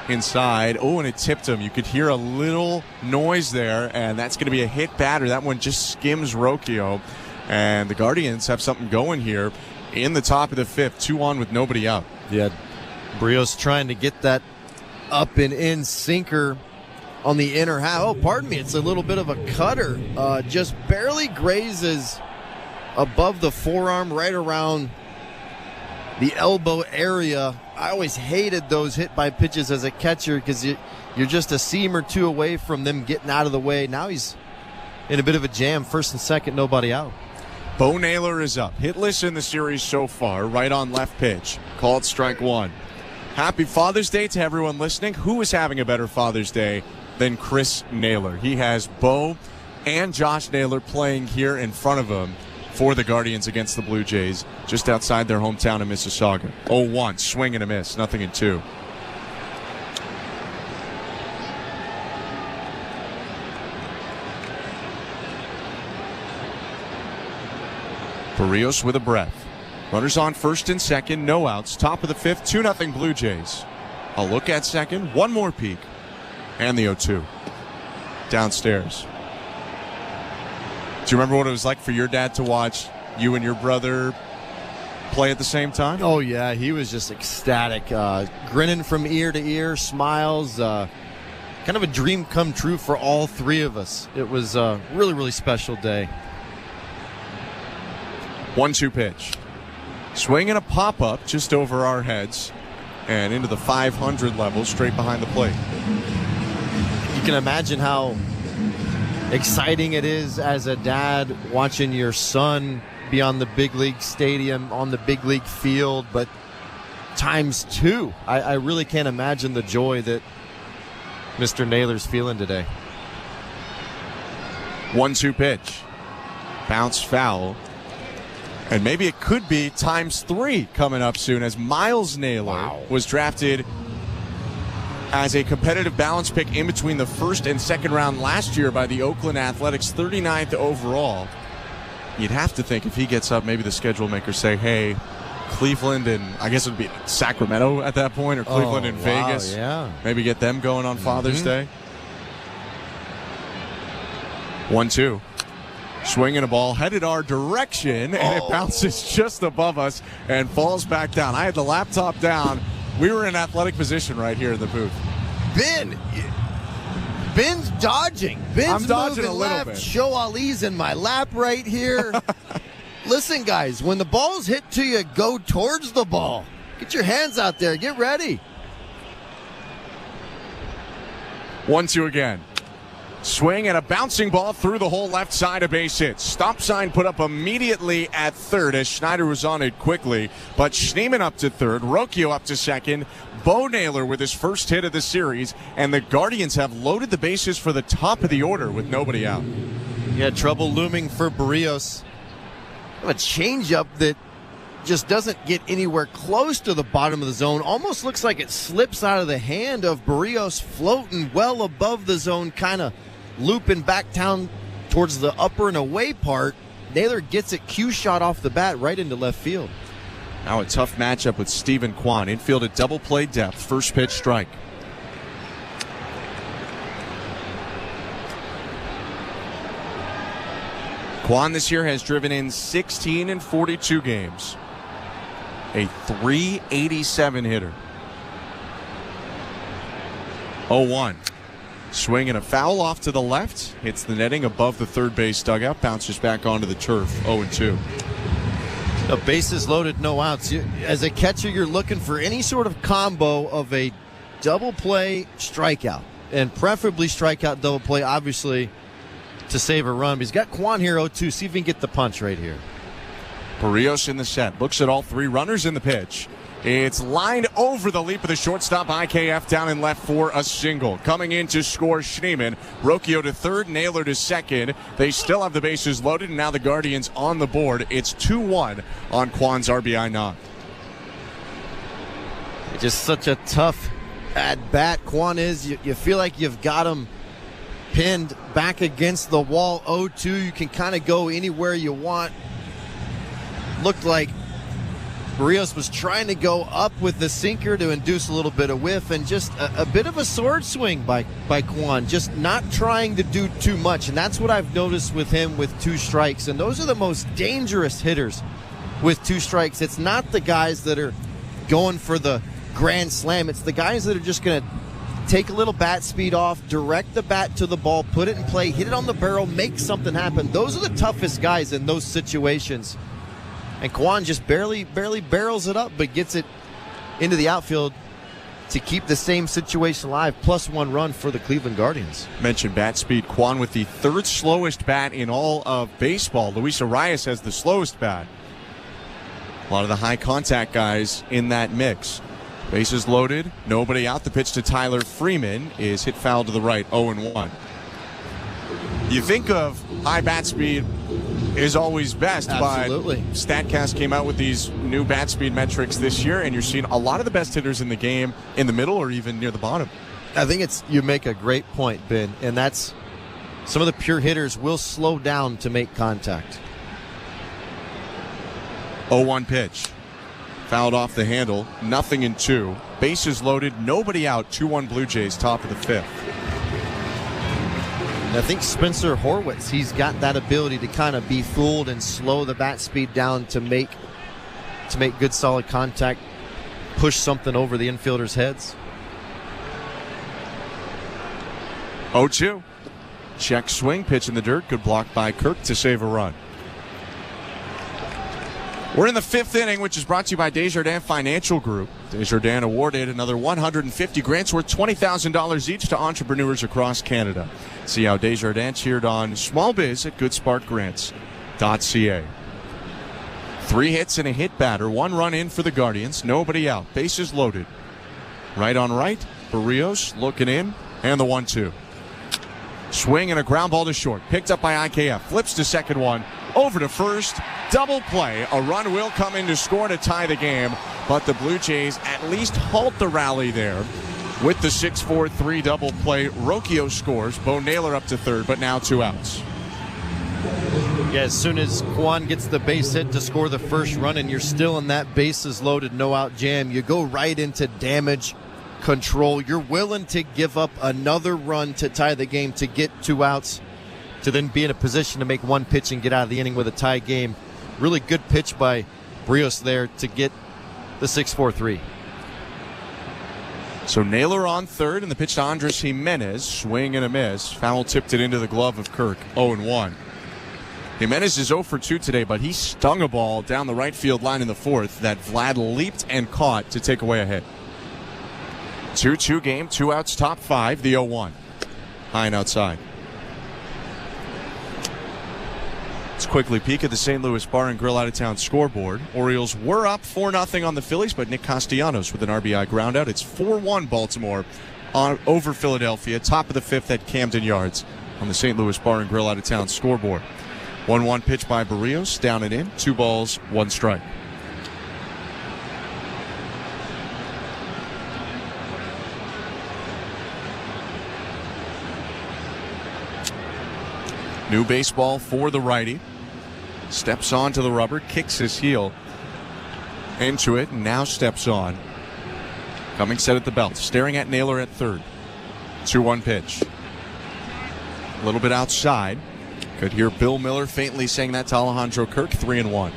Inside. Oh, and it tipped him. You could hear a little noise there, and that's going to be a hit batter. That one just skims Rocchio. And the Guardians have something going here in the top of the fifth. 2-on with nobody out. Yeah, Berrios trying to get that up and in sinker on the inner half. Oh, pardon me. It's a little bit of a cutter. Just barely grazes above the forearm, right around the elbow area. I always hated those hit by pitches as a catcher because you're just a seam or two away from them getting out of the way. Now he's in a bit of a jam. First and second, nobody out. Bo Naylor is up. Hitless in the series so far. Right on left pitch. Called strike one. Happy Father's Day to everyone listening. Who is having a better Father's Day than Chris Naylor? He has Bo and Josh Naylor playing here in front of him for the Guardians against the Blue Jays, just outside their hometown of Mississauga. 0-1, swing and a miss, nothing in two. Berrios with a breath. Runners on first and second, no outs. Top of the fifth, 2-0 Blue Jays. A look at second, one more peek, and the 0-2. Downstairs. Do you remember what it was like for your dad to watch you and your brother play at the same time? Oh, yeah. He was just ecstatic. Grinning from ear to ear, smiles. Kind of a dream come true for all three of us. It was a really, really special day. 1-2 pitch. Swing and a pop-up just over our heads and into the 500 level straight behind the plate. You can imagine how exciting it is as a dad watching your son be on the big league stadium, on the big league field, but times two. I really can't imagine the joy that Mr. Naylor's feeling today. 1-2 pitch. Bounce foul. And maybe it could be times three coming up soon, as Miles Naylor was drafted as a competitive balance pick in between the first and second round last year by the Oakland Athletics, 39th overall. You'd have to think if he gets up, maybe the schedule makers say, hey, Cleveland and I guess it would be Sacramento at that point, or Cleveland and Vegas. Yeah. Maybe get them going on Father's Day. 1-2. Swinging a ball headed our direction, and it bounces just above us and falls back down. I had the laptop down. We were in athletic position right here in the booth. Ben's dodging. Ben's dodging moving a little left. bit. Show Ali's in my lap right here. Listen, guys, when the ball's hit to you, go towards the ball. Get your hands out there. Get ready. 1-2 again. Swing and a bouncing ball through the whole left side, of base hit. Stop sign put up immediately at third as Schneider was on it quickly. But Schneemann up to third, Rocchio up to second, Bo Naylor with his first hit of the series, and the Guardians have loaded the bases for the top of the order with nobody out. He had trouble looming for Berrios. A changeup that just doesn't get anywhere close to the bottom of the zone. Almost looks like it slips out of the hand of Berrios, floating well above the zone, kind of looping back down towards the upper and away part. Naylor gets it cue shot off the bat right into left field. Now a tough matchup with Stephen Kwan. Infield at double play depth. First pitch strike. Kwon this year has driven in 16 in 42 games. A .387 hitter. 0-1. Swing and a foul off to the left. Hits the netting above the third base dugout. Bounces back onto the turf. 0-2. The bases loaded, no outs. As a catcher, you're looking for any sort of combo of a double play strikeout. And preferably strikeout double play, obviously, to save a run. But he's got Kwon here 0-2. See if he can get the punch right here. Berrios in the set. Looks at all three runners in the pitch. It's lined over the leap of the shortstop. IKF down and left for a single. Coming in to score Schneemann. Rocchio to third, Naylor to second. They still have the bases loaded, and now the Guardians on the board. It's 2-1 on Kwon's RBI knock. Just such a tough at-bat Kwon is. You feel like you've got him pinned back against the wall. 0-2. You can kind of go anywhere you want. Looked like Berrios was trying to go up with the sinker to induce a little bit of whiff, and just a bit of a sword swing by Kwon, just not trying to do too much. And that's what I've noticed with him with 2 strikes. And those are the most dangerous hitters with 2 strikes. It's not the guys that are going for the grand slam. It's the guys that are just going to take a little bat speed off, direct the bat to the ball, put it in play, hit it on the barrel, make something happen. Those are the toughest guys in those situations. And Kwon just barely barrels it up, but gets it into the outfield to keep the same situation alive. +1 run for the Cleveland Guardians. Mentioned bat speed. Kwon with the 3rd slowest bat in all of baseball. Luis Arias has the slowest bat. A lot of the high contact guys in that mix. Bases loaded, nobody out. The pitch to Tyler Freeman is hit foul to the right. 0-1. You think of high bat speed is always best. Absolutely. But StatCast came out with these new bat speed metrics this year, and you're seeing a lot of the best hitters in the game in the middle or even near the bottom. I think you make a great point, Ben, and that's some of the pure hitters will slow down to make contact. 0-1 pitch. Fouled off the handle. 0-2. Bases loaded. Nobody out. 2-1 Blue Jays, top of the 5th. I think Spencer Horwitz, he's got that ability to kind of be fooled and slow the bat speed down to make good solid contact, push something over the infielders' heads. 0-2. Check swing, pitch in the dirt. Good block by Kirk to save a run. We're in the 5th inning, which is brought to you by Desjardins Financial Group. Desjardins awarded another 150 grants worth $20,000 each to entrepreneurs across Canada. See how Desjardins cheered on small biz at goodsparkgrants.ca. 3 hits and a hit batter. 1 run in for the Guardians. Nobody out. Bases loaded. Right on right. Berrios looking in. And the 1-2. Swing and a ground ball to short. Picked up by IKF. Flips to second one. Over to first. Double play. A run will come in to score to tie the game. But the Blue Jays at least halt the rally there. With the 6-4-3 double play, Rocchio scores. Bo Naylor up to third, but now 2 outs. Yeah, as soon as Kwon gets the base hit to score the first run and you're still in that bases loaded, no out jam, you go right into damage control. You're willing to give up another run to tie the game to get 2 outs, to then be in a position to make 1 pitch and get out of the inning with a tie game. Really good pitch by Berrios there to get the 6-4-3. So Naylor on third, and the pitch to Andres Jimenez. Swing and a miss. Foul tipped it into the glove of Kirk. 0-1. Jimenez is 0 for 2 today, but he stung a ball down the right field line in the 4th that Vlad leaped and caught to take away a hit. 2-2 game, 2 outs, top 5, the 0-1. High and outside. Let's quickly peek at the St. Louis Bar and Grill out-of-town scoreboard. Orioles were up 4-0 on the Phillies, but Nick Castellanos with an RBI groundout. It's 4-1 Baltimore over Philadelphia. Top of the 5th at Camden Yards on the St. Louis Bar and Grill out-of-town scoreboard. 1-1 pitch by Berrios, down and in. 2 balls, 1 strike. New baseball for the righty. Steps onto the rubber, kicks his heel into it, and now steps on. Coming set at the belt, staring at Naylor at third. 2-1 pitch. A little bit outside. Could hear Bill Miller faintly saying that to Alejandro Kirk, 3-1.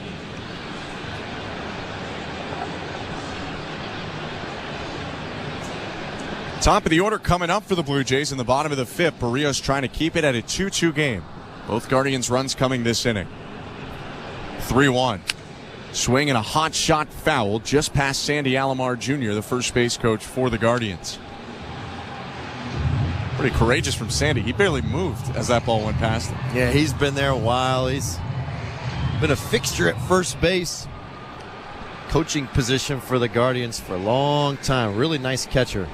Top of the order coming up for the Blue Jays in the bottom of the fifth. Berrios trying to keep it at a 2-2 game. Both Guardians runs coming this inning. 3-1. Swing and a hot shot foul just past Sandy Alomar Jr., the first base coach for the Guardians. Pretty courageous from Sandy. He barely moved as that ball went past him. Yeah, he's been there a while. He's been a fixture at first base. Coaching position for the Guardians for a long time. Really nice catcher.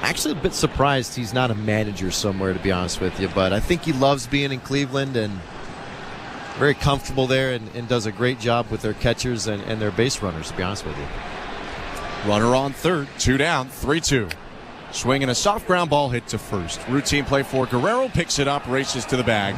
Actually a bit surprised he's not a manager somewhere, to be honest with you. But I think he loves being in Cleveland and very comfortable there and does a great job with their catchers and their base runners, to be honest with you. Runner on third, 2 down, 3-2. Swinging a soft ground ball hit to first. Routine play for Guerrero, picks it up, races to the bag,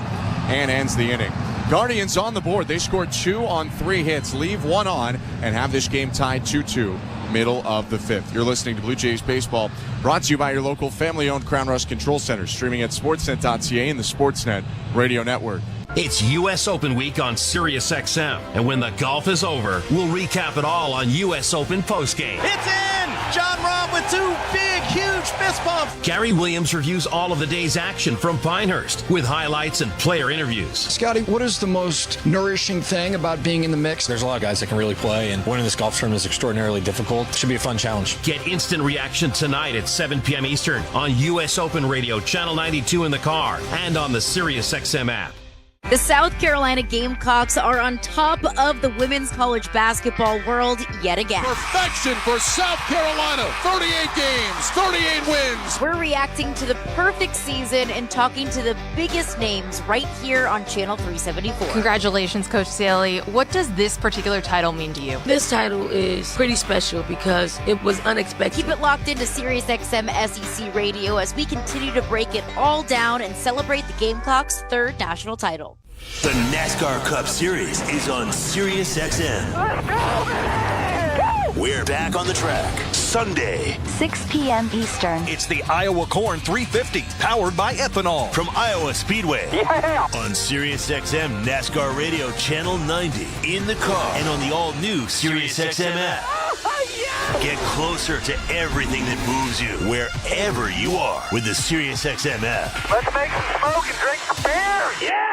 and ends the inning. Guardians on the board. They scored 2 on 3 hits, leave 1 on, and have this game tied 2-2, middle of the fifth. You're listening to Blue Jays Baseball, brought to you by your local family-owned Crown Rust Control Center, streaming at sportsnet.ca and the Sportsnet Radio Network. It's U.S. Open week on SiriusXM, and when the golf is over, we'll recap it all on U.S. Open postgame. It's in! John Rahm with 2 big, huge fist bumps. Gary Williams reviews all of the day's action from Pinehurst with highlights and player interviews. Scotty, what is the most nourishing thing about being in the mix? There's a lot of guys that can really play, and winning this golf tournament is extraordinarily difficult. It should be a fun challenge. Get instant reaction tonight at 7 p.m. Eastern on U.S. Open Radio, Channel 92 in the car, and on the SiriusXM app. The South Carolina Gamecocks are on top of the women's college basketball world yet again. Perfection for South Carolina. 38 games, 38 wins. We're reacting to the perfect season and talking to the biggest names right here on Channel 374. Congratulations, Coach Saley. What does this particular title mean to you? This title is pretty special because it was unexpected. Keep it locked into SiriusXM SEC Radio as we continue to break it all down and celebrate the Gamecocks' 3rd national title. The NASCAR Cup Series is on SiriusXM. We're back on the track Sunday, 6 p.m. Eastern. It's the Iowa Corn 350, powered by ethanol from Iowa Speedway. Yeah. On SiriusXM NASCAR Radio Channel 90, in the car, and on the all-new SiriusXM app. Get closer to everything that moves you, wherever you are, with the SiriusXM app. Let's make some smoke and drink some beer. Yes!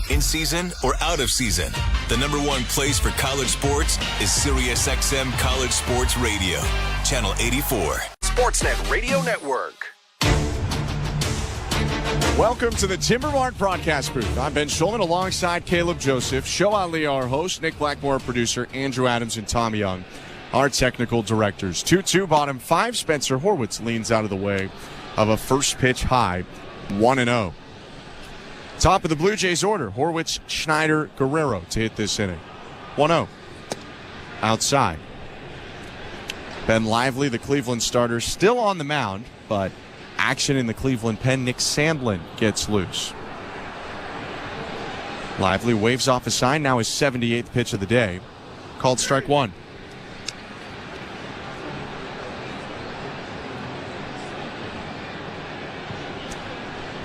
In season or out of season, the #1 place for college sports is SiriusXM College Sports Radio, Channel 84. Sportsnet Radio Network. Welcome to the Timbermark broadcast booth. I'm Ben Schulman alongside Caleb Joseph, Show Ali, our host, Nick Blackmore, producer, Andrew Adams, and Tom Young, our technical directors. 2-2, bottom 5. Spencer Horwitz leans out of the way of a first pitch high, 1-0. Top of the Blue Jays order, Horwitz, Schneider, Guerrero to hit this inning. 1-0. Outside. Ben Lively, the Cleveland starter, still on the mound, but action in the Cleveland pen. Nick Sandlin gets loose. Lively waves off a sign, now his 78th pitch of the day. Called strike 1.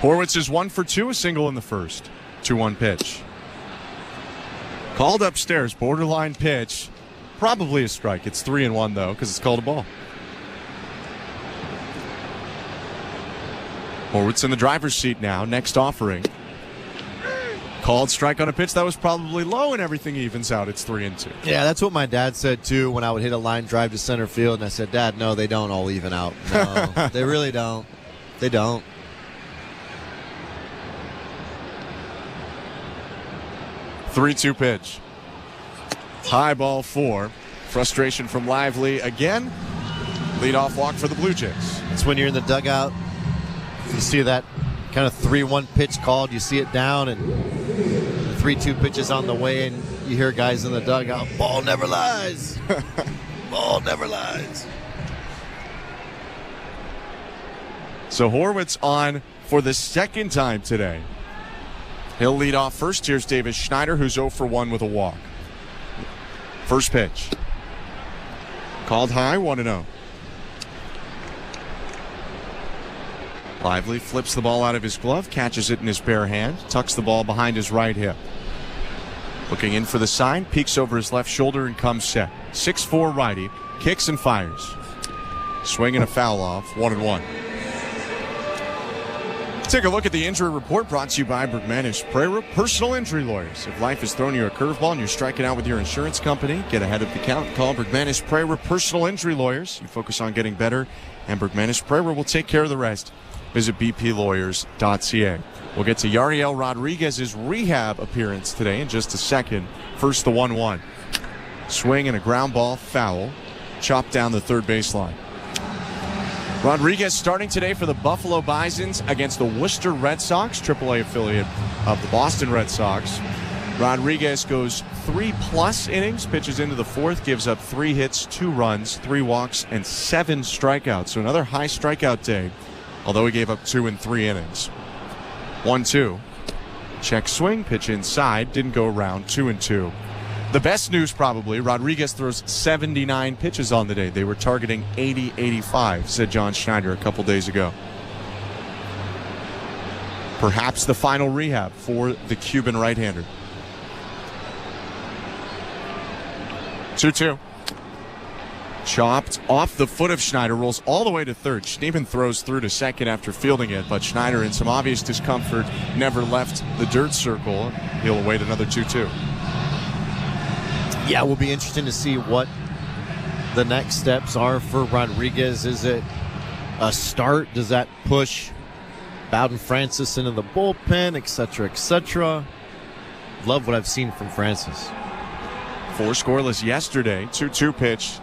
Horwitz is 1 for 2, a single in the first. 2-1 pitch. Called upstairs, borderline pitch. Probably a strike. It's 3-1 though, because it's called a ball. Horwitz in the driver's seat now. Next offering. Called strike on a pitch that was probably low, and everything evens out. It's 3-2. Yeah, that's what my dad said too when I would hit a line drive to center field, and I said, Dad, no, they don't all even out. No, they really don't. They don't. 3-2 pitch. High ball 4. Frustration from Lively again. Leadoff walk for the Blue Jays. It's when you're in the dugout. You see that kind of 3-1 pitch called. You see it down, and 3-2 pitches on the way, and you hear guys in the dugout, ball never lies. Ball never lies. So Horwitz on for the second time today. He'll lead off first. Here's Davis Schneider, who's 0 for 1 with a walk. First pitch. Called high, 1-0. Lively flips the ball out of his glove, catches it in his bare hand, tucks the ball behind his right hip. Looking in for the sign, peeks over his left shoulder and comes set. 6'4" righty, kicks and fires. Swing and a foul off, 1-1. Take a look at the injury report brought to you by Bergmanish Prera Personal Injury Lawyers. If life has thrown you a curveball and you're striking out with your insurance company, get ahead of the count. Call Bergmanish Prera Personal Injury Lawyers. You focus on getting better, and Bergmanish Prera will take care of the rest. Visit bplawyers.ca. We'll get to Yariel Rodriguez's rehab appearance today in just a second. First, the 1-1. Swing and a ground ball foul. Chopped down the third baseline. Rodriguez starting today for the Buffalo Bisons against the Worcester Red Sox, AAA affiliate of the Boston Red Sox. Rodriguez goes 3+ innings, pitches into the fourth, gives up 3 hits, 2 runs, 3 walks, and 7 strikeouts. So another high strikeout day, although he gave up 2 in 3 innings. 1-2. Check swing, pitch inside, didn't go around, 2-2. The best news probably, Rodriguez throws 79 pitches on the day. They were targeting 80-85, said John Schneider a couple days ago. Perhaps the final rehab for the Cuban right-hander. 2-2. Chopped off the foot of Schneider, rolls all the way to third. Schneemann throws through to second after fielding it, but Schneider, in some obvious discomfort, never left the dirt circle. He'll await another 2-2. Yeah, it will be interesting to see what the next steps are for Rodriguez. Is it a start? Does that push Bowden Francis into the bullpen, etc., etc.? Love what I've seen from Francis. 4 scoreless yesterday, 2-2 pitch,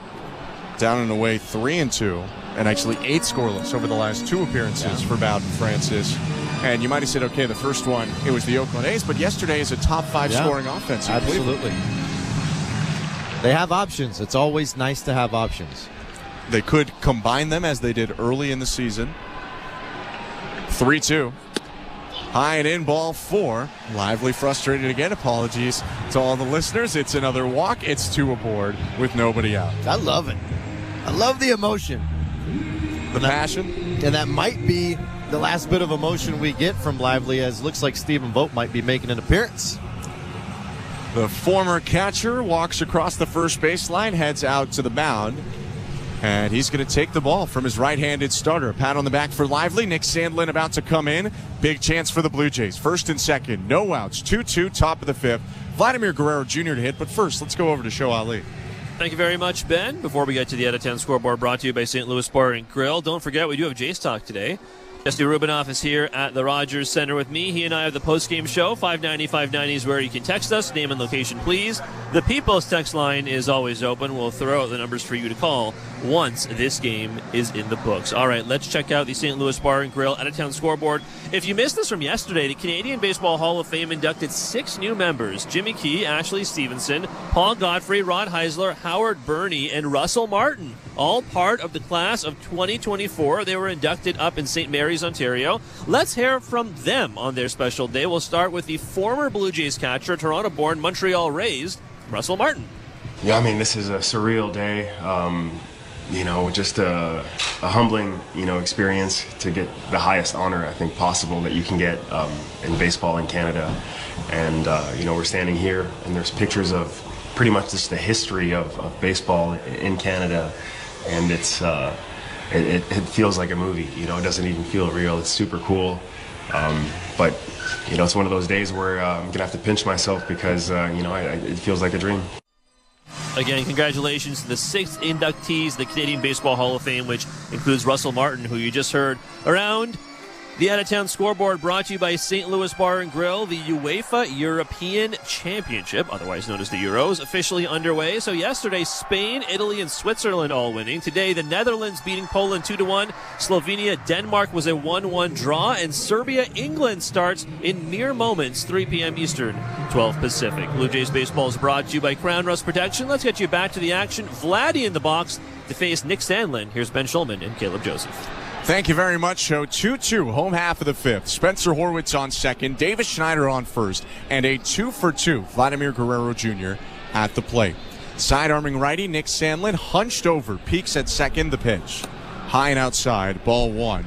down and away 3-2, and actually 8 scoreless over the last 2 appearances for Bowden Francis. And you might have said, okay, the first one, it was the Oakland A's, but yesterday is a top 5 scoring offense. Absolutely. They have options. It's always nice to have options. They could combine them as they did early in the season. 3-2. High and in, ball 4. Lively frustrated again. Apologies to all the listeners. It's another walk. It's 2 aboard with nobody out. I love it. I love the emotion. The passion. And that might be the last bit of emotion we get from Lively, as it looks like Stephen Vogt might be making an appearance. The former catcher walks across the first baseline, heads out to the mound, and he's going to take the ball from his right-handed starter. A pat on the back for Lively. Nick Sandlin about to come in. Big chance for the Blue Jays. First and second, no outs. 2-2, top of the 5th. Vladimir Guerrero Jr. to hit, but first, let's go over to Show Ali. Thank you very much, Ben. Before we get to the out-of-town scoreboard brought to you by St. Louis Bar and Grill, don't forget we do have Jays Talk today. Jesse Rubinoff is here at the Rogers Center with me. He and I have the post-game show. 590-590 is where you can text us. Name and location, please. The People's text line is always open. We'll throw out the numbers for you to call once this game is in the books. All right, let's check out the St. Louis Bar and Grill out-of-town scoreboard. If you missed this from yesterday, the Canadian Baseball Hall of Fame inducted 6 new members: Jimmy Key, Ashley Stevenson, Paul Godfrey, Rod Heisler, Howard Burney, and Russell Martin. All part of the class of 2024. They were inducted up in St. Mary's, Ontario. Let's hear from them on their special day. We'll start with the former Blue Jays catcher, Toronto-born, Montreal-raised, Russell Martin. Yeah, I mean, this is a surreal day. Just a humbling, experience to get the highest honor, I think, possible that you can get in baseball in Canada. And, we're standing here, and there's pictures of pretty much just the history of baseball in Canada. And it's it feels like a movie. It doesn't even feel real. It's super cool. But it's one of those days where I'm going to have to pinch myself because, it feels like a dream. Again, congratulations to the 6 inductees, the Canadian Baseball Hall of Fame, which includes Russell Martin, who you just heard around. The out-of-town scoreboard brought to you by St. Louis Bar and Grill. The UEFA European Championship, otherwise known as the Euros, officially underway. So yesterday, Spain, Italy, and Switzerland all winning. Today, the Netherlands beating Poland 2-1. Slovenia, Denmark was a 1-1 draw. And Serbia, England starts in mere moments, 3 p.m. Eastern, 12 Pacific. Blue Jays baseball is brought to you by Crown Rust Protection. Let's get you back to the action. Vladdy in the box to face Nick Sandlin. Here's Ben Schulman and Caleb Joseph. Thank you very much, Joe. 2-2, home half of the 5th. Spencer Horwitz on second, Davis Schneider on first, and a 2-for-2 Vladimir Guerrero Jr. at the plate. Side-arming righty Nick Sandlin hunched over, peeks at second, the pitch. High and outside, ball 1.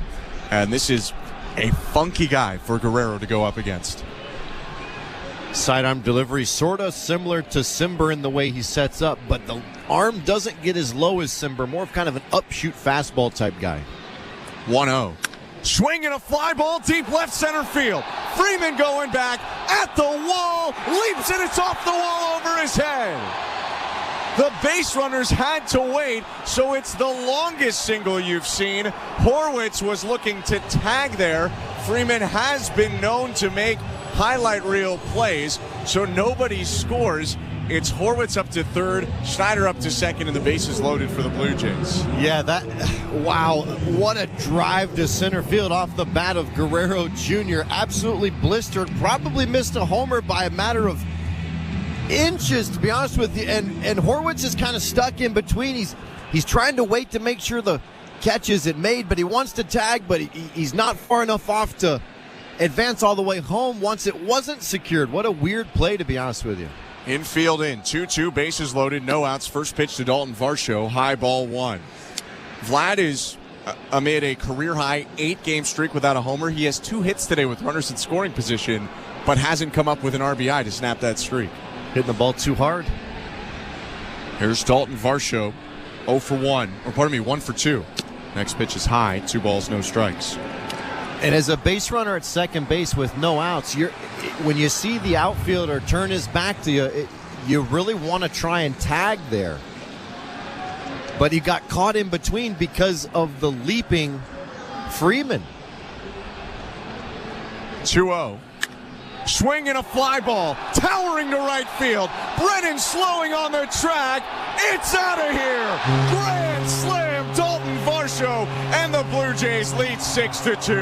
And this is A funky guy for Guerrero to go up against. Sidearm delivery, sort of similar to Simber in the way he sets up, but the arm doesn't get as low as Simber, more of kind of an upshoot fastball type guy. 1-0. Swing and a fly ball deep left center field. Freeman going back at the wall, leaps and it's off the wall over his head. The base runners had to wait, so it's the longest single you've seen. Horwitz was looking to tag there. Freeman has been known to make highlight reel plays, so nobody scores. It's Horwitz up to third, Schneider up to second, and the bases loaded for the Blue Jays. Yeah, wow, what a drive to center field off the bat of Guerrero Jr. Absolutely blistered, probably missed a homer by a matter of inches, to be honest with you, and Horwitz is kind of stuck in between. He's trying to wait to make sure the catch isn't made, but he wants to tag, but he's not far enough off to advance all the way home once it wasn't secured. What a weird play, to be honest with you. Infield in, 2-2, bases loaded, no outs. First pitch to Dalton Varsho, high ball 1. Vlad is amid a career-high 8-game streak without a homer. He has 2 hits today with runners in scoring position, but hasn't come up with an RBI to snap that streak. Hitting the ball too hard. Here's Dalton Varsho, 0 for 1, or pardon me, 1 for 2. Next pitch is high, 2 balls, no strikes. And as a base runner at second base with no outs, when you see the outfielder turn his back to you, you really want to try and tag there. But he got caught in between because of the leaping Freeman. 2-0. Swing and a fly ball, towering to right field. Brennan slowing on the track. It's out of here. Grand slam, Dalton Varsho, and the Blue Jays lead 6-2.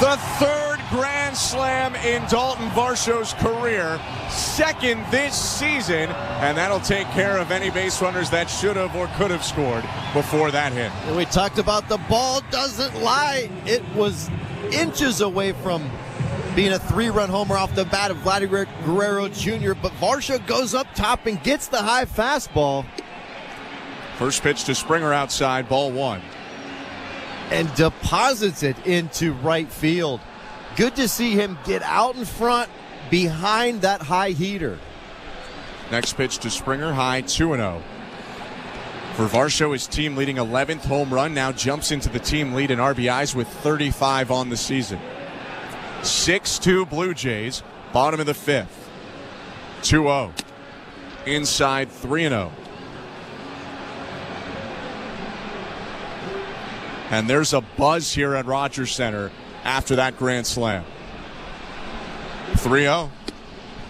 The third grand slam in Dalton Varsho's career, second this season, and that'll take care of any base runners that should have or could have scored before that hit. And we talked about the ball doesn't lie. It was inches away from being a 3-run homer off the bat of Vladimir Guerrero Jr., but Varsho goes up top and gets the high fastball. First pitch to Springer outside, ball 1. And deposits it into right field. Good to see him get out in front behind that high heater. Next pitch to Springer, high, 2-0. For Varsho, his team leading 11th home run, now jumps into the team lead in RBIs with 35 on the season. 6-2 Blue Jays, bottom of the 5th. 2-0. Inside, 3-0. And there's a buzz here at Rogers Center after that grand slam. 3-0.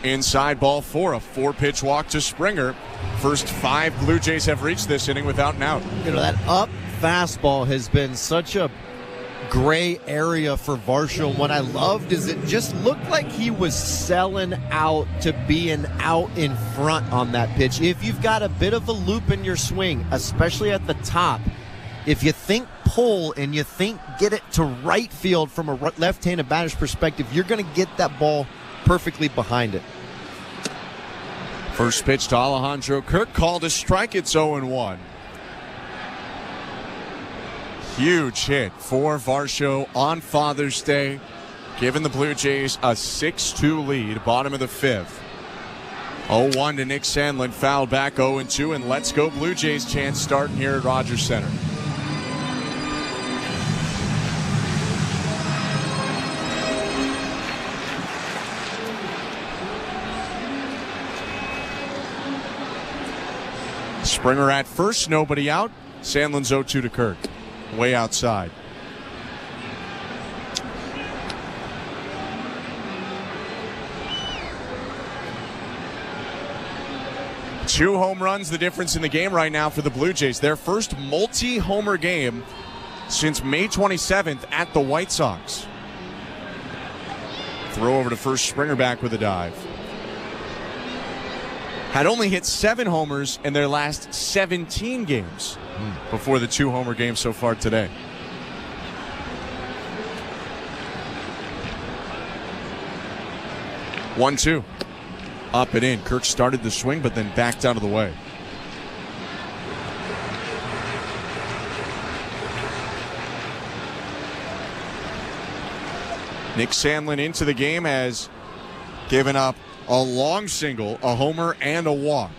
Inside, ball 4, a 4-pitch walk to Springer. First 5 Blue Jays have reached this inning without an out. You know, that up fastball has been such a gray area for Varsho. What I loved is it just looked like he was selling out to being out in front on that pitch. If you've got a bit of a loop in your swing, especially at the top, if you think pull and you think get it to right field from a left-handed batter's perspective, you're going to get that ball perfectly behind it. First pitch to Alejandro Kirk, called a strike. It's 0-1. Huge hit for Varsho on Father's Day, giving the Blue Jays a 6-2 lead, bottom of the 5th. 0-1 to Nick Sandlin, fouled back 0-2, and let's go Blue Jays chance starting here at Rogers Center. Springer at first, nobody out. Sandlin's 0-2 to Kirk. Way outside. Two home runs, the difference in the game right now for the Blue Jays. Their first multi-homer game since May 27th at the White Sox. Throw over to first, Springer back with a dive. Had only hit 7 homers in their last 17 games before the 2-homer game so far today. One, 2. up and in. Kirk started the swing, but then backed out of the way. Nick Sandlin into the game has given up a long single, a homer, and a walk.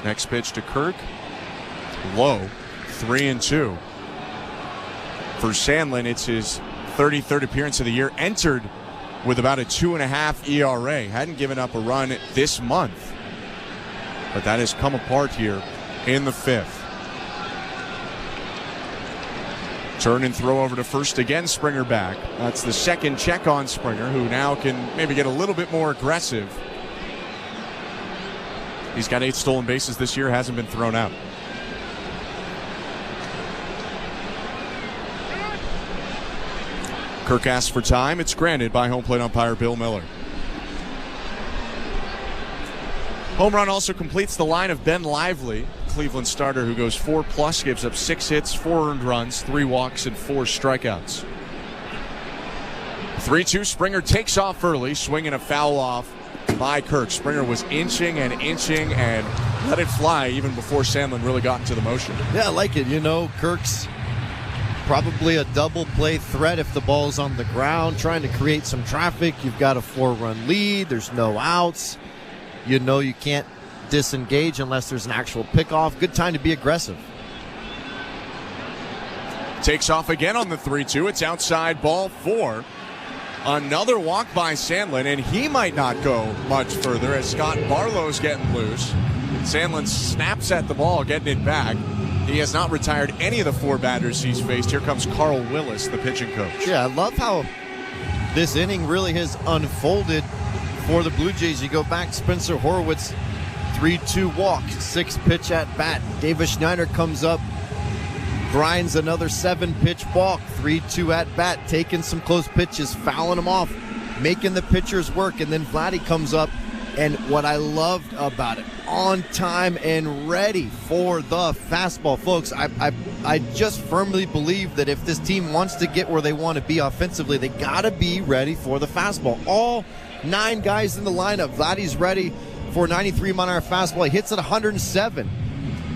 Next pitch to Kirk. Low, 3-2. For Sandlin, it's his 33rd appearance of the year. Entered with about a 2.5 ERA. Hadn't given up a run this month. But that has come apart here in the 5th. Turn and throw over to first again, Springer back. That's the second check on Springer, who now can maybe get a little bit more aggressive. He's got 8 stolen bases this year, hasn't been thrown out. Kirk asks for time. It's granted by home plate umpire Bill Miller. Home run also completes the line of Ben Lively, Cleveland starter who goes 4+, gives up 6 hits, 4 earned runs, 3 walks, and 4 strikeouts. 3-2, Springer takes off early, swinging a foul off by Kirk. Springer was inching and let it fly even before Sandlin really got into the motion. Yeah, I like it. You know, Kirk's probably a double play threat if the ball's on the ground, trying to create some traffic. You've got a 4-run lead. There's no outs. You know you can't disengage unless there's an actual pickoff. Good time to be aggressive. Takes off again on the 3-2. It's outside, ball 4. Another walk by Sandlin, and he might not go much further as Scott Barlow's getting loose. Sandlin snaps at the ball, getting it back. He has not retired any of the 4 batters he's faced. Here comes Carl Willis, the pitching coach. Yeah, I love how this inning really has unfolded for the Blue Jays. You go back, Spencer Horwitz, 3-2 walk, 6-pitch at bat. Davis Schneider comes up, grinds another 7-pitch walk, 3-2 at bat, taking some close pitches, fouling them off, making the pitchers work. And then Vladdy comes up, and what I loved about it, on time and ready for the fastball. Folks, I just firmly believe that if this team wants to get where they want to be offensively, they got to be ready for the fastball. All 9 guys in the lineup. Vladdy's ready for 93-mile-an-hour fastball. He hits at 107.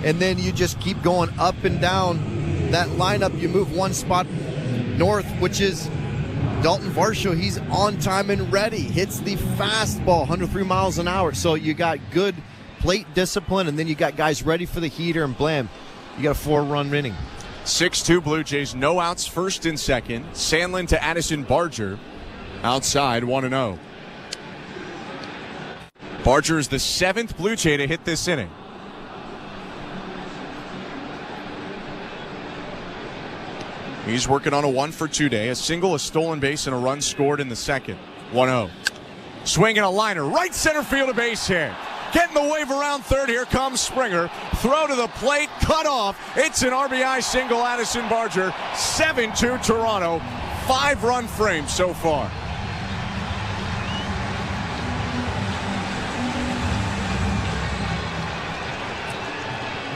And then you just keep going up and down that lineup. You move 1 spot north, which is Dalton Varsho. He's on time and ready. Hits the fastball, 103 miles an hour. So you got good plate discipline, and then you got guys ready for the heater, and blam, you got a 4-run inning. 6-2 Blue Jays, no outs, first and second. Sandlin to Addison Barger, outside, 1-0. Barger is the 7th Blue Jay to hit this inning. He's working on a 1-for-2 day. A single, a stolen base, and a run scored in the second. 1-0. Swinging a liner. Right center field, a base hit. Getting the wave around third. Here comes Springer. Throw to the plate. Cut off. It's an RBI single, Addison Barger. 7-2 Toronto. 5-run frame so far.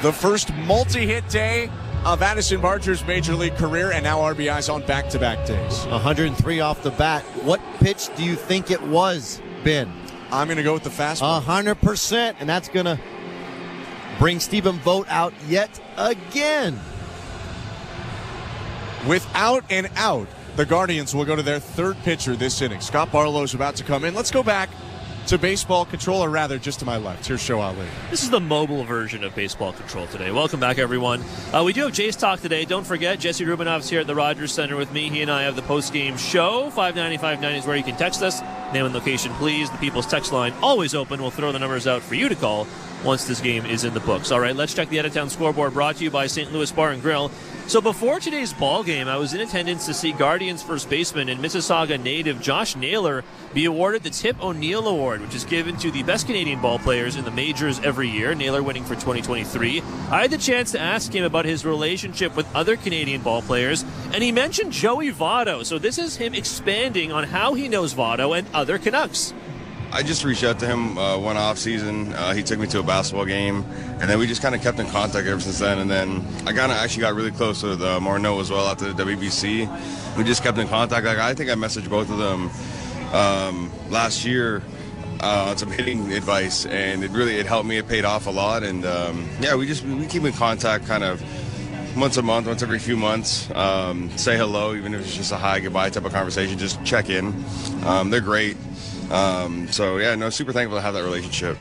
The first multi-hit day of Addison Barger's major league career, and now RBIs on back-to-back days. 103 off the bat. What pitch do you think it was, Ben? I'm going to go with the fastball. 100%, and that's going to bring Stephen Vogt out yet again. Without an out, the Guardians will go to their 3rd pitcher this inning. Scott Barlow's about to come in. Let's go back to baseball control, or rather just to my left. Here's Show Ali. This is the mobile version of baseball control today. Welcome back, everyone. We do have Jays Talk today. Don't forget, Jesse Rubinov's here at the Rogers Center with me. He and I have the post-game show. 590-590 is where you can text us. Name and location, please. The People's Text line always open. We'll throw the numbers out for you to call once this game is in the books. All right, let's check the out-of-town scoreboard, brought to you by St. Louis Bar and Grill. So before today's ball game, I was in attendance to see Guardians first baseman and Mississauga native Josh Naylor be awarded the Tip O'Neill Award, which is given to the best Canadian ball players in the majors every year. Naylor winning for 2023. I had the chance to ask him about his relationship with other Canadian ball players, and he mentioned Joey Votto. So this is him expanding on how he knows Votto and other Canucks. I just reached out to him one off season. He took me to a basketball game, and then we just kind of kept in contact ever since then. And then I actually got really close with Morneau as well after the WBC. We just kept in contact. I think I messaged both of them last year on some hitting advice, and it helped me. It paid off a lot, and we keep in contact kind of once a month, once every few months. Say hello, even if it's just a hi, goodbye type of conversation. Just check in. They're great. Super thankful to have that relationship.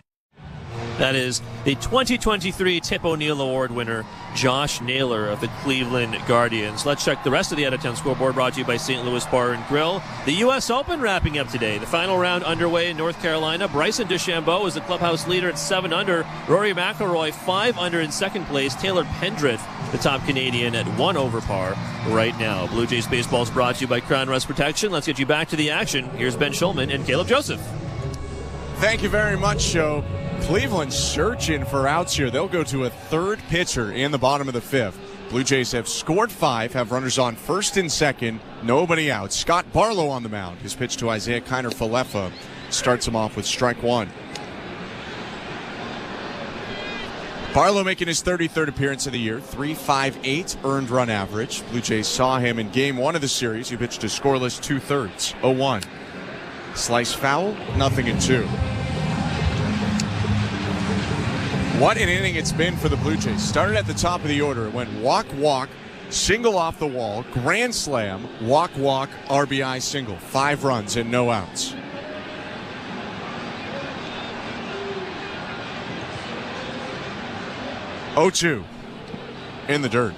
That is the 2023 Tip O'Neill Award winner, Josh Naylor of the Cleveland Guardians. Let's check the rest of the out-of-town scoreboard, brought to you by St. Louis Bar and Grill. The U.S. Open wrapping up today. The final round underway in North Carolina. Bryson DeChambeau is the clubhouse leader at 7 under. Rory McIlroy 5 under in second place. Taylor Pendrith, the top Canadian, at 1 over par right now. Blue Jays baseball is brought to you by Crown Rust Protection. Let's get you back to the action. Here's Ben Schulman and Caleb Joseph. Thank you very much, Joe. Cleveland searching for outs here. They'll go to a third pitcher in the bottom of the fifth. Blue Jays have scored 5, have runners on first and second, nobody out. Scott Barlow on the mound. His pitch to Isaiah Kiner-Falefa starts him off with strike 1. Barlow making his 33rd appearance of the year, 3.58 earned run average. Blue Jays saw him in game 1 of the series. He pitched a scoreless 2/3, 0-1. Slice foul, 0-2. What an inning it's been for the Blue Jays. Started at the top of the order. It went walk, single off the wall, grand slam, walk, RBI single. 5 runs and no outs. Oh-2 in the dirt.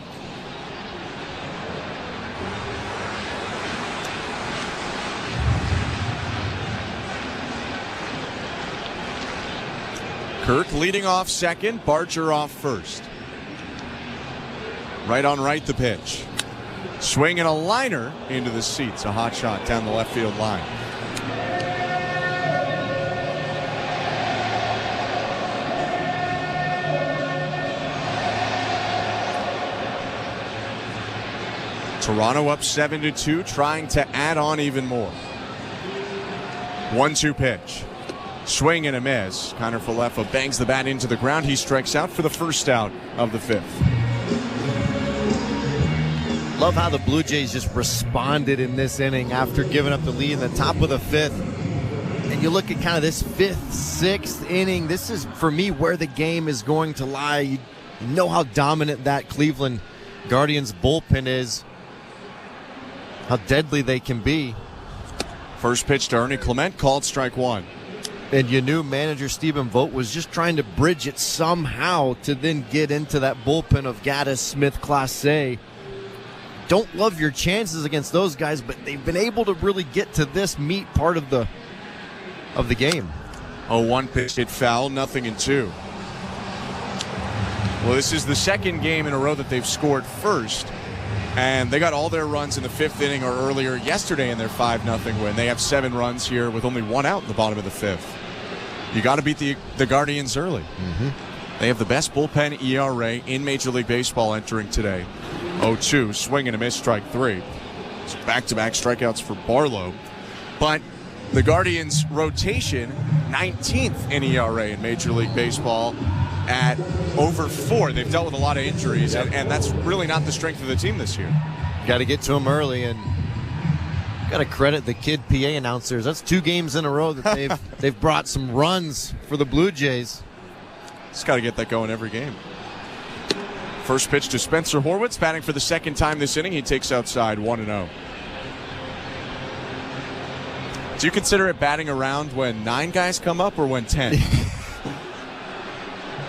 Kirk leading off second, Barger off first. Right on right the pitch. Swing and a liner into the seats. A hot shot down the left field line. Toronto up 7-2, trying to add on even more. 1-2 pitch. Swing and a miss. Kiner-Falefa bangs the bat into the ground. He strikes out for the first out of the 5th. Love how the Blue Jays just responded in this inning after giving up the lead in the top of the 5th. And you look at kind of this 5th, 6th inning. This is, for me, where the game is going to lie. You know how dominant that Cleveland Guardians bullpen is. How deadly they can be. First pitch to Ernie Clement, called strike 1. And you knew manager Stephen Vogt was just trying to bridge it somehow to then get into that bullpen of Gaddis, Smith, Clase. Don't love your chances against those guys, but they've been able to really get to this meat part of the game. 0-1 pitch hit foul, 0-2. Well, this is the second game in a row that they've scored first. And they got all their runs in the 5th inning or earlier yesterday in their 5-0 win. They have 7 runs here with only 1 out in the bottom of the 5th. You got to beat the Guardians early. Mm-hmm. They have the best bullpen ERA in Major League Baseball entering today. 0-2, swing and a miss, strike 3. It's back-to-back strikeouts for Barlow. But the Guardians' rotation, 19th in ERA in Major League Baseball at over 4. They've dealt with a lot of injuries, and that's really not the strength of the team this year. Got to get to them early, and got to credit the kid PA announcers. That's 2 games in a row that they've brought some runs for the Blue Jays. Just got to get that going every game. First pitch to Spencer Horwitz, batting for the second time this inning. He takes outside 1-0. Do you consider it batting around when 9 guys come up or when 10?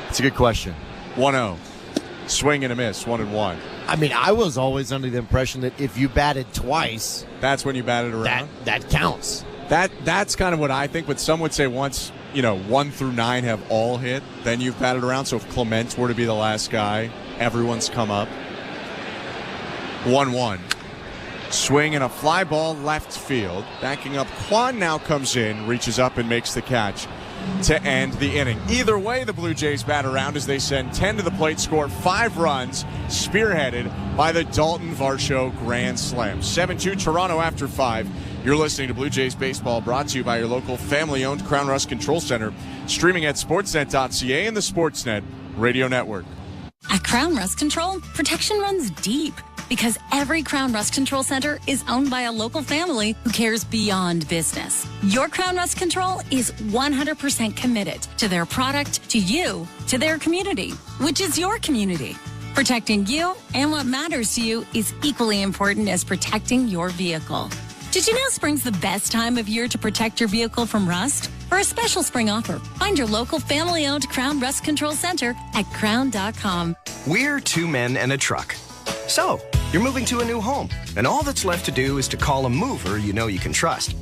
It's a good question. 1-0. Swing and a miss, 1-1. I mean, I was always under the impression that if you batted twice, that's when you batted around. That counts. That's kind of what I think, but some would say once, 1 through 9 have all hit, then you've batted around. So if Clement were to be the last guy, everyone's come up. 1-1. Swing and a fly ball left field. Backing up, Kwan now comes in, reaches up and makes the catch to end the inning. Either way, the Blue Jays bat around as they send 10 to the plate, score 5 runs, spearheaded by the Dalton Varsho grand slam. 7-2 Toronto after 5. You're listening to Blue Jays baseball, brought to you by your local family-owned Crown Rust Control Center, streaming at sportsnet.ca and the Sportsnet Radio Network. At Crown Rust Control, protection runs deep Because every Crown Rust Control Center is owned by a local family who cares beyond business. Your Crown Rust Control is 100% committed to their product, to you, to their community, which is your community. Protecting you and what matters to you is equally important as protecting your vehicle. Did you know spring's the best time of year to protect your vehicle from rust? For a special spring offer, find your local family-owned Crown Rust Control Center at crown.com. We're two men and a truck. So, you're moving to a new home, and all that's left to do is to call a mover you know you can trust.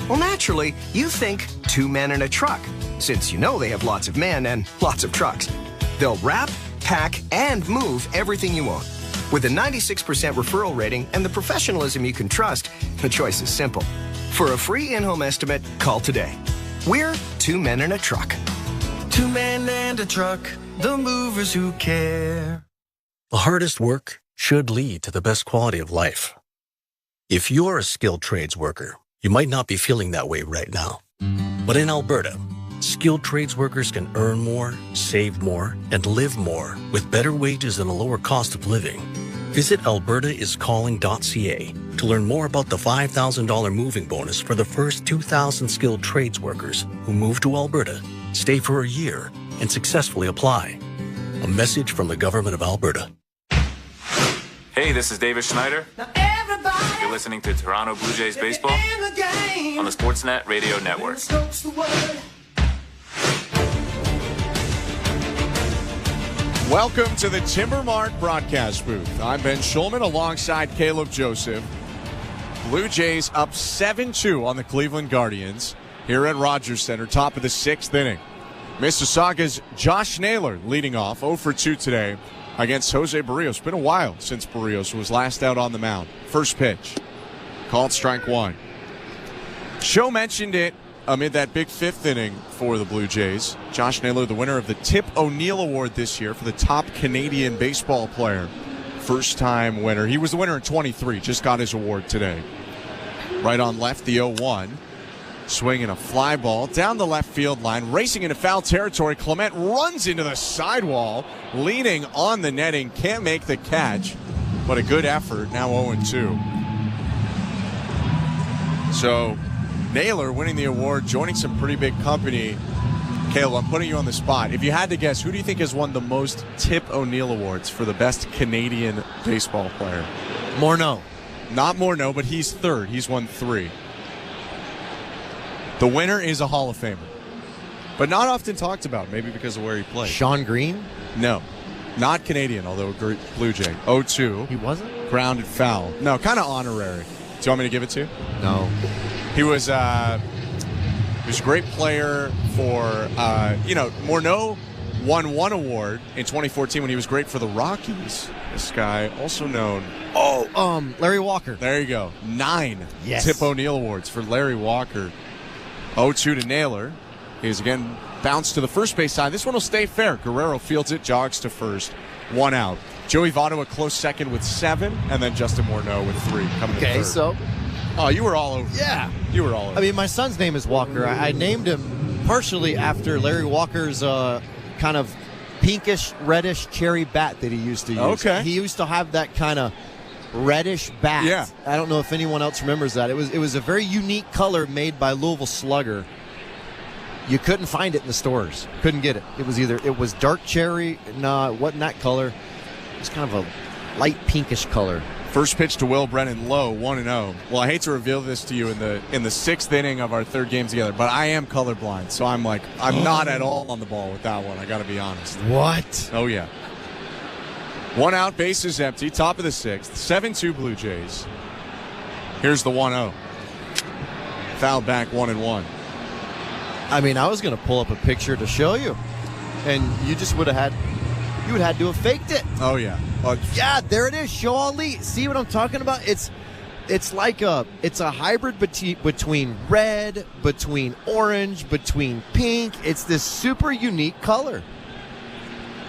Well, naturally, you think two men and a truck, since you know they have lots of men and lots of trucks. They'll wrap, pack, and move everything you own. With a 96% referral rating and the professionalism you can trust, the choice is simple. For a free in-home estimate, call today. We're two men and a truck. Two men and a truck, the movers who care. The hardest work should lead to the best quality of life. If you're a skilled trades worker, you might not be feeling that way right now. But in Alberta, skilled trades workers can earn more, save more, and live more with better wages and a lower cost of living. Visit albertaiscalling.ca to learn more about the $5,000 moving bonus for the first 2,000 skilled trades workers who move to Alberta, stay for a year, and successfully apply. A message from the Government of Alberta. Hey, this is David Schneider. You're listening to Toronto Blue Jays baseball on the Sportsnet Radio Network. Welcome to the Timbermark broadcast booth. I'm Ben Schulman alongside Caleb Joseph. Blue Jays up 7-2 on the Cleveland Guardians here at Rogers Center, top of the 6th inning. Mississauga's Josh Naylor leading off 0 for 2 today against Jose Berrios. Been a while since Berrios was last out on the mound. First pitch, called strike one. Show mentioned it amid that big 5th inning for the Blue Jays. Josh Naylor, the winner of the Tip O'Neill Award this year for the top Canadian baseball player. First-time winner. He was the winner in 23, just got his award today. Right on left, the 0-1. Swinging a fly ball down the left field line, racing into foul territory. Clement runs into the sidewall, leaning on the netting, can't make the catch, but a good effort, now 0-2. So, Naylor winning the award, joining some pretty big company. Caleb, I'm putting you on the spot. If you had to guess, who do you think has won the most Tip O'Neill awards for the best Canadian baseball player? Morneau. Not Morneau, but he's third. He's won 3. The winner is a Hall of Famer, but not often talked about, maybe because of where he played. Sean Green? No, not Canadian, although a great Blue Jay. 0-2. He wasn't? Grounded foul. No, kind of honorary. Do you want me to give it to you? No. He was a great player for, Morneau won 1 award in 2014 when he was great for the Rockies. This guy, also known. Larry Walker. There you go. 9 Tip O'Neill awards for Larry Walker. 0-2 to Naylor. He's again bounced to the first base side. This one will stay fair. Guerrero fields it, jogs to first. 1 out. Joey Votto a close second with 7, and then Justin Morneau with 3 coming to third. Okay, so. Oh, you were all over. Yeah. You were all over. I mean, my son's name is Walker. I named him partially after Larry Walker's kind of pinkish, reddish cherry bat that he used to use. Okay. He used to have that kind of reddish bat. Yeah. I don't know if anyone else remembers that. It was a very unique color made by Louisville Slugger. You couldn't find it in the stores. Couldn't get it. It was dark cherry. No, it wasn't that color. It was kind of a light pinkish color. First pitch to Will Brennan, low, 1-0. Well, I hate to reveal this to you in the 6th inning of our 3rd game together, but I am colorblind, so I'm not at all on the ball with that one. I got to be honest. What? Oh yeah. 1 out, bases empty, top of the 6th, 7-2 Blue Jays. Here's the 1-0. Foul back, 1-1. I mean, I was going to pull up a picture to show you, and you just would have to have faked it. Oh yeah. Yeah, there it is. Show Ali. See what I'm talking about? It's like a hybrid between red, between orange, between pink. It's this super unique color.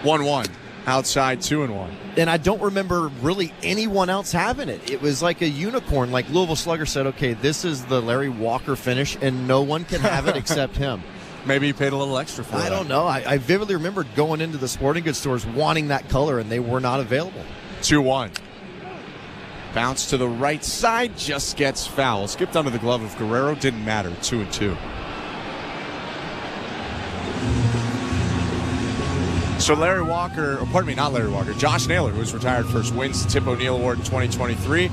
1-1. Outside 2-1. And I don't remember really anyone else having it. It was like a unicorn. Like Louisville Slugger said, okay, this is the Larry Walker finish, and no one can have it except him. Maybe you paid a little extra for it. I don't know. I vividly remember going into the sporting goods stores wanting that color, and they were not available. 2-1. Bounce to the right side, just gets foul. Skipped under the glove of Guerrero, didn't matter. 2-2. So Larry Walker, or pardon me, not Larry Walker, Josh Naylor, who was retired first, wins the Tip O'Neill Award in 2023.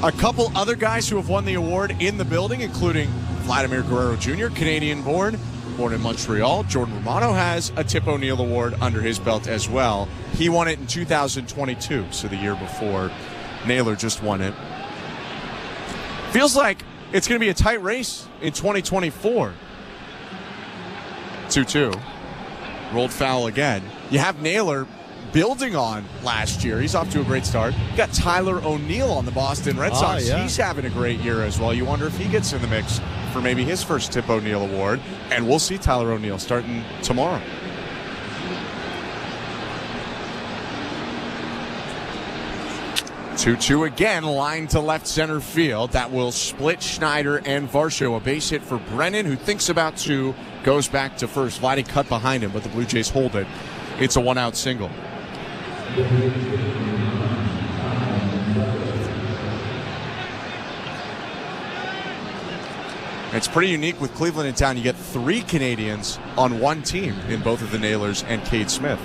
A couple other guys who have won the award in the building, including Vladimir Guerrero Jr., Canadian-born, born in Montreal. Jordan Romano has a Tip O'Neill Award under his belt as well. He won it in 2022, so the year before Naylor just won it. Feels like it's going to be a tight race in 2024. 2-2. Rolled foul again. You have Naylor building on last year. He's off to a great start. You got Tyler O'Neill on the Boston Red Sox. Yeah. He's having a great year as well. You wonder if he gets in the mix for maybe his first Tip O'Neill Award. And we'll see Tyler O'Neill starting tomorrow. Two again, line to left center field. That will split Schneider and Varsho. A base hit for Brennan, who thinks about two, goes back to first. Vladdy cut behind him, but the Blue Jays hold it. It's a one-out single. It's pretty unique with Cleveland in town. You get 3 Canadians on one team in both of the Naylors and Cade Smith.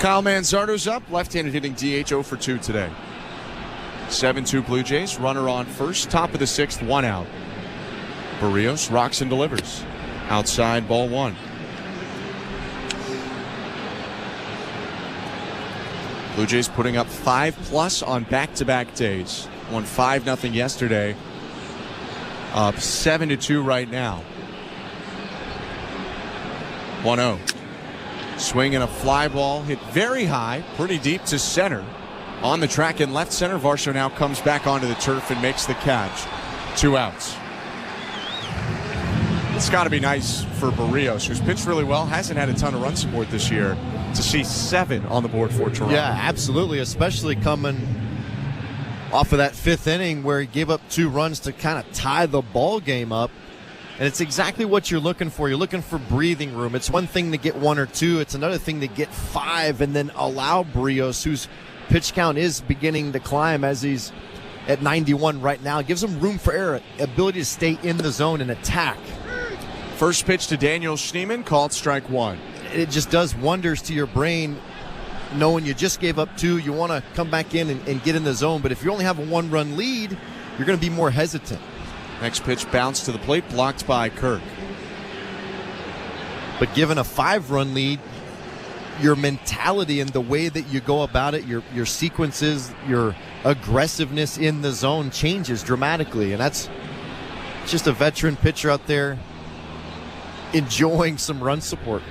Kyle Manzardo's up, left-handed hitting DH 0 for 2 today. 7-2 Blue Jays, runner on first, top of the 6th, 1 out. Berrios rocks and delivers. Outside, ball 1. Blue Jays putting up 5+ on back-to-back days. Won 5-0 yesterday. Up 7-2 right now. 1-0. Swing and a fly ball hit very high, pretty deep to center. On the track in left center, Varsho now comes back onto the turf and makes the catch. 2 outs. It's got to be nice for Berrios, who's pitched really well, hasn't had a ton of run support this year, to see 7 on the board for Toronto. Yeah, absolutely, especially coming off of that 5th inning where he gave up 2 runs to kind of tie the ball game up. And it's exactly what you're looking for. You're looking for breathing room. It's one thing to get 1 or 2. It's another thing to get 5 and then allow Berrios, whose pitch count is beginning to climb as he's at 91 right now. It gives him room for error, ability to stay in the zone and attack. First pitch to Daniel Schneemann, called strike 1. It just does wonders to your brain knowing you just gave up 2. You want to come back in and get in the zone. But if you only have a 1-run lead, you're going to be more hesitant. Next pitch bounced to the plate, blocked by Kirk. But given a 5-run lead, your mentality and the way that you go about it, your sequences, your aggressiveness in the zone changes dramatically. And that's just a veteran pitcher out there enjoying some run support.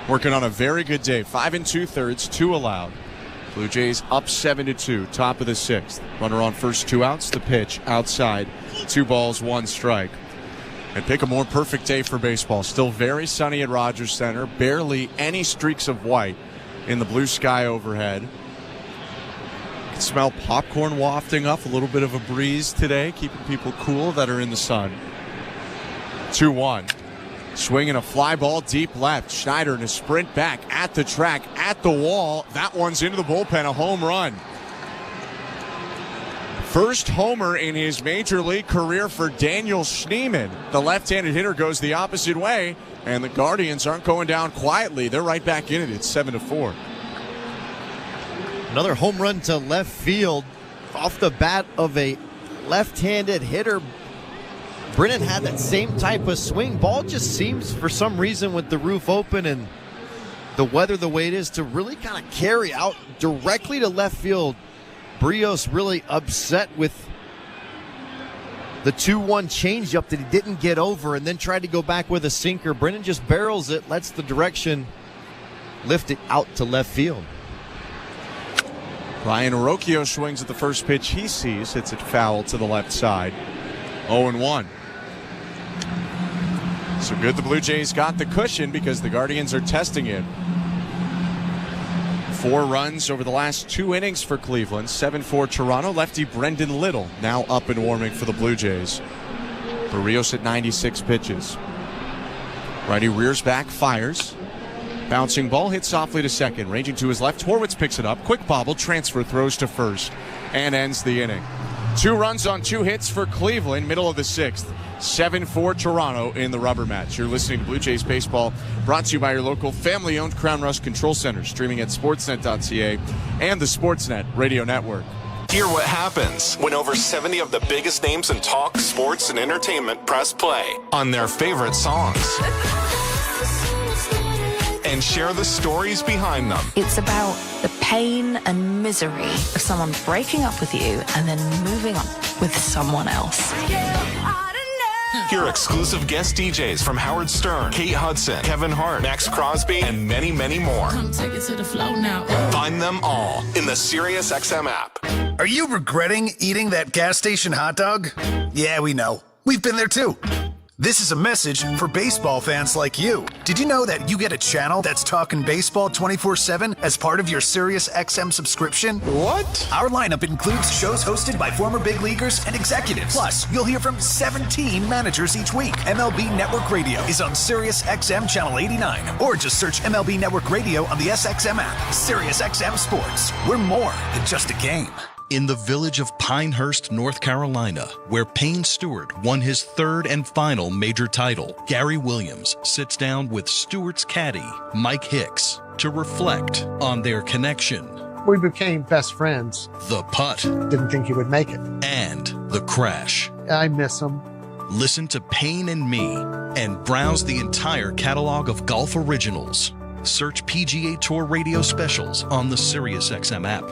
Working on a very good day. 5 2/3, 2 allowed. Blue Jays up 7-2, top of the 6th. Runner on first, 2 outs. The pitch outside, 2 balls, 1 strike. And pick a more perfect day for baseball. Still very sunny at Rogers Center. Barely any streaks of white in the blue sky overhead. You can smell popcorn wafting up. A little bit of a breeze today, keeping people cool that are in the sun. 2-1. Swinging a fly ball deep left. Schneider in a sprint back at the track, at the wall. That one's into the bullpen, a home run. First homer in his major league career for Daniel Schneemann. The left-handed hitter goes the opposite way, and the Guardians aren't going down quietly. They're right back in it. It's 7-4. Another home run to left field off the bat of a left-handed hitter. Brennan had that same type of swing. Ball just seems, for some reason, with the roof open and the weather the way it is, to really kind of carry out directly to left field. Berrios really upset with the 2-1 changeup that he didn't get over and then tried to go back with a sinker. Brennan just barrels it, lets the direction lift it out to left field. Ryan Orocchio swings at the first pitch he sees. Hits it foul to the left side. 0-1. So good the Blue Jays got the cushion because the Guardians are testing it. 4 runs over the last 2 innings for Cleveland. 7-4 Toronto. Lefty Brendan Little now up and warming for the Blue Jays. Berrios at 96 pitches. Righty rears back, fires. Bouncing ball hit softly to second. Ranging to his left, Horwitz picks it up. Quick bobble, transfer, throws to first, and ends the inning. 2 runs on 2 hits for Cleveland, middle of the 6th. 7-4 Toronto in the rubber match. You're listening to Blue Jays Baseball, brought to you by your local family-owned Crown Rust Control Center, streaming at sportsnet.ca and the Sportsnet Radio Network. Hear what happens when over 70 of the biggest names in talk, sports, and entertainment press play on their favorite songs and share the stories behind them. It's about the pain and misery of someone breaking up with you and then moving on with someone else. Hear exclusive guest DJs from Howard Stern, Kate Hudson, Kevin Hart, Max Crosby, and many, many more. Come take it to the flow now. Find them all in the SiriusXM app. Are you regretting eating that gas station hot dog? Yeah, we know. We've been there too. This is a message for baseball fans like you. Did you know that you get a channel that's talking baseball 24/7 as part of your SiriusXM subscription? What? Our lineup includes shows hosted by former big leaguers and executives. Plus, you'll hear from 17 managers each week. MLB Network Radio is on SiriusXM Channel 89. Or just search MLB Network Radio on the SXM app. SiriusXM Sports. We're more than just a game. In the village of Pinehurst, North Carolina, where Payne Stewart won his 3rd and final major title, Gary Williams sits down with Stewart's caddy, Mike Hicks, to reflect on their connection. We became best friends. The putt. Didn't think he would make it. And the crash. I miss him. Listen to Payne and Me and browse the entire catalog of golf originals. Search PGA Tour radio specials on the SiriusXM app.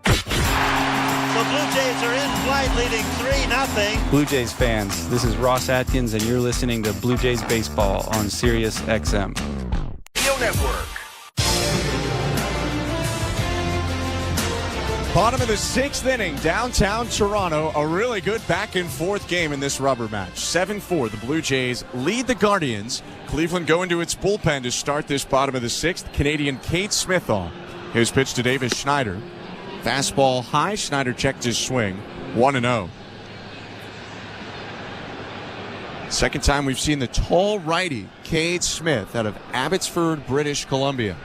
The Blue Jays are in flight, leading 3-0. Blue Jays fans, this is Ross Atkins, and you're listening to Blue Jays Baseball on SiriusXM. Radio Network. Bottom of the 6th inning, downtown Toronto. A really good back-and-forth game in this rubber match. 7-4, the Blue Jays lead the Guardians. Cleveland go into its bullpen to start this bottom of the 6th. Canadian Cade Smith on. His pitch to Davis Schneider. Fastball high. Schneider checked his swing. 1-0. Second time we've seen the tall righty, Cade Smith, out of Abbotsford, British Columbia.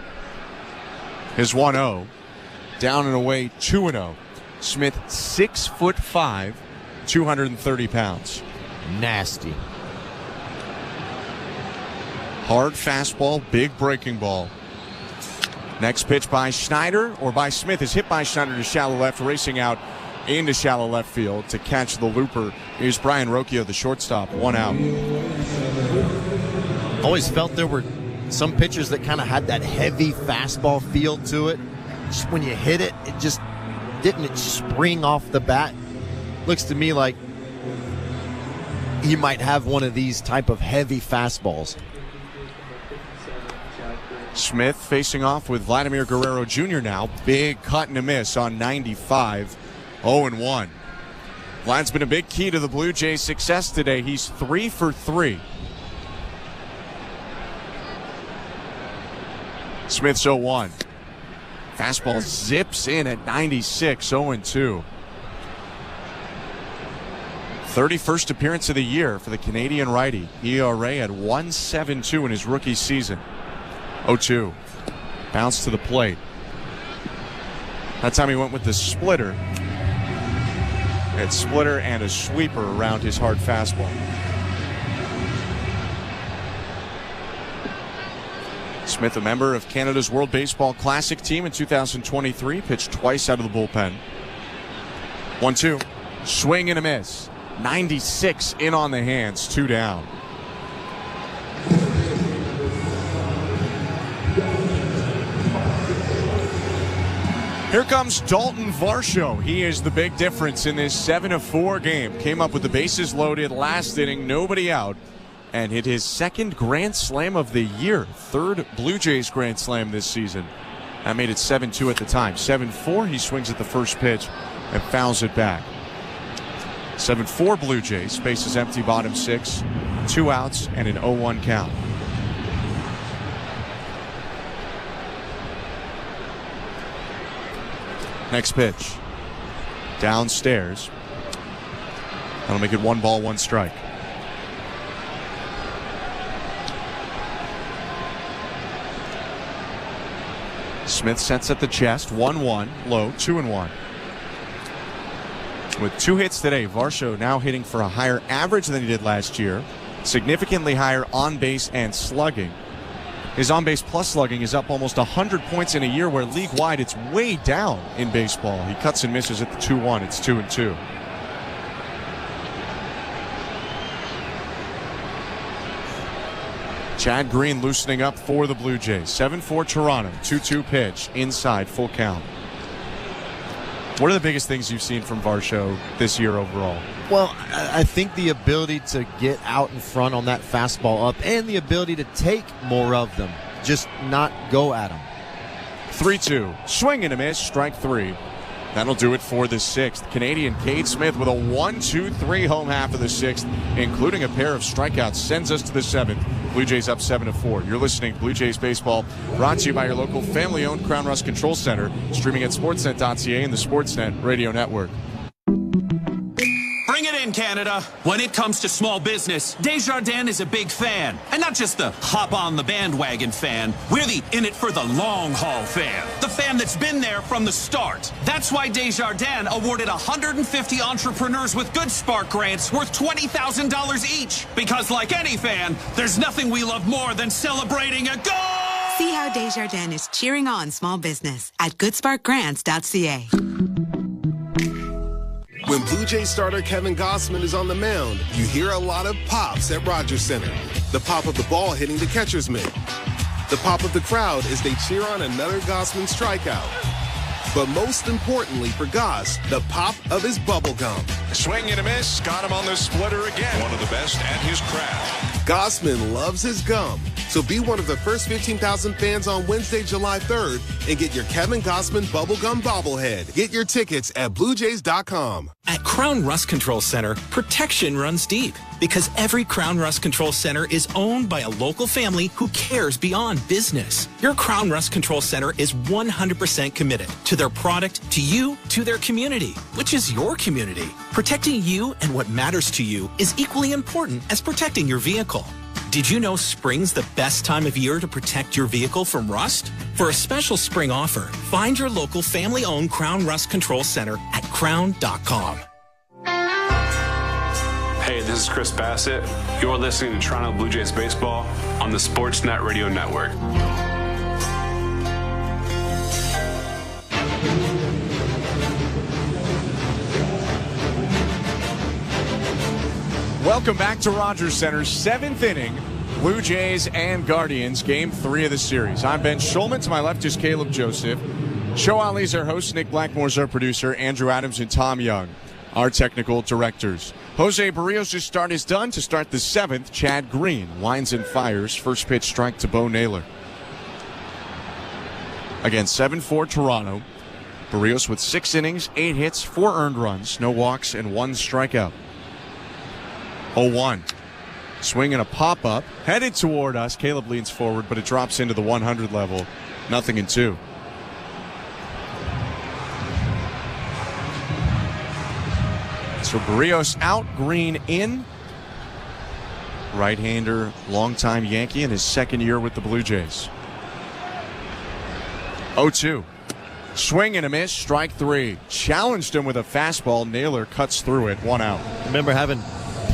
His 1-0. Down and away, 2-0. Smith, 6'5", 230 pounds. Nasty. Hard fastball, big breaking ball. Next pitch by Schneider, or by Smith, is hit by Schneider to shallow left, racing out into shallow left field to catch the looper. Here's Brian Rocchio, the shortstop, 1 out. Always felt there were some pitchers that kind of had that heavy fastball feel to it. Just when you hit it, it just didn't spring off the bat. Looks to me like he might have one of these type of heavy fastballs. Smith facing off with Vladimir Guerrero Jr. now. Big cut and a miss on 95. 0-1. Vlad's been a big key to the Blue Jays' success today. He's 3 for 3. Smith's 0-1. Fastball zips in at 96. 0-2. 31st appearance of the year for the Canadian righty. ERA at 1.72 in his rookie season. 0-2. Bounce to the plate. That time he went with the splitter. It's splitter and a sweeper around his hard fastball. Smith, a member of Canada's World Baseball Classic team in 2023, pitched twice out of the bullpen. 1-2. Swing and a miss. 96 in on the hands. 2 down. Here comes Dalton Varsho. He is the big difference in this 7-4 game. Came up with the bases loaded last inning, nobody out, and hit his 2nd grand slam of the year. 3rd Blue Jays grand slam this season. That made it 7-2 at the time. 7-4, he swings at the first pitch and fouls it back. 7-4 Blue Jays, bases empty, bottom 6, 2 outs and an 0-1 count. Next pitch. Downstairs. That'll make it 1 ball, 1 strike. Smith sets at the chest, 1-1, low, 2-1. With 2 hits today, Varsho now hitting for a higher average than he did last year, significantly higher on base and slugging. His on base plus slugging is up almost 100 points in a year where league wide it's way down in baseball. He cuts and misses at the 2-1. It's 2-2. Chad Green loosening up for the Blue Jays. 7-4 Toronto. 2-2 pitch. Inside. Full count. What are the biggest things you've seen from Varsho this year overall? Well, I think the ability to get out in front on that fastball up and the ability to take more of them. Just not go at them. 3-2. Swing and a miss. Strike 3. That'll do it for the 6th. Canadian Cade Smith with a 1-2-3 home half of the 6th, including a pair of strikeouts, sends us to the 7th. Blue Jays up 7-4. You're listening to Blue Jays Baseball, brought to you by your local family-owned Crown Rust Control Center, streaming at sportsnet.ca and the Sportsnet Radio Network. Bring it in, Canada. When it comes to small business, Desjardins is a big fan. And not just the hop-on-the-bandwagon fan. We're the in-it-for-the-long-haul fan. The fan that's been there from the start. That's why Desjardins awarded 150 entrepreneurs with Good Spark grants worth $20,000 each. Because like any fan, there's nothing we love more than celebrating a goal! See how Desjardins is cheering on small business at goodsparkgrants.ca. When Blue Jays starter Kevin Gossman is on the mound, you hear a lot of pops at Rogers Center. The pop of the ball hitting the catcher's mitt. The pop of the crowd as they cheer on another Gossman strikeout. But most importantly for Goss, the pop of his bubble gum. Swing and a miss. Got him on the splitter again. One of the best at his craft. Gossman loves his gum. So be one of the first 15,000 fans on Wednesday, July 3rd and get your Kevin Gossman bubblegum bobblehead. Get your tickets at BlueJays.com. At Crown Rust Control Center, protection runs deep because every Crown Rust Control Center is owned by a local family who cares beyond business. Your Crown Rust Control Center is 100% committed to their product, to you, to their community, which is your community. Protecting you and what matters to you is equally important as protecting your vehicle. Did you know spring's the best time of year to protect your vehicle from rust? For a special spring offer, find your local family-owned Crown Rust Control Center at crown.com. Hey, this is Chris Bassett. You're listening to Toronto Blue Jays Baseball on the Sportsnet Radio Network. Welcome back to Rogers Center, 7th inning, Blue Jays and Guardians, Game 3 of the series. I'm Ben Schulman. To my left is Caleb Joseph. Show Ali's our host, Nick Blackmore's our producer, Andrew Adams and Tom Young, our technical directors. Jose Berrios' start is done. To start the 7th, Chad Green winds and fires. First pitch strike to Bo Naylor. Again, 7-4 Toronto. Berrios with 6 innings, 8 hits, 4 earned runs, no walks, and 1 strikeout. 0-1. Swing and a pop-up. Headed toward us. Caleb leans forward, but it drops into the 100 level. 0-2. So Berrios out, Green in. Right-hander, longtime Yankee in his second year with the Blue Jays. 0-2. Swing and a miss, strike 3. Challenged him with a fastball. Naylor cuts through it, 1 out. Remember having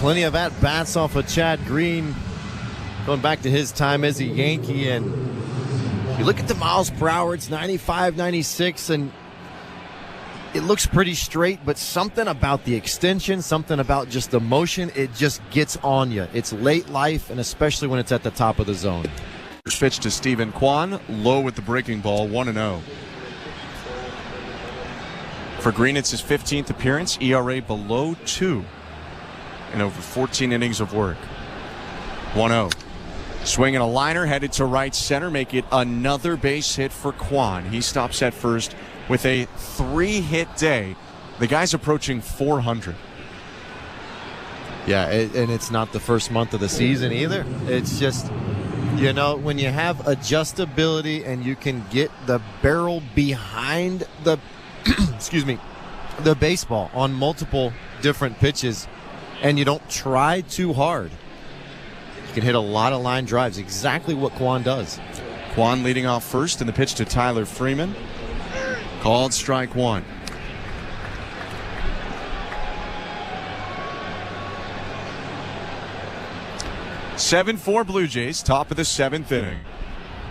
plenty of at-bats off of Chad Green going back to his time as a Yankee, and you look at the miles per hour, it's 95, 96, and it looks pretty straight, but something about the extension, something about just the motion, it just gets on you. It's late life, and especially when it's at the top of the zone. First pitch to Stephen Kwan, low with the breaking ball, 1-0. For Green, it's his 15th appearance, ERA below 2. In over 14 innings of work. 1-0. Swinging a liner, headed to right center, make it another base hit for Kwan. He stops at first with a 3-hit day. The guy's approaching 400. Yeah, and it's not the first month of the season either. It's just, you know, when you have adjustability and you can get the barrel behind the, excuse me, the baseball on multiple different pitches, and you don't try too hard, you can hit a lot of line drives, exactly what Kwan does. Kwan leading off first, and the pitch to Tyler Freeman. Called strike one. Seven-4 Blue Jays, top of the seventh inning.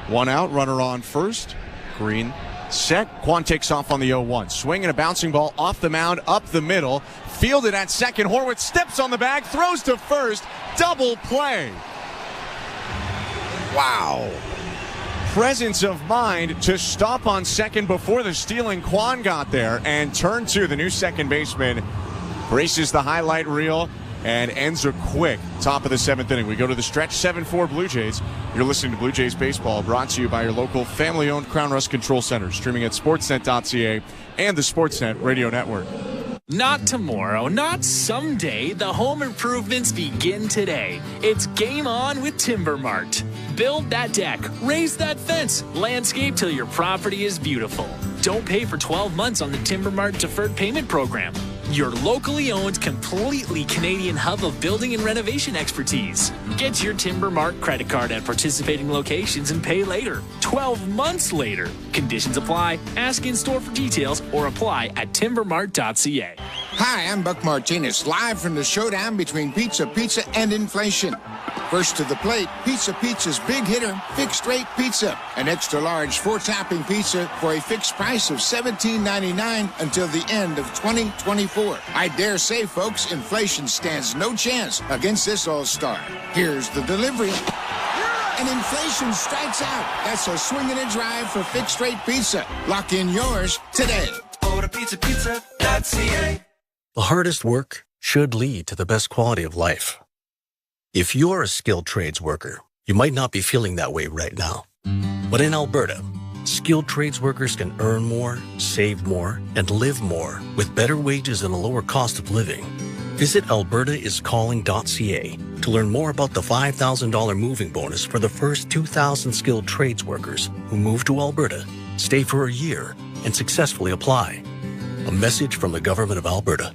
One out, runner on first. Green set. Kwan takes off on the 0-1. Swinging a bouncing ball off the mound, up the middle. Fielded at second. Horwitz steps on the bag, throws to first. Double play. Wow. Presence of mind to stop on second before the stealing Kwan got there, and turn two, the new second baseman braces the highlight reel and ends a quick top of the seventh inning. We go to the stretch, 7-4 Blue Jays. You're listening to Blue Jays Baseball, brought to you by your local family-owned Crown Rust Control Center, streaming at sportsnet.ca and the Sportsnet Radio Network. Not tomorrow, not someday. The home improvements begin today. It's game on with Timber Mart. Build that deck, raise that fence, landscape till your property is beautiful. Don't pay for 12 months on the Timber Mart deferred payment program. Your locally owned, completely Canadian hub of building and renovation expertise. Get your Timber Mart credit card at participating locations and pay later. 12 months later. Conditions apply. Ask in store for details or apply at timbermart.ca. Hi, I'm Buck Martinez, live from the showdown between Pizza Pizza and inflation. First to the plate, Pizza Pizza's big hitter, Fixed Rate Pizza. An extra large 4-topping pizza for a fixed price of $17.99 until the end of 2024. I dare say, folks, inflation stands no chance against this all-star. Here's the delivery. And inflation strikes out. That's a swing and a drive for Fixed Rate Pizza. Lock in yours today. Order pizzapizza.ca. The hardest work should lead to the best quality of life. If you're a skilled trades worker, you might not be feeling that way right now. But in Alberta, skilled trades workers can earn more, save more, and live more with better wages and a lower cost of living. Visit albertaiscalling.ca to learn more about the $5,000 moving bonus for the first 2,000 skilled trades workers who move to Alberta, stay for a year, and successfully apply. A message from the Government of Alberta.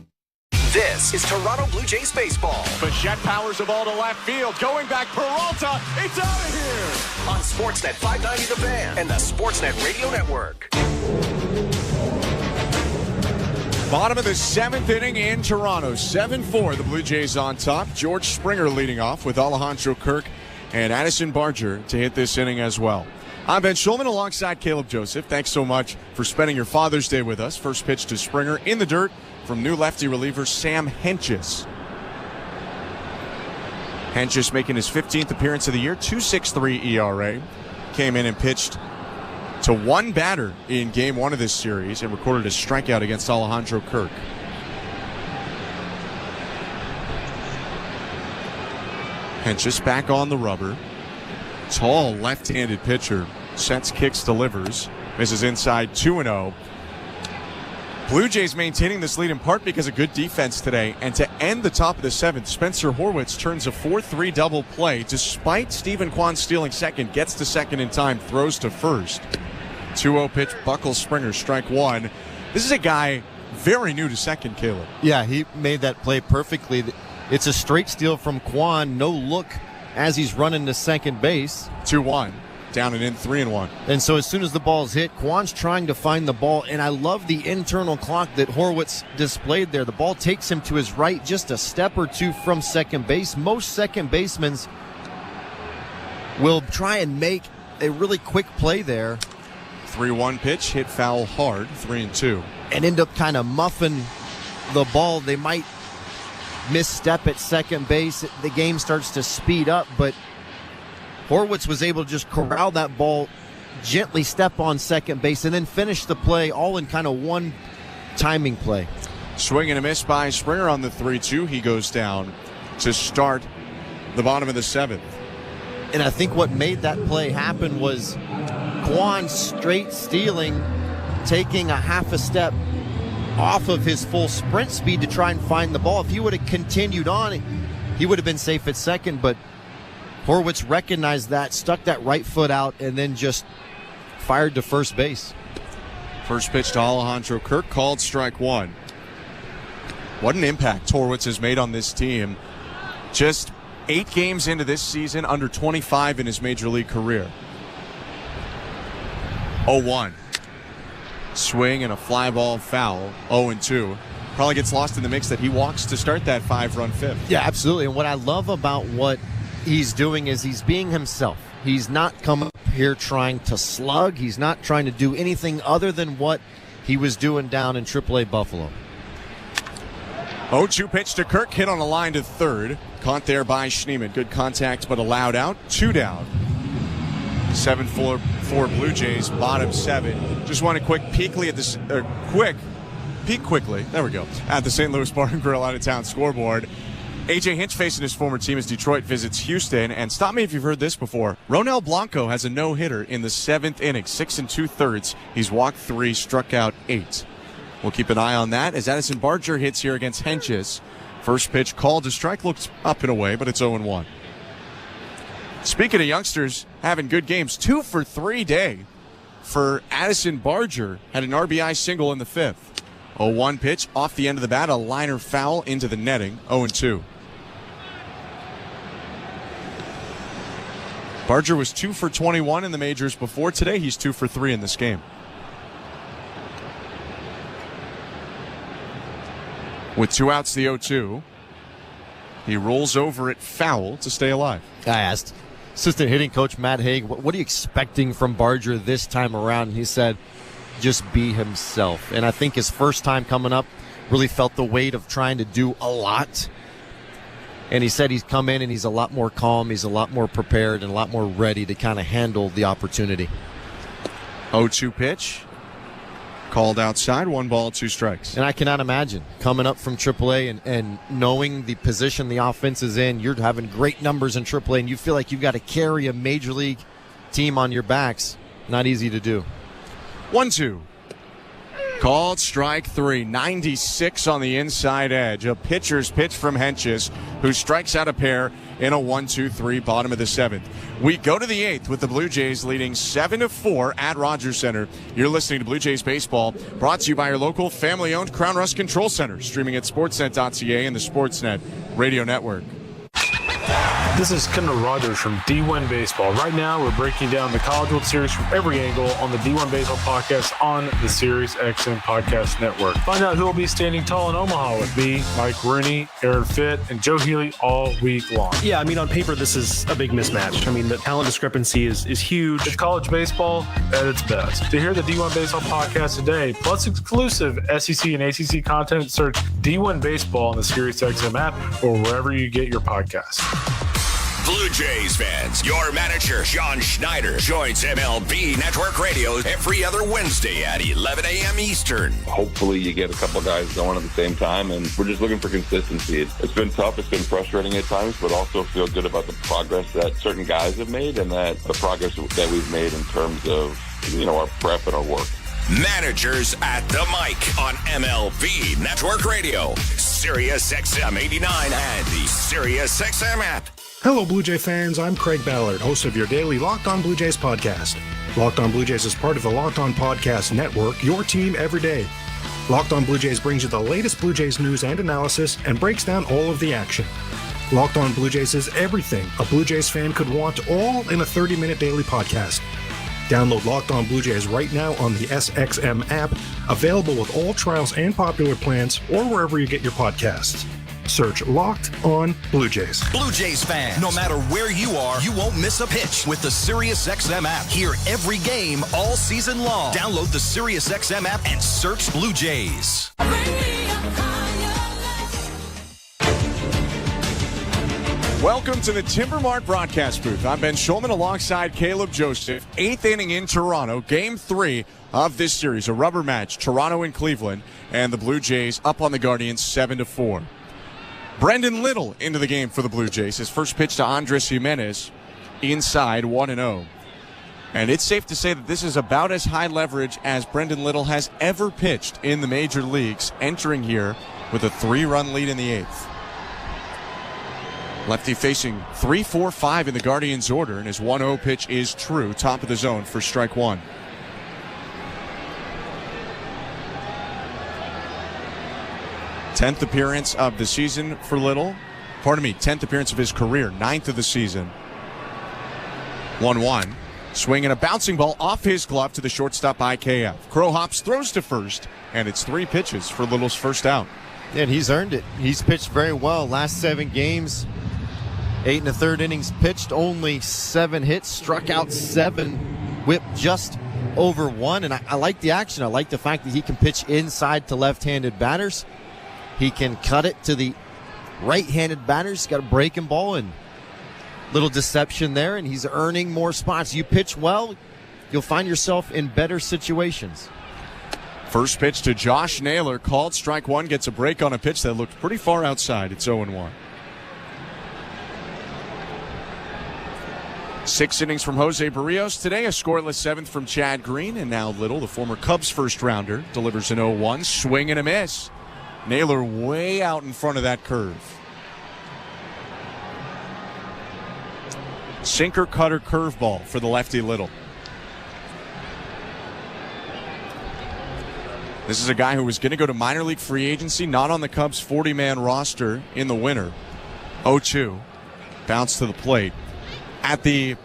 This is Toronto Blue Jays baseball. Bichette powers the ball to left field. Going back, Peralta. It's out of here. On Sportsnet 590 The Fan and the Sportsnet Radio Network. Bottom of the seventh inning in Toronto. 7-4, the Blue Jays on top. George Springer leading off with Alejandro Kirk and Addison Barger to hit this inning as well. I'm Ben Schulman alongside Caleb Joseph. Thanks so much for spending your Father's Day with us. First pitch to Springer in the dirt from new lefty reliever Sam Hentges. Hentges making his 15th appearance of the year, 2.63 ERA. Came in and pitched to one batter in game one of this series and recorded a strikeout against Alejandro Kirk. Hentges back on the rubber. Tall left-handed pitcher. Sets, kicks, delivers. Misses inside 2-0. Blue Jays maintaining this lead in part because of good defense today. And to end the top of the seventh, Spencer Horwitz turns a 4-3 double play. Despite Stephen Kwan stealing second, gets to second in time, throws to first. 2-0 pitch, buckles Springer, strike one. This is a guy very new to second, Caleb. Yeah, he made that play perfectly. It's a straight steal from Kwan, no look as he's running to second base. 2-1. Down and in, 3-1. And so as soon as the ball's hit, Kwan's trying to find the ball, and I love the internal clock that Horwitz displayed there. The ball takes him to his right just a step or two from second base. Most second basemen will try and make a really quick play there. 3-1 pitch, hit foul hard, 3-2. And end up kind of muffing the ball. They might misstep at second base. The game starts to speed up, but Horwitz was able to just corral that ball, gently step on second base, and then finish the play all in kind of one timing play. Swing and a miss by Springer on the 3-2. He goes down to start the bottom of the seventh. And I think what made that play happen was Kwan straight stealing, taking a half a step off of his full sprint speed to try and find the ball. If he would have continued on, he would have been safe at second, but Horwitz recognized that, stuck that right foot out, and then just fired to first base. First pitch to Alejandro Kirk, called strike one. What an impact Horwitz has made on this team. Just 8 games into this season, under 25 in his major league career. 0-1. Swing and a fly ball foul. 0-2. Probably gets lost in the mix that he walks to start that 5-run fifth. Yeah, absolutely. And what I love about what he's doing is he's being himself. He's not coming up here trying to slug. He's not trying to do anything other than what he was doing down in AAA Buffalo. 0-2 pitch to Kirk, hit on a line to third. Caught there by Schneemann. Good contact, but allowed out. 2 down. 7-4 Blue Jays, bottom 7. Just want a quick peekly at this. Peek quickly. There we go. At the St. Louis Bar and Grill out of town scoreboard. A.J. Hinch facing his former team as Detroit visits Houston. And stop me if you've heard this before. Ronel Blanco has a no-hitter in the 7th inning, 6 2/3. He's walked 3, struck out 8. We'll keep an eye on that as Addison Barger hits here against Henches. First pitch called to strike, looks up and away, but it's 0-1. Speaking of youngsters having good games, 2 for 3 day for Addison Barger. Had an RBI single in the 5th. 0-1 pitch off the end of the bat, a liner foul into the netting. 0-2. Barger was 2 for 21 in the majors before today. He's 2 for 3 in this game. With 2 outs, the 0-2. He rolls over it foul to stay alive. I asked assistant hitting coach Matt Haig, what are you expecting from Barger this time around? And he said, just be himself. And I think his first time coming up really felt the weight of trying to do a lot. And he said he's come in and he's a lot more calm, he's a lot more prepared, and a lot more ready to kind of handle the opportunity. 0-2 pitch. Called outside, 1 ball, 2 strikes. And I cannot imagine coming up from AAA and knowing the position the offense is in. You're having great numbers in AAA, and you feel like you've got to carry a major league team on your backs. Not easy to do. 1-2. Called strike 3. 96 on the inside edge. A pitcher's pitch from Henches, who strikes out a pair in a 1-2-3, bottom of the 7th. We go to the 8th with the Blue Jays leading 7-4 at Rogers Center. You're listening to Blue Jays Baseball, brought to you by your local family-owned Crown Rust Control Center, streaming at sportsnet.ca and the Sportsnet Radio Network. This is Kendall Rogers from D1 Baseball. Right now, we're breaking down the College World Series from every angle on the D1 Baseball podcast on the Sirius XM Podcast Network. Find out who will be standing tall in Omaha with me, Mike Rooney, Aaron Fitt, and Joe Healy all week long. Yeah, I mean, on paper, this is a big mismatch. I mean, the talent discrepancy is huge. It's college baseball at its best. To hear the D1 Baseball podcast today, plus exclusive SEC and ACC content, search D1 Baseball on the Sirius XM app or wherever you get your podcasts. Blue Jays fans, your manager, John Schneider, joins MLB Network Radio every other Wednesday at 11 a.m. Eastern. Hopefully you get a couple guys going at the same time, and we're just looking for consistency. It's been tough, it's been frustrating at times, but also feel good about the progress that certain guys have made and that the progress that we've made in terms of, our prep and our work. Managers at the mic on MLB Network Radio, Sirius XM 89 and the Sirius XM app. Hello, Blue Jay fans. I'm Craig Ballard, host of your daily Locked On Blue Jays podcast. Locked On Blue Jays is part of the Locked On Podcast Network, your team every day. Locked On Blue Jays brings you the latest Blue Jays news and analysis and breaks down all of the action. Locked On Blue Jays is everything a Blue Jays fan could want, all in a 30-minute daily podcast. Download Locked On Blue Jays right now on the SXM app, available with all trials and popular plans, or wherever you get your podcasts. Search Locked On Blue Jays. Blue Jays fans, no matter where you are, you won't miss a pitch with the SiriusXM app. Hear every game all season long. Download the SiriusXM app and search Blue Jays. Welcome to the Timbermark broadcast booth. I'm Ben Schulman alongside Caleb Joseph. 8th inning in Toronto, Game 3 of this series. A rubber match, Toronto and Cleveland, and the Blue Jays up on the Guardians 7-4. Brendan Little into the game for the Blue Jays. His first pitch to Andres Jimenez, inside 1-0. And it's safe to say that this is about as high leverage as Brendan Little has ever pitched in the major leagues, entering here with a 3-run lead in the 8th. Lefty facing 3-4-5 in the Guardians' order, and his 1-0 pitch is true, top of the zone for strike 1. Tenth appearance of the season for Little. 10th appearance of his career, 9th of the season. 1-1. Swinging a bouncing ball off his glove to the shortstop IKF. Crow hops, throws to first, and it's 3 pitches for Little's first out. And he's earned it. He's pitched very well. Last 7 games, 8 1/3 innings pitched, only 7 hits, struck out 7, whipped just over 1. And I like the action. I like the fact that he can pitch inside to left-handed batters. He can cut it to the right-handed batters. He's got a breaking ball and little deception there, and he's earning more spots. You pitch well, you'll find yourself in better situations. First pitch to Josh Naylor, called strike 1, gets a break on a pitch that looked pretty far outside. It's 0-1. 6 innings from Jose Berrios today, a scoreless 7th from Chad Green, and now Little, the former Cubs first-rounder, delivers an 0-1, swing and a miss. Naylor way out in front of that curve. Sinker, cutter, curveball for the lefty Little. This is a guy who was going to go to minor league free agency, not on the Cubs' 40-man roster in the winter. 0-2. Bounce to the plate. At the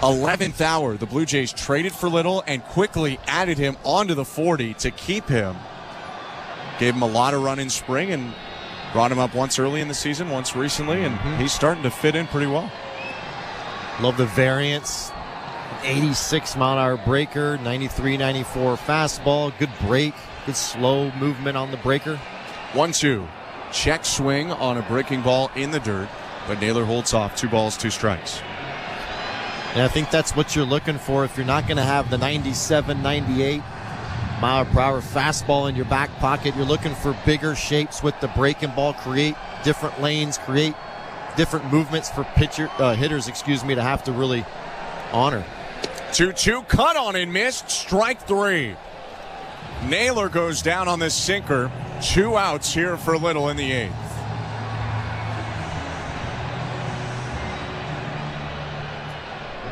11th hour, the Blue Jays traded for Little and quickly added him onto the 40 to keep him. Gave him a lot of run in spring and brought him up once early in the season, once recently, and he's starting to fit in pretty well. Love the variance. 86-mile-an-hour breaker, 93-94 fastball, good break, good slow movement on the breaker. 1-2. Check swing on a breaking ball in the dirt, but Naylor holds off. 2 balls, 2 strikes. And I think that's what you're looking for if you're not going to have the 97, 98 mile-per-hour fastball in your back pocket. You're looking for bigger shapes with the breaking ball, create different lanes, create different movements for hitters to have to really honor. 2-2, cut on and missed, strike 3. Naylor goes down on this sinker. 2 outs here for Little in the 8th.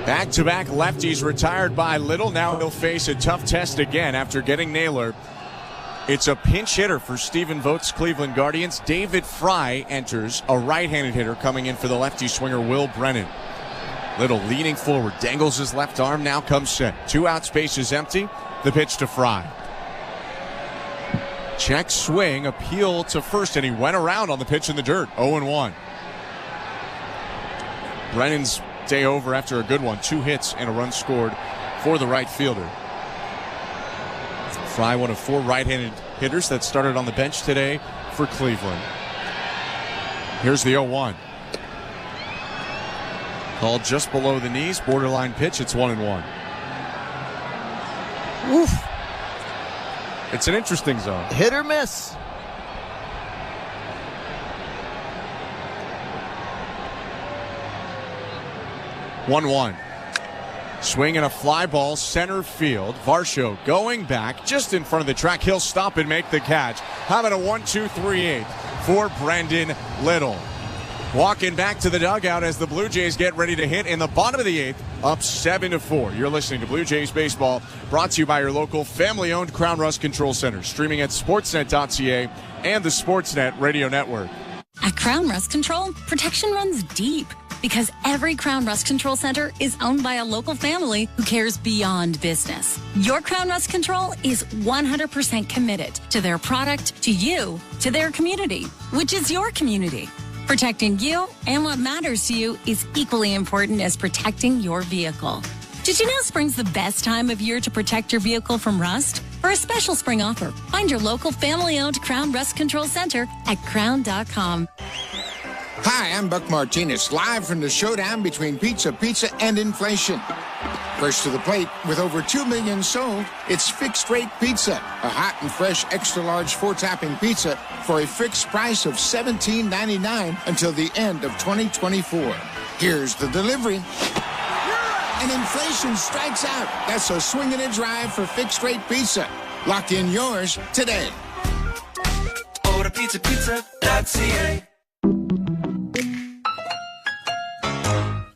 Back-to-back lefties retired by Little. Now he'll face a tough test again after getting Naylor. It's a pinch hitter for Stephen Vogt's Cleveland Guardians. David Fry enters, a right-handed hitter coming in for the lefty swinger Will Brennan. Little leaning forward, dangles his left arm, now comes set. 2 out, space is empty. The pitch to Fry. Check swing, appeal to first, and he went around on the pitch in the dirt. 0-1. Brennan's day over after a good one. 2 hits and a run scored for the right fielder. Fry, one of 4 right-handed hitters that started on the bench today for Cleveland. Here's the 0-1. Called just below the knees, borderline pitch. It's 1-1. Oof. It's an interesting zone. Hit or miss. One. Swing and a fly ball, center field. Varsho going back just in front of the track. He'll stop and make the catch. Having a 1-2-3-8 for Brendan Little. Walking back to the dugout as the Blue Jays get ready to hit in the bottom of the 8th, up 7-4. You're listening to Blue Jays Baseball, brought to you by your local family-owned Crown Rust Control Center, streaming at sportsnet.ca and the Sportsnet Radio Network. At Crown Rust Control, protection runs deep because every Crown Rust Control Center is owned by a local family who cares beyond business. Your Crown Rust Control is 100% committed to their product, to you, to their community, which is your community. Protecting you and what matters to you is equally important as protecting your vehicle. Did you know spring's the best time of year to protect your vehicle from rust? For a special spring offer, find your local family-owned Crown Rust Control Center at crown.com. Hi, I'm Buck Martinez, live from the showdown between pizza and inflation. First to the plate, with over 2 million sold, it's Fixed Rate Pizza, a hot and fresh extra-large 4-topping pizza for a fixed price of $17.99 until the end of 2024. Here's the delivery. And inflation strikes out. That's a swing and a drive for Fixed Rate Pizza. Lock in yours today. Order pizza.ca.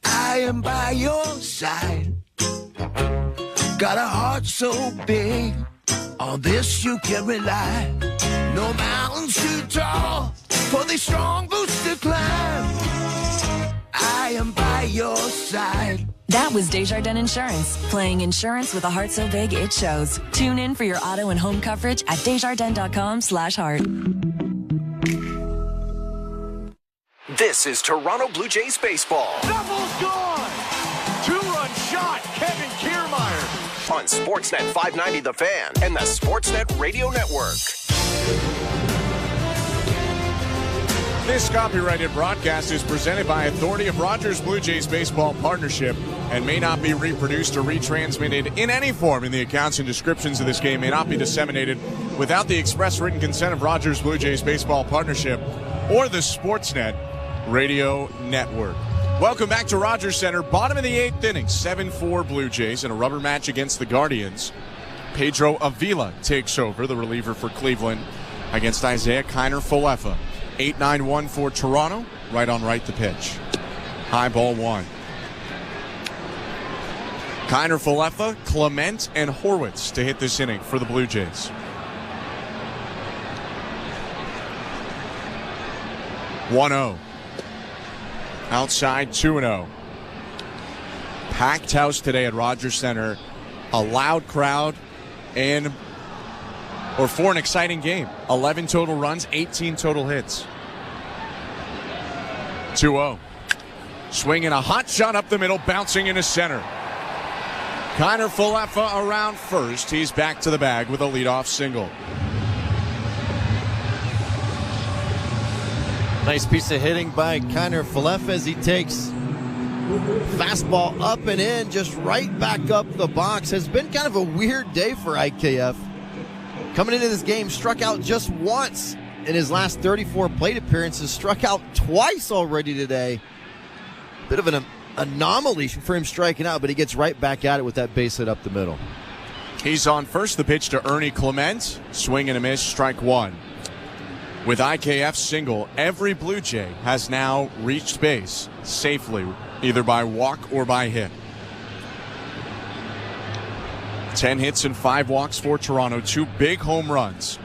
I am by your side. Got a heart so big, on this you can rely. No mountains too tall for the strong boots to climb. I am by your side. That was Desjardins Insurance, playing insurance with a heart so big it shows. Tune in for your auto and home coverage at desjardins.com/heart. This is Toronto Blue Jays baseball. Double's gone! Two-run shot, Kevin Kiermaier. On Sportsnet 590 The Fan and the Sportsnet Radio Network. This copyrighted broadcast is presented by authority of Rogers Blue Jays Baseball Partnership and may not be reproduced or retransmitted in any form, and the accounts and descriptions of this game may not be disseminated without the express written consent of Rogers Blue Jays Baseball Partnership or the Sportsnet Radio Network. Welcome back to Rogers Center. Bottom of the 8th inning, 7-4 Blue Jays in a rubber match against the Guardians. Pedro Avila takes over, the reliever for Cleveland, against Isaiah Kiner-Falefa. 8-9-1 for Toronto. Right on right the pitch. High ball one. Kiner-Falefa, Clement, and Horwitz to hit this inning for the Blue Jays. 1-0. Outside 2-0. Packed house today at Rogers Center. A loud crowd for an exciting game. 11 total runs, 18 total hits. 2-0. Swinging a hot shot up the middle, bouncing into center. Kiner-Falefa around first. He's back to the bag with a leadoff single. Nice piece of hitting by Kiner-Falefa as he takes fastball up and in, just right back up the box. Has been kind of a weird day for IKF. Coming into this game, struck out just once in his last 34 plate appearances, struck out twice already today. Bit of an anomaly for him striking out, but he gets right back at it with that base hit up the middle. He's on first. The pitch to Ernie Clement. Swing and a miss, strike one. With IKF's single, every Blue Jay has now reached base safely, either by walk or by hit. 10 hits and 5 walks for Toronto, 2 big home runs.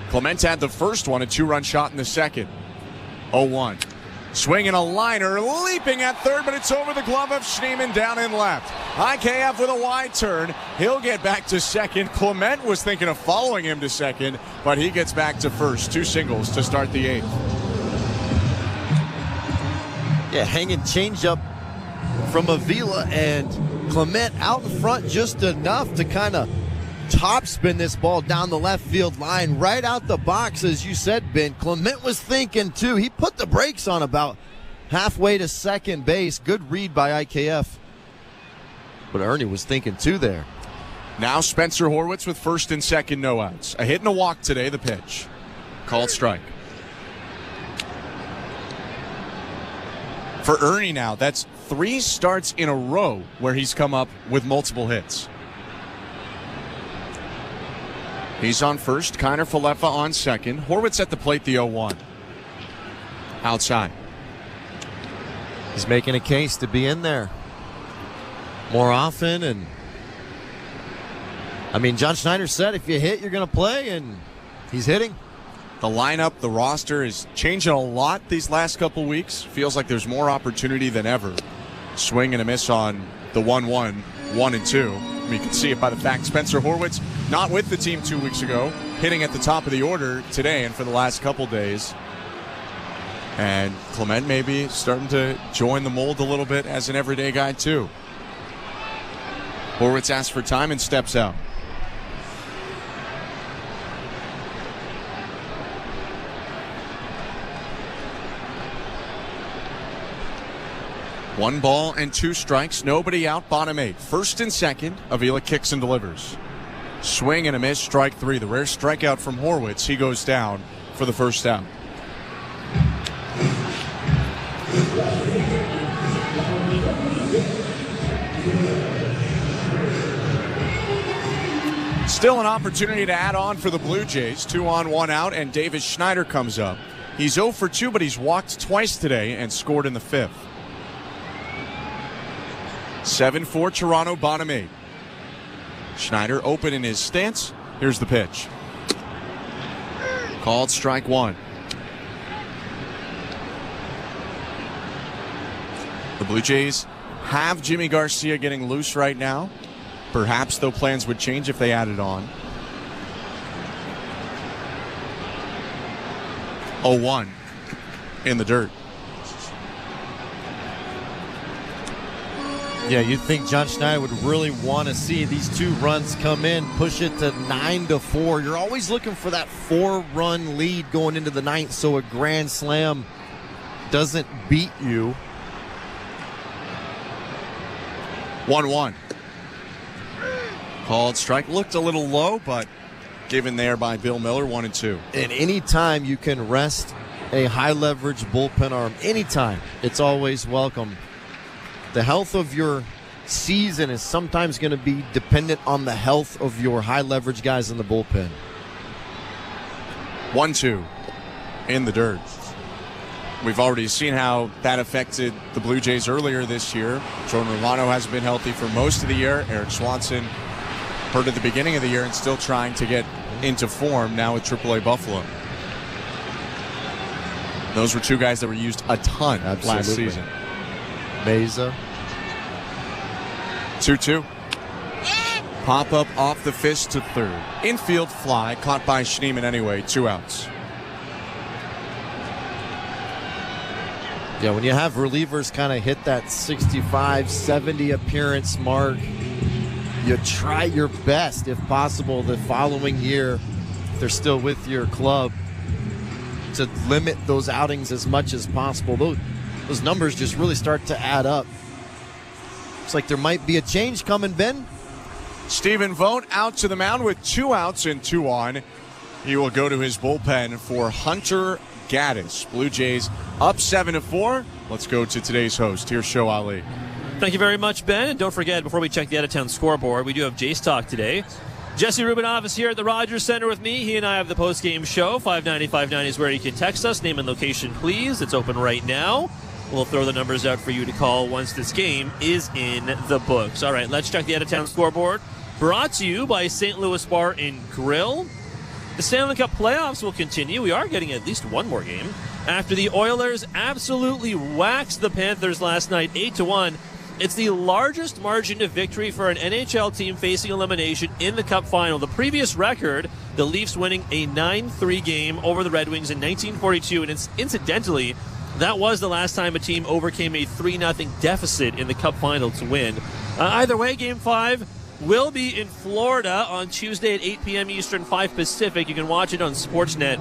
Clement had the first one, a 2-run shot in the second. 0-1. Swinging a liner, leaping at third, but it's over the glove of Schneemann down and left. IKF with a wide turn. He'll get back to second. Clement was thinking of following him to second, but he gets back to first. 2 singles to start the 8th. Yeah, hanging changeup from Avila, and Clement out in front just enough to kind of topspin this ball down the left field line, right out the box, as you said, Ben. Clement was thinking, too. He put the brakes on about halfway to second base. Good read by IKF. But Ernie was thinking, too, there. Now Spencer Horwitz with first and second, no outs. A hit and a walk today, the pitch. Called strike. For Ernie now, that's 3 starts in a row where he's come up with multiple hits. He's on first. Kiner-Falefa on second. Horwitz at the plate, the 0-1. Outside. He's making a case to be in there more often. And I mean, John Schneider said if you hit, you're going to play, and he's hitting. The lineup, the roster is changing a lot these last couple weeks. Feels like there's more opportunity than ever. Swing and a miss on the 1-1, 1 and 2. You can see it by the fact Spencer Horwitz not with the team 2 weeks ago, hitting at the top of the order today and for the last couple days. And Clement maybe starting to join the mold a little bit as an everyday guy too. Horwitz asks for time and steps out. One ball and 2 strikes, nobody out, bottom 8. First and second, Avila kicks and delivers. Swing and a miss, strike 3. The rare strikeout from Horwitz. He goes down for the first out. Still an opportunity to add on for the Blue Jays. 2 on, 1 out, and Davis Schneider comes up. He's 0 for 2, but he's walked twice today and scored in the 5th. 7-4 Toronto, bottom 8. Schneider open in his stance. Here's the pitch. Called strike 1. The Blue Jays have Jimmy Garcia getting loose right now. Perhaps, though, plans would change if they added on. 0-1 in the dirt. Yeah, you'd think John Schneider would really want to see these 2 runs come in, push it to 9-4. You're always looking for that 4-run lead going into the 9th so a grand slam doesn't beat you. 1-1. Called strike. Looked a little low, but given there by Bill Miller, 1-2. And anytime you can rest a high-leverage bullpen arm, anytime, it's always welcome. The health of your season is sometimes going to be dependent on the health of your high-leverage guys in the bullpen. 1-2 in the dirt. We've already seen how that affected the Blue Jays earlier this year. Jordan Romano hasn't been healthy for most of the year. Eric Swanson hurt at the beginning of the year and still trying to get into form now with AAA Buffalo. Those were 2 guys that were used a ton last season. Meza. 2-2. Pop up off the fist to third. Infield fly caught by Schneemann anyway. 2 outs. Yeah, when you have relievers kind of hit that 65, 70 appearance mark, you try your best, if possible, the following year, if they're still with your club, to limit those outings as much as possible. Those numbers just really start to add up. Looks like there might be a change coming, Ben. Stephen Vogt out to the mound with 2 outs and 2 on. He will go to his bullpen for Hunter Gaddis. Blue Jays up 7-4. Let's go to today's host. Here's Show Ali. Thank you very much, Ben. And don't forget, before we check the out-of-town scoreboard, we do have Jays Talk today. Jesse Rubinoff is here at the Rogers Center with me. He and I have the post-game show. 590-590 is where you can text us. Name and location, please. It's open right now. We'll throw the numbers out for you to call once this game is in the books. All right, let's check the out-of-town scoreboard. Brought to you by St. Louis Bar and Grill. The Stanley Cup playoffs will continue. We are getting at least one more game. After the Oilers absolutely waxed the Panthers last night, 8-1. It's the largest margin of victory for an NHL team facing elimination in the Cup final. The previous record, the Leafs winning a 9-3 game over the Red Wings in 1942, and it's incidentally, that was the last time a team overcame a 3-0 deficit in the Cup final to win. Either way, Game 5 will be in Florida on Tuesday at 8 p.m. Eastern, 5 Pacific. You can watch it on Sportsnet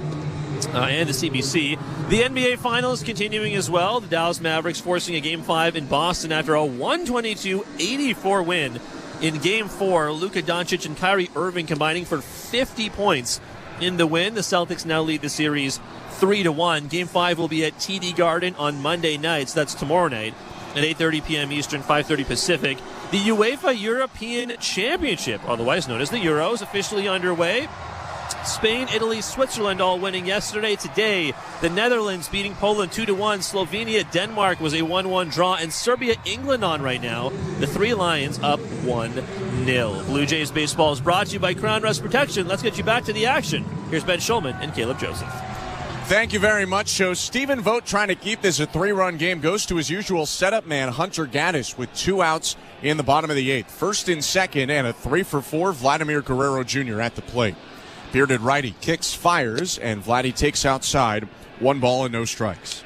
and the CBC. The NBA Finals continuing as well. The Dallas Mavericks forcing a Game 5 in Boston after a 122-84 win in Game 4. Luka Doncic and Kyrie Irving combining for 50 points in the win. The Celtics now lead the series 3-1. Game 5 will be at TD Garden on Monday night, so that's tomorrow night at 8:30 p.m. Eastern, 5:30 Pacific. The UEFA European Championship, otherwise known as the Euros, officially underway. Spain, Italy, Switzerland all winning yesterday. Today, the Netherlands beating Poland 2-1. Slovenia, Denmark was a 1-1 draw. And Serbia, England on right now. The Three Lions up 1-0. Blue Jays baseball is brought to you by Crown Rust Protection. Let's get you back to the action. Here's Ben Schulman and Caleb Joseph. Thank you very much, Joe. Stephen Vogt trying to keep this a 3-run game goes to his usual setup man, Hunter Gaddis, with 2 outs in the bottom of the 8th. First and second, and a 3-for-4 Vladimir Guerrero Jr. at the plate. Bearded righty kicks, fires, and Vladdy takes outside. 1 ball and no strikes.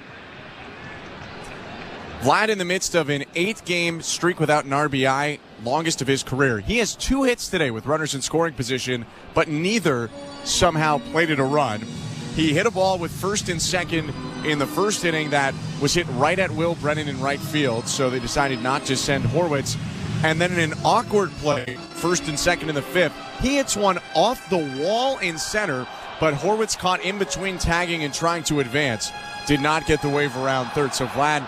Vlad in the midst of an 8-game streak without an RBI, longest of his career. He has 2 hits today with runners in scoring position, but neither somehow plated a run. He hit a ball with first and second in the first inning that was hit right at Will Brennan in right field, so they decided not to send Horwitz. And then in an awkward play, first and second in the 5th, he hits one off the wall in center, but Horwitz caught in between tagging and trying to advance. Did not get the wave around third, so Vlad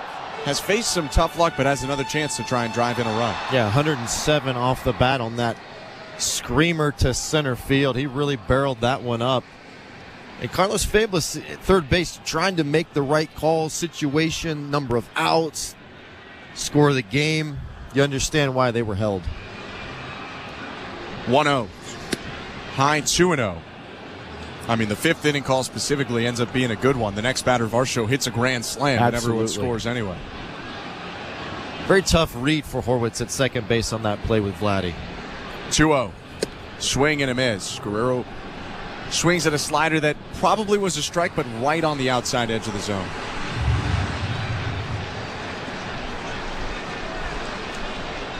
has faced some tough luck, but has another chance to try and drive in a run. Yeah, 107 off the bat on that screamer to center field. He really barreled that one up. And Carlos Fablis at third base trying to make the right call, situation, number of outs, score of the game. You understand why they were held. 1-0. High 2-0. I mean, the 5th inning call specifically ends up being a good one. The next batter, Varsho, hits a grand slam, and everyone scores anyway. Very tough read for Horwitz at second base on that play with Vladdy. 2-0. Swing and a miss. Guerrero swings at a slider that probably was a strike, but right on the outside edge of the zone.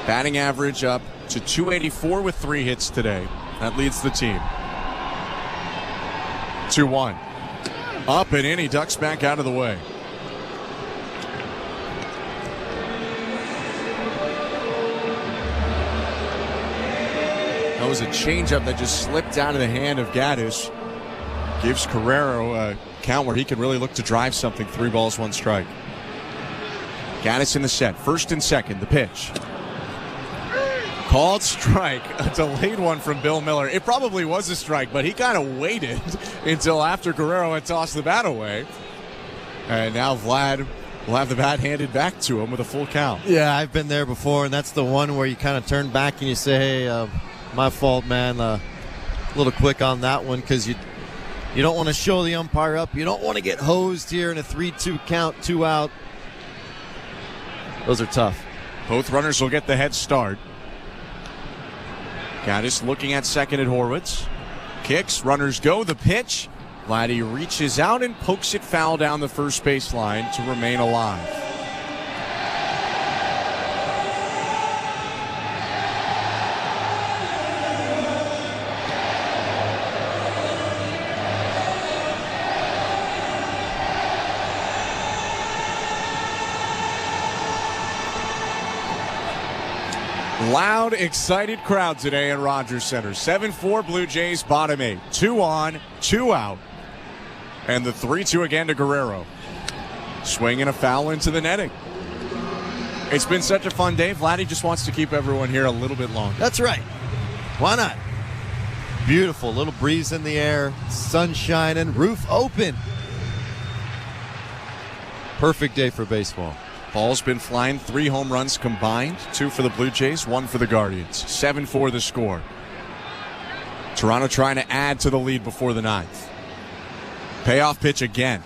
Batting average up to .284 with 3 hits today. That leads the team. 2-1. Up and in. He ducks back out of the way. That was a changeup that just slipped out of the hand of Gaddis. Gives Guerrero a count where he can really look to drive something. 3 balls, 1 strike. Gaddis in the set. First and second. The pitch. Called strike. A delayed one from Bill Miller. It probably was a strike, but he kind of waited until after Guerrero had tossed the bat away. And now Vlad will have the bat handed back to him with a full count. Yeah, I've been there before, and that's the one where you kind of turn back and you say, hey, my fault, man. A little quick on that one because you don't want to show the umpire up. You don't want to get hosed here in a 3-2 count, 2 out. Those are tough. Both runners will get the head start. Gaddis looking at second at Horwitz. Kicks, runners go, the pitch. Vladdy reaches out and pokes it foul down the first baseline to remain alive. Loud, excited crowd today at Rogers Center. 7-4 Blue Jays, bottom 8. 2 on, 2 out. And the 3-2 again to Guerrero. Swinging a foul into the netting. It's been such a fun day. Vladdy just wants to keep everyone here a little bit longer. That's right. Why not? Beautiful. Little breeze in the air. Sun shining. Roof open. Perfect day for baseball. Ball's been flying. 3 home runs combined. 2 for the Blue Jays, 1 for the Guardians. 7-4 the score. Toronto trying to add to the lead before the 9th. Payoff pitch again.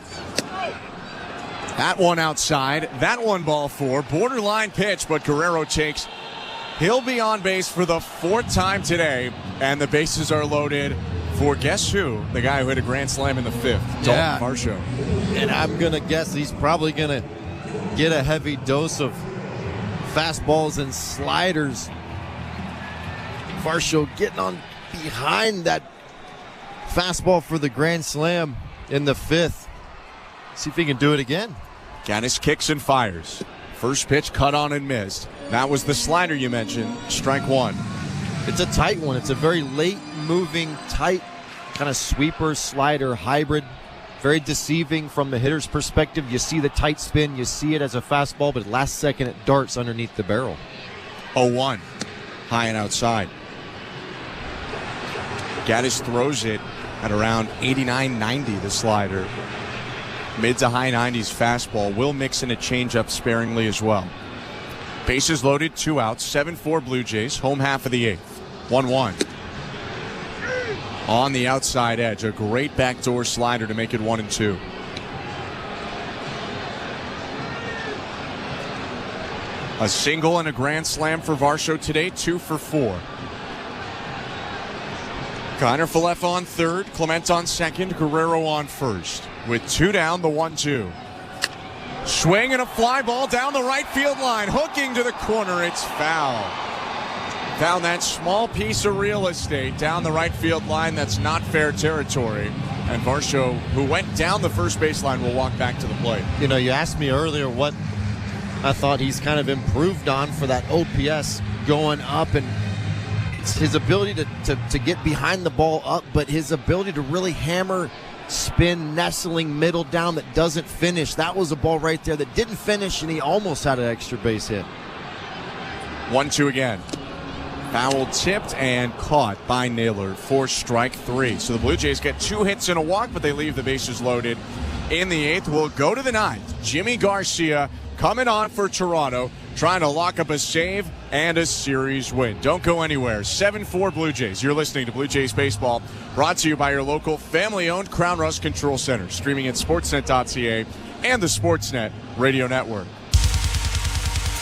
That one outside. That one ball 4. Borderline pitch, but Guerrero takes. He'll be on base for the 4th time today. And the bases are loaded for guess who? The guy who hit a grand slam in the 5th. Dalton Varsho. And I'm going to guess he's probably going to get a heavy dose of fastballs and sliders. Varsho getting on behind that fastball for the grand slam in the 5th. See if he can do it again. Gaddis kicks and fires. First pitch cut on and missed. That was the slider you mentioned. Strike 1. It's a tight one. It's a very late moving, tight kind of sweeper slider hybrid. Very deceiving from the hitter's perspective. You see the tight spin, you see it as a fastball, but last second it darts underneath the barrel. 0-1. High and outside. Gaddis throws it at around 89-90, the slider. Mid to high 90s fastball. Will mix in a changeup sparingly as well. Bases loaded, 2 outs. 7-4 Blue Jays. Home half of the 8th. 1-1. On the outside edge, a great backdoor slider to make it 1-2. A single and a grand slam for Varsho today, 2 for 4. Connor Follett on third, Clement on second, Guerrero on first. With 2 down, the 1-2. Swing and a fly ball down the right field line, hooking to the corner, it's foul. Found that small piece of real estate down the right field line. That's not fair territory. And Varsho, who went down the first baseline, will walk back to the plate. You know, you asked me earlier what I thought he's kind of improved on for that OPS going up, and it's his ability to get behind the ball up, but his ability to really hammer, spin, nestling middle down that doesn't finish. That was a ball right there that didn't finish, and he almost had an extra base hit. 1-2 again. Foul tipped and caught by Naylor for strike 3. So the Blue Jays get 2 hits and a walk, but they leave the bases loaded. In the 8th, we'll go to the 9th. Jimmy Garcia coming on for Toronto, trying to lock up a save and a series win. Don't go anywhere. 7-4 Blue Jays. You're listening to Blue Jays Baseball, brought to you by your local family-owned Crown Rust Control Center, streaming at sportsnet.ca and the Sportsnet Radio Network.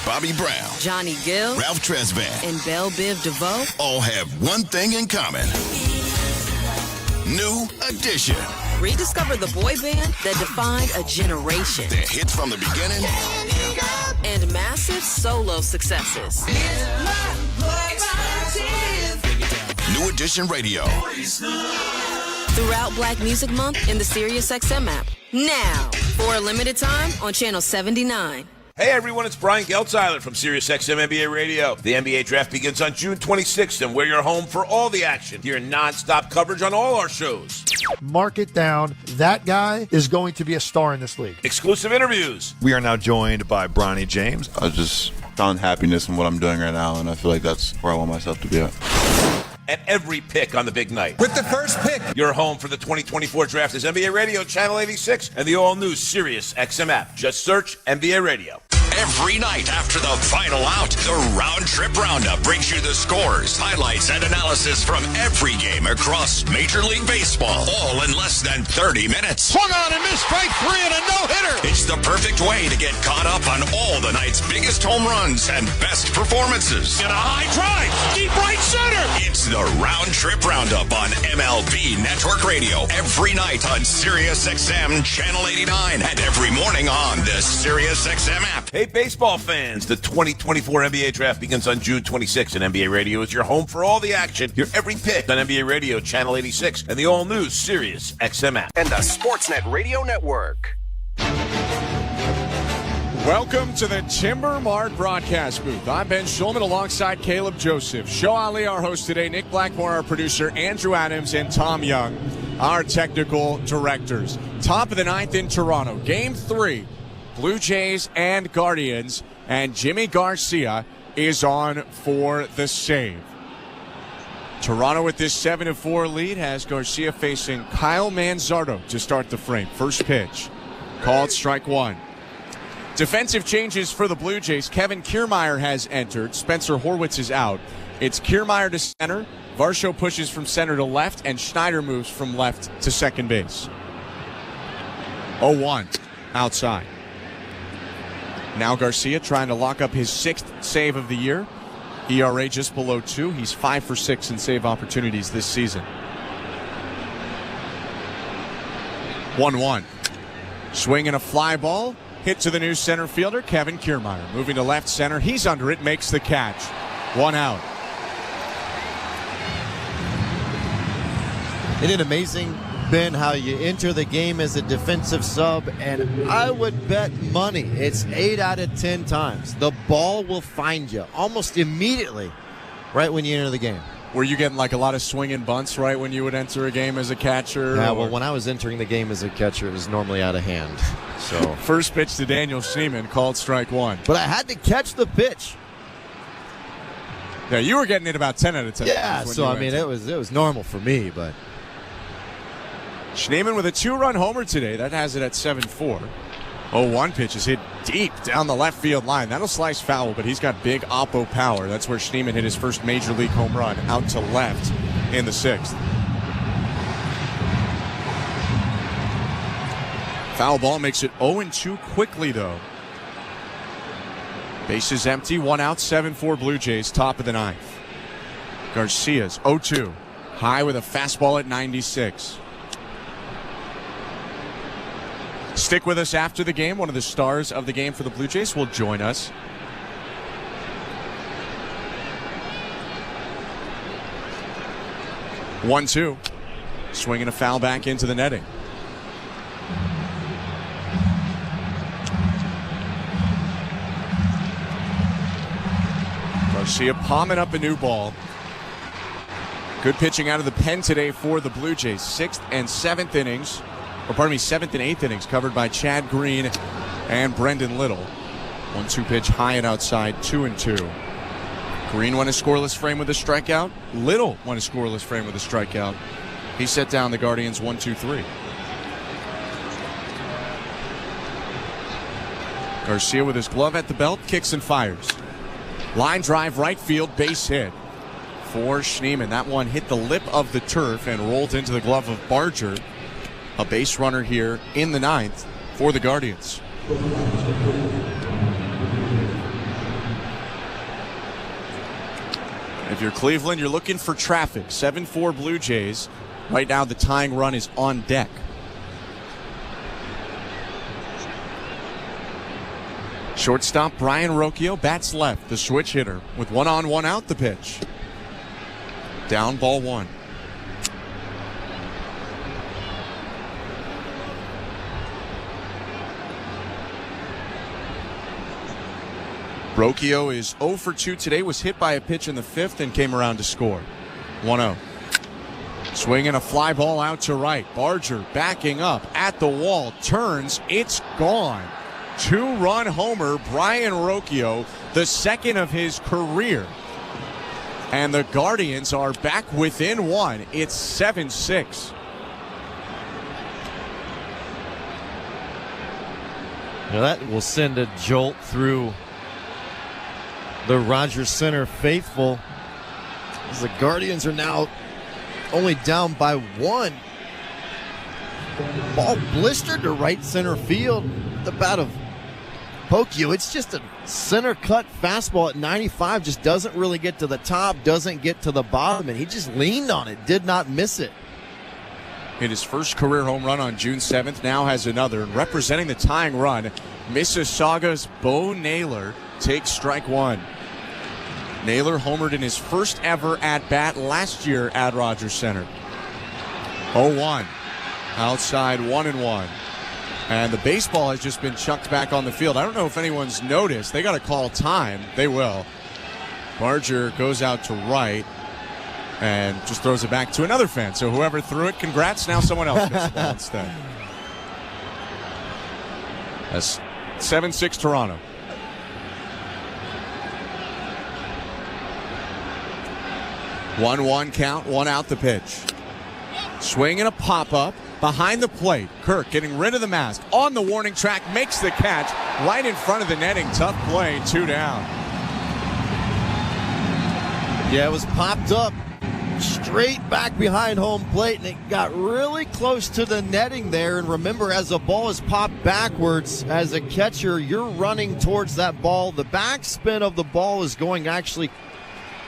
Bobby Brown, Johnny Gill, Ralph Tresvant, and Belle Biv DeVoe all have one thing in common. New Edition. Rediscover the boy band that defined a generation. Their hits from the beginning and massive solo successes. New Edition Radio. Throughout Black Music Month in the SiriusXM app. Now, for a limited time on Channel 79. Hey everyone, it's Brian Geltzeiler from SiriusXM NBA Radio. The NBA draft begins on June 26th, and we're your home for all the action. Hear non-stop coverage on all our shows. Mark it down. That guy is going to be a star in this league. Exclusive interviews. We are now joined by Bronny James. I just found happiness in what I'm doing right now, and I feel like that's where I want myself to be at. And every pick on the big night. With the first pick. Your home for the 2024 draft is NBA Radio, Channel 86, and the all-new SiriusXM app. Just search NBA Radio. Every night after the final out, the Round Trip Roundup brings you the scores, highlights, and analysis from every game across Major League Baseball, all in less than 30 minutes. Swung on and missed, strike three and a no-hitter. It's the perfect way to get caught up on all the night's biggest home runs and best performances. And a high drive, deep right center. It's the Round Trip Roundup on MLB Network Radio every night on SiriusXM Channel 89 and every morning on the SiriusXM app. Hey, baseball fans, the 2024 NBA Draft begins on June 26th, and NBA Radio is your home for all the action. Hear every pick on NBA Radio, Channel 86, and the all-new SiriusXM app. And the Sportsnet Radio Network. Welcome to the Timber Mart broadcast booth. I'm Ben Shulman alongside Caleb Joseph. Show Ali, our host today, Nick Blackmore, our producer, Andrew Adams, and Tom Young, our technical directors. Top of the ninth in Toronto. Game 3. Blue Jays and Guardians, and Jimmy Garcia is on for the save. Toronto with this 7-4 lead has Garcia facing Kyle Manzardo to start the frame. First pitch, called strike one. Defensive changes for the Blue Jays. Kevin Kiermaier has entered. Spencer Horwitz is out. It's Kiermaier to center. Varsho pushes from center to left, and Schneider moves from left to second base. 0-1 outside. Now Garcia trying to lock up his 6th save of the year. ERA just below 2. He's 5 for 6 in save opportunities this season. 1-1. Swing and a fly ball. Hit to the new center fielder, Kevin Kiermaier. Moving to left center. He's under it. Makes the catch. 1 out. Isn't it amazing, Ben, how you enter the game as a defensive sub, and I would bet money it's 8 out of 10 times the ball will find you almost immediately right when you enter the game. Were you getting like a lot of swinging bunts right when you would enter a game as a catcher? Yeah, well, when I was entering the game as a catcher, it was normally out of hand. So first pitch to Daniel Schneemann, called strike one. But I had to catch the pitch. Yeah, you were getting it about 10 out of 10. Yeah, so I mean, it was normal for me, but Schneemann with a 2-run homer today. That has it at 7-4. 0-1 pitch is hit deep down the left field line. That'll slice foul, but he's got big oppo power. That's where Schneemann hit his first major league home run, out to left in the 6th. Foul ball makes it 0-2 quickly, though. Bases empty, 1 out, 7-4 Blue Jays, top of the 9th. Garcia's 0-2. High with a fastball at 96. Stick with us after the game. One of the stars of the game for the Blue Jays will join us. One-two. Swinging a foul back into the netting. Garcia palming up a new ball. Good pitching out of the pen today for the Blue Jays. 6th and 7th innings. 7th and 8th innings covered by Chad Green and Brendan Little. 1-2 pitch high and outside, 2-2. Green won a scoreless frame with a strikeout. Little won a scoreless frame with a strikeout. He set down the Guardians 1-2-3. Garcia with his glove at the belt, kicks and fires. Line drive right field, base hit for Schneemann. That one hit the lip of the turf and rolled into the glove of Barger. A base runner here in the 9th for the Guardians. If you're Cleveland, you're looking for traffic. 7-4 Blue Jays. Right now, the tying run is on deck. Shortstop Brian Rocchio bats left, the switch hitter, with 1 on, 1 out the pitch. Down, ball 1. Rocchio is 0 for 2 today, was hit by a pitch in the 5th and came around to score. 1-0. Swinging a fly ball out to right. Barger backing up at the wall, turns, it's gone. 2-run homer, Brian Rocchio, the second of his career. And the Guardians are back within 1. It's 7-6. Now that will send a jolt through the Rogers Center faithful, as the Guardians are now only down by 1. Ball blistered to right center field. The bat of Rocchio. It's just a center cut fastball at 95. Just doesn't really get to the top, doesn't get to the bottom, and he just leaned on it, did not miss it. Hit his first career home run on June 7th, now has another. And representing the tying run, Mississauga's Bo Naylor takes strike 1. Naylor homered in his first ever at-bat last year at Rogers Center. 0-1. Outside 1-1. And the baseball has just been chucked back on the field. I don't know if anyone's noticed. They got to call time. They will. Barger goes out to right and just throws it back to another fan. So whoever threw it, congrats. Now someone else gets the ball instead. That's 7-6 Toronto. One count, 1 out the pitch. Swing and a pop-up behind the plate. Kirk getting rid of the mask. On the warning track, makes the catch right in front of the netting. Tough play, 2 down. Yeah, it was popped up straight back behind home plate, and it got really close to the netting there. And remember, as a ball is popped backwards, as a catcher, you're running towards that ball. The backspin of the ball is going to actually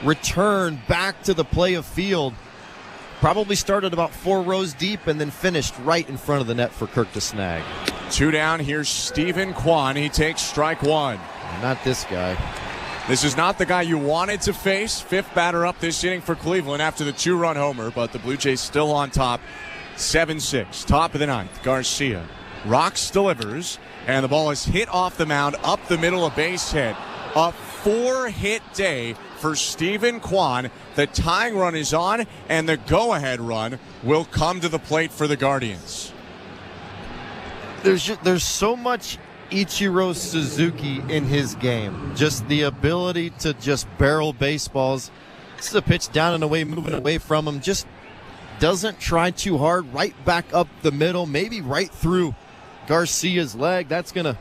return back to the play of field. Probably started about 4 rows deep and then finished right in front of the net for Kirk to snag. 2 down. Here's Stephen Kwan. He takes strike 1. Not this guy. This is not the guy you wanted to face. 5th batter up this inning for Cleveland after the 2-run homer, but the Blue Jays still on top. 7-6. Top of the 9th. Garcia rocks, delivers, and the ball is hit off the mound, up the middle, a base hit. A 4-hit day for Stephen Kwan. The tying run is on, and the go-ahead run will come to the plate for the Guardians. There's so much Ichiro Suzuki in his game. Just the ability to just barrel baseballs. This is a pitch down and away, moving away from him. Just doesn't try too hard. Right back up the middle, maybe right through Garcia's leg. That's going to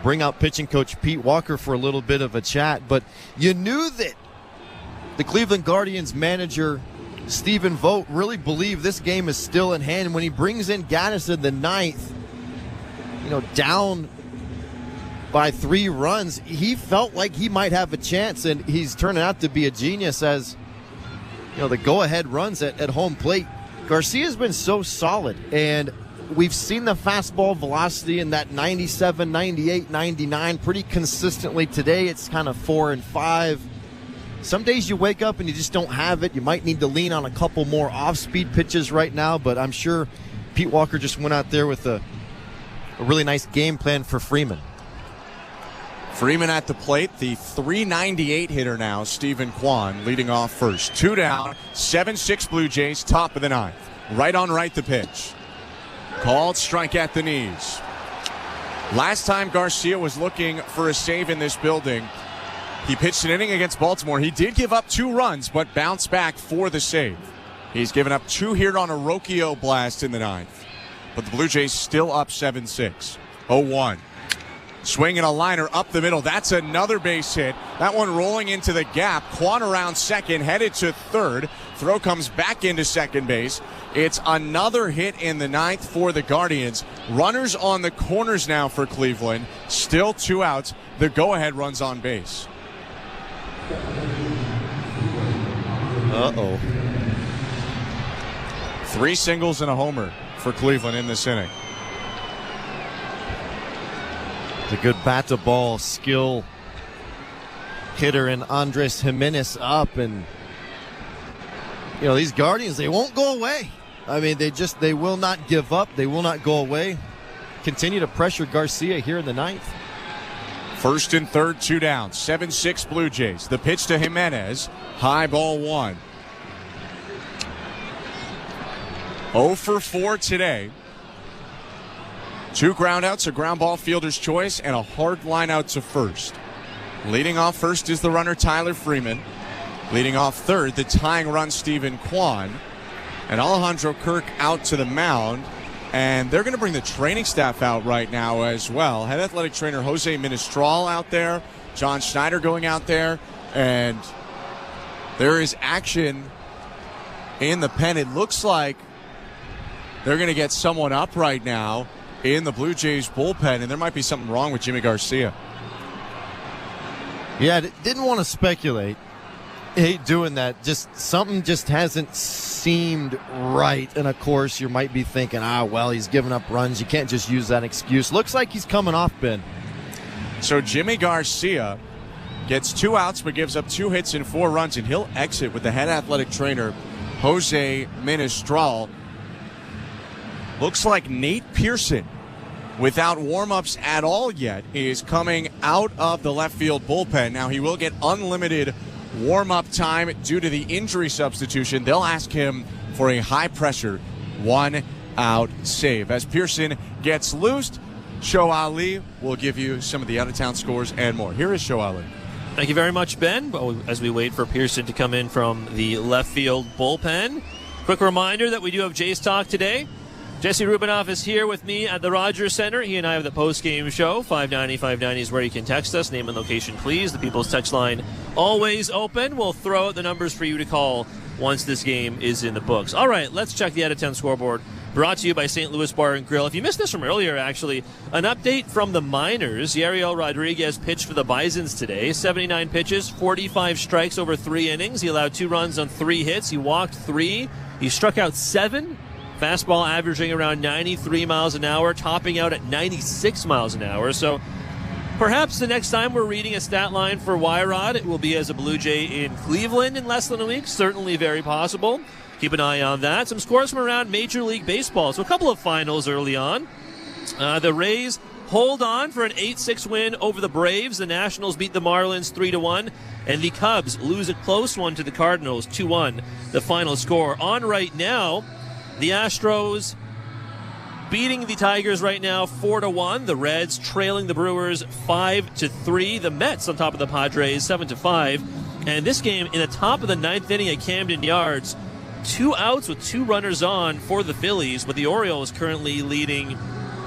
bring out pitching coach Pete Walker for a little bit of a chat. But you knew that the Cleveland Guardians manager Stephen Vogt really believed this game is still in hand. When he brings in Gaddis in the 9th, down by 3 runs, he felt like he might have a chance, and he's turning out to be a genius as the go-ahead runs at home plate. Garcia's been so solid, and we've seen the fastball velocity in that 97, 98, 99 pretty consistently. Today it's kind of 4 and 5. Some days you wake up and you just don't have it. You might need to lean on a couple more off-speed pitches right now, but I'm sure Pete Walker just went out there with a really nice game plan for Freeman. Freeman at the plate, the .398 hitter now, Stephen Kwan, leading off first. 2 down, 7-6 Blue Jays, top of the 9th. Right on right the pitch. Called strike at the knees. Last time Garcia was looking for a save in this building, he pitched an inning against Baltimore. He did give up 2 runs, but bounced back for the save. He's given up 2 here on a Rocchio blast in the 9th. But the Blue Jays still up 7-6. 0-1. Swinging a liner up the middle. That's another base hit. That one rolling into the gap. Kwan around second, headed to third. Throw comes back into second base. It's another hit in the 9th for the Guardians. Runners on the corners now for Cleveland. Still 2 outs. The go-ahead runs on base. Uh-oh. 3 singles and a homer for Cleveland in this inning. It's a good bat-to-ball skill hitter in Andres Jimenez up, and these Guardians, they won't go away. I mean, they will not give up. They will not go away. Continue to pressure Garcia here in the 9th. First and third, 2 down. 7-6 Blue Jays. The pitch to Jimenez. High ball 1. 0 for 4 today. 2 groundouts, a ground ball fielder's choice, and a hard line out to first. Leading off first is the runner Tyler Freeman. Leading off third, the tying run Stephen Kwan. And Alejandro Kirk out to the mound. And they're going to bring the training staff out right now as well. Head athletic trainer Jose Ministral out there. John Schneider going out there. And there is action in the pen. It looks like they're going to get someone up right now in the Blue Jays bullpen. And there might be something wrong with Jimmy Garcia. Yeah, didn't want to speculate. Hate doing that. Something just hasn't seemed right. And of course, you might be thinking, he's giving up runs. You can't just use that excuse. Looks like he's coming off, Ben. So Jimmy Garcia gets 2 outs, but gives up 2 hits and 4 runs, and he'll exit with the head athletic trainer, Jose Ministral. Looks like Nate Pearson, without warm-ups at all yet, is coming out of the left field bullpen. Now, he will get unlimited warm-up time due to the injury substitution. They'll ask him for a high-pressure 1-out save. As Pearson gets loosed, Show Ali will give you some of the out-of-town scores and more. Here is Show Ali. Thank you very much, Ben. Well, as we wait for Pearson to come in from the left field bullpen, quick reminder that we do have Jays Talk today. Jesse Rubinoff is here with me at the Rogers Center. He and I have the post-game show. 590-590 is where you can text us. Name and location, please. The People's Text line always open. We'll throw out the numbers for you to call once this game is in the books. All right, let's check the out-of-town scoreboard. Brought to you by St. Louis Bar and Grill. If you missed this from earlier, actually, an update from the minors. Yariel Rodriguez pitched for the Bisons today. 79 pitches, 45 strikes over 3 innings. He allowed 2 runs on 3 hits. He walked 3. He struck out 7. Fastball averaging around 93 miles an hour, topping out at 96 miles an hour. So perhaps the next time we're reading a stat line for Y-Rod, it will be as a Blue Jay in Cleveland in less than a week. Certainly very possible. Keep an eye on that. Some scores from around Major League Baseball. So a couple of finals early on. The Rays hold on for an 8-6 win over the Braves. The Nationals beat the Marlins 3-1. And the Cubs lose a close one to the Cardinals 2-1. The final score on right now. The Astros beating the Tigers right now 4-1. The Reds trailing the Brewers 5-3. The Mets on top of the Padres 7-5. And this game in the top of the 9th inning at Camden Yards, 2 outs with 2 runners on for the Phillies, but the Orioles currently leading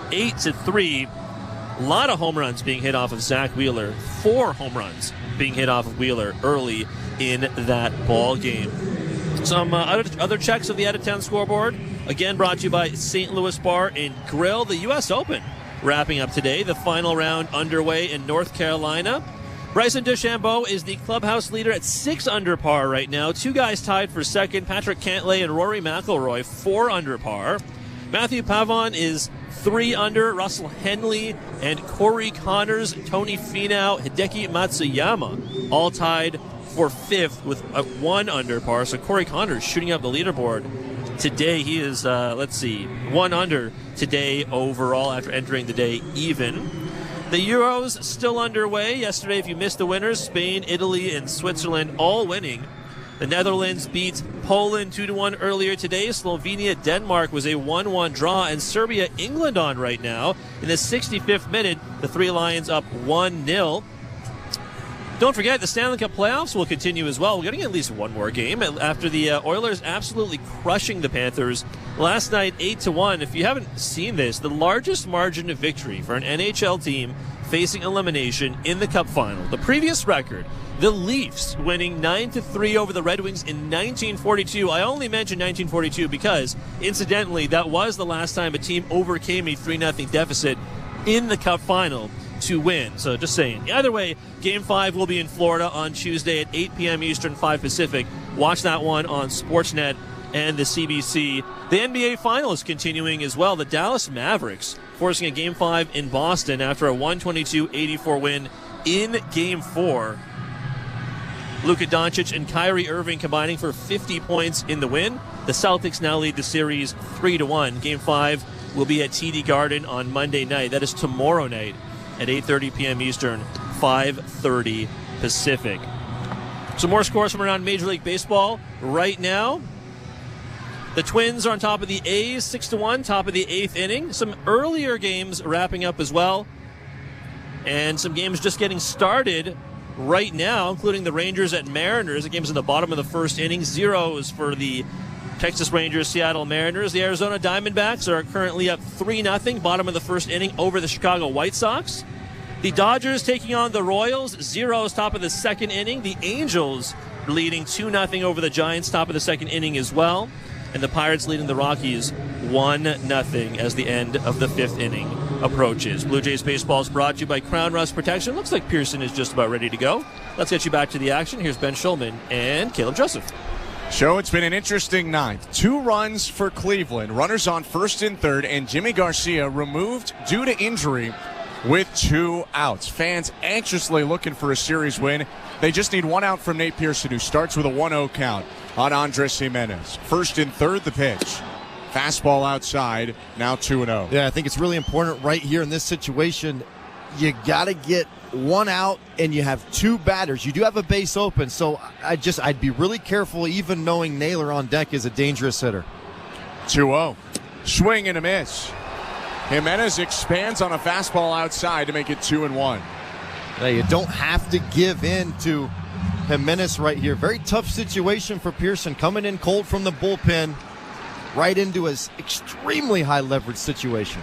8-3. A lot of home runs being hit off of Zach Wheeler. 4 home runs being hit off of Wheeler early in that ball game. Some other checks of the out-of-town scoreboard. Again, brought to you by St. Louis Bar and Grill. The U.S. Open wrapping up today. The final round underway in North Carolina. Bryson DeChambeau is the clubhouse leader at 6 under par right now. 2 guys tied for second. Patrick Cantlay and Rory McIlroy, 4 under par. Matthew Pavon is 3 under. Russell Henley and Corey Connors, Tony Finau, Hideki Matsuyama, all tied for 5th with a 1 under par. So Corey Connors shooting up the leaderboard. Today he is, 1 under today overall after entering the day even. The Euros still underway. Yesterday, if you missed the winners, Spain, Italy, and Switzerland all winning. The Netherlands beat Poland 2-1 earlier today. Slovenia, Denmark was a 1-1 draw. And Serbia, England on right now. In the 65th minute, the 3 Lions up 1-0. Don't forget, the Stanley Cup playoffs will continue as well. We're getting at least one more game after the Oilers absolutely crushing the Panthers last night 8-1. If you haven't seen this, the largest margin of victory for an NHL team facing elimination in the Cup final. The previous record, the Leafs winning 9-3 over the Red Wings in 1942. I only mention 1942 because, incidentally, that was the last time a team overcame a 3-0 deficit in the Cup final. to win. So just saying. Either way, Game 5 will be in Florida on Tuesday at 8 p.m. Eastern, 5 Pacific. Watch that one on Sportsnet and the CBC. The NBA Finals continuing as well. The Dallas Mavericks forcing a Game 5 in Boston after a 122-84 win in Game 4. Luka Doncic and Kyrie Irving combining for 50 points in the win. The Celtics now lead the series 3-1. Game 5 will be at TD Garden on Monday night. That is tomorrow night at 8:30 p.m. Eastern, 5:30 Pacific. Some more scores from around Major League Baseball right now. The Twins are on top of the A's, 6-1, top of the 8th inning. Some earlier games wrapping up as well. And some games just getting started right now, including the Rangers at Mariners. The game's in the bottom of the first inning. 0s for the Texas Rangers, Seattle Mariners. The Arizona Diamondbacks are currently up 3-0, bottom of the first inning, over the Chicago White Sox. The Dodgers taking on the Royals, 0s, top of the second inning. The Angels leading 2-0 over the Giants, top of the second inning as well. And the Pirates leading the Rockies 1-0 as the end of the 5th inning approaches. Blue Jays Baseball is brought to you by Crown Rust Protection. Looks like Pearson is just about ready to go. Let's get you back to the action. Here's Ben Schulman and Caleb Joseph. Show, it's been an interesting ninth. 2 runs for Cleveland. Runners on first and third, and Jimmy Garcia removed due to injury with 2 outs. Fans anxiously looking for a series win. They just need 1 out from Nate Pearson, who starts with a 1-0 count on Andres Jimenez. First and third, the pitch. Fastball outside, now 2-0. Yeah, I think it's really important right here in this situation. You got to get 1 out, and you have 2 batters. You do have a base open, so I'd be really careful, even knowing Naylor on deck is a dangerous hitter. 2-0. Swing and a miss. Jimenez expands on a fastball outside to make it 2-1. Now, you don't have to give in to Jimenez right here. Very tough situation for Pearson, coming in cold from the bullpen, right into his extremely high leverage situation.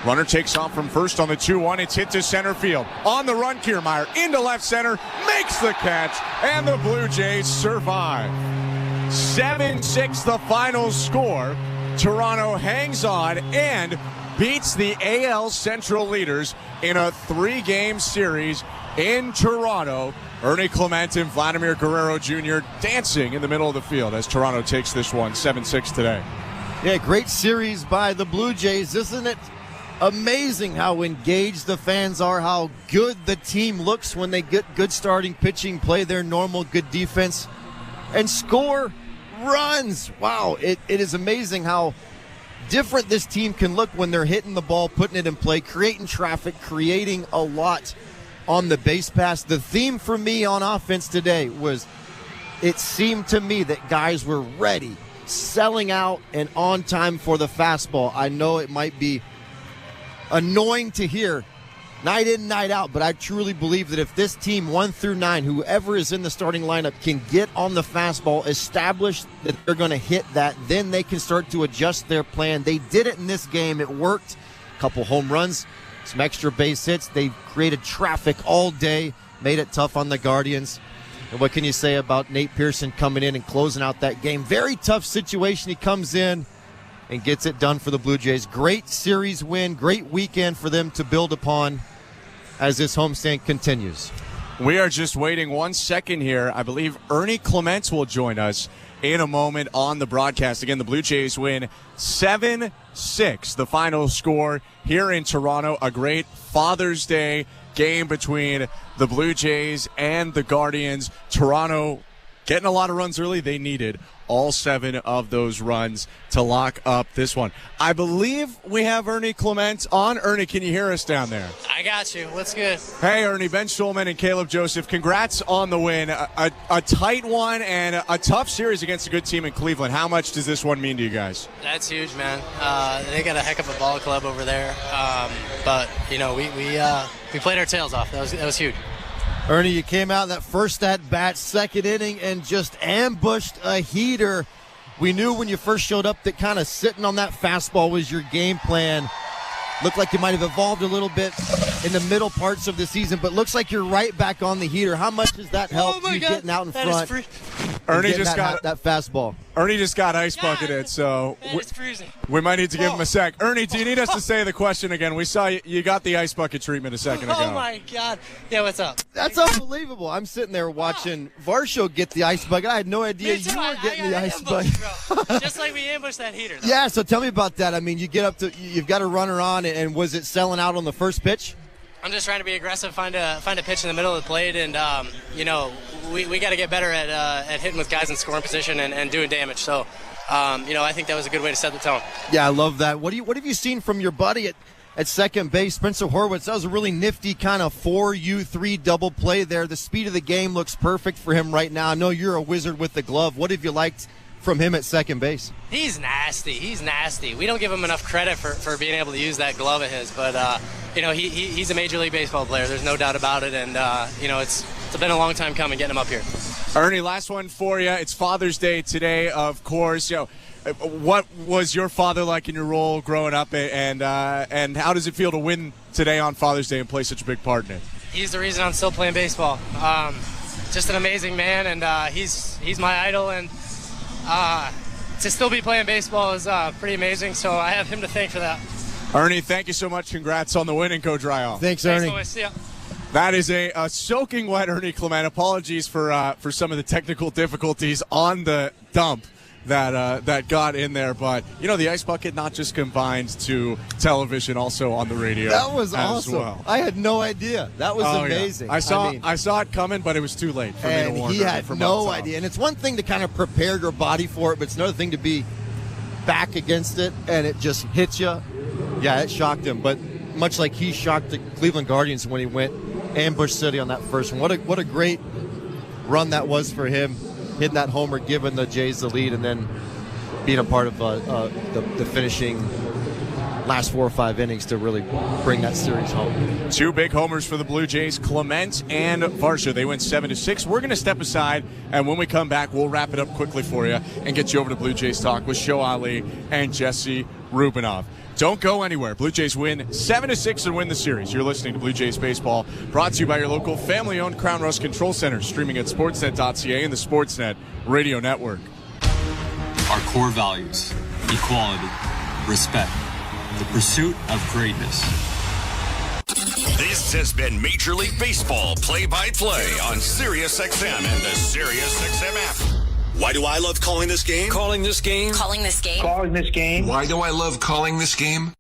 Runner takes off from first on the 2-1. It's hit to center field. On the run, Kiermaier into left center, makes the catch, and the Blue Jays survive. 7-6 the final score. Toronto hangs on and beats the AL Central leaders in a 3-game series in Toronto. Ernie Clement and Vladimir Guerrero Jr. dancing in the middle of the field as Toronto takes this one 7-6 today. Yeah, great series by the Blue Jays. Isn't it amazing how engaged the fans are, how good the team looks when they get good starting pitching, play their normal good defense, and score runs. Wow, it is amazing how different this team can look when they're hitting the ball, putting it in play, creating traffic, creating a lot on the base pass. The theme for me on offense today was, it seemed to me that guys were ready, selling out, and on time for the fastball. I know it might be annoying to hear night in, night out, but I truly believe that if this team 1 through 9, whoever is in the starting lineup, can get on the fastball, establish that they're going to hit that, then they can start to adjust their plan. They did it in this game. It worked. A couple home runs, some extra base hits. They created traffic all day, made it tough on the Guardians. And what can you say about Nate Pearson coming in and closing out that game? Very tough situation. He comes in and gets it done for the Blue Jays. Great series win, great weekend for them to build upon as this homestand continues. We are just waiting 1 second here. I believe Ernie Clement will join us in a moment on the broadcast. Again, the Blue Jays win 7-6, the final score here in Toronto. A great Father's Day game between the Blue Jays and the Guardians. Toronto getting a lot of runs early. They needed all 7 of those runs to lock up this one. I believe we have Ernie Clement on. Ernie, can you hear us down there? I got you. What's good? Hey, Ernie, Ben Schulman and Caleb Joseph, congrats on the win. A tight one and a tough series against a good team in Cleveland. How much does this one mean to you guys? That's huge, man. They got a heck of a ball club over there. But, you know, we played our tails off. That was huge. Ernie, you came out in that first at-bat, second inning, and just ambushed a heater. We knew when you first showed up that kind of sitting on that fastball was your game plan. Looked like you might have evolved a little bit in the middle parts of the season, but looks like you're right back on the heater. How much does that help you getting out in front? Ernie just got that fastball. Ernie just got ice bucketed, so it's freezing. we might need to give him a sec. Ernie, do you need us to say the question again? We saw you got the ice bucket treatment a second ago. Oh, my God. Yeah, what's up? That's unbelievable. I'm sitting there watching Varsho get the ice bucket. I had no idea you were getting the ice bucket. Just like we ambushed that heater, though. Yeah, so tell me about that. I mean, you've got a runner on, and was it selling out on the first pitch? I'm just trying to be aggressive, find a pitch in the middle of the plate, and we got to get better at hitting with guys in scoring position and doing damage. So, I think that was a good way to set the tone. Yeah, I love that. What have you seen from your buddy at second base, Spencer Horwitz? That was a really nifty kind of 4-3 double play there. The speed of the game looks perfect for him right now. I know you're a wizard with the glove. What have you liked from him at second base? He's nasty. We don't give him enough credit for being able to use that glove of his, but he's a Major League Baseball player. There's no doubt about it, and it's been a long time coming getting him up here. Ernie, last one for you. It's Father's Day today, of course. What was your father like in your role growing up, and how does it feel to win today on Father's Day and play such a big part in it? He's the reason I'm still playing baseball. Just an amazing man, and he's my idol, and to still be playing baseball is pretty amazing, so I have him to thank for that. Ernie, thank you so much. Congrats on the win, and go dry off. Thanks, Ernie. Thanks, see ya. That is a soaking wet Ernie Clement. Apologies for some of the technical difficulties on the dump that got in there, but the ice bucket not just confined to television, also on the radio. That was as awesome. Well. I had no idea. That was amazing. Yeah. I saw it coming, but it was too late for me to warn. He had no idea. And it's one thing to kind of prepare your body for it, but it's another thing to be back against it and it just hits you. Yeah, it shocked him, but much like he shocked the Cleveland Guardians when he went ambush city on that first one. What a great run that was for him, hitting that homer, giving the Jays the lead, and then being a part of the finishing last 4 or 5 innings to really bring that series home. 2 big homers for the Blue Jays, Clement and Varsho. They went 7-6. We're going to step aside, and when we come back, we'll wrap it up quickly for you and get you over to Blue Jays Talk with Show Ali and Jesse Rubinoff. Don't go anywhere. Blue Jays win 7-6 and win the series. You're listening to Blue Jays Baseball, brought to you by your local family-owned Crown Rust Control Center, streaming at sportsnet.ca and the Sportsnet Radio Network. Our core values: equality, respect, the pursuit of greatness. This has been Major League Baseball play-by-play on SiriusXM and the SiriusXM app. Why do I love calling this game? Calling this game. Why do I love calling this game?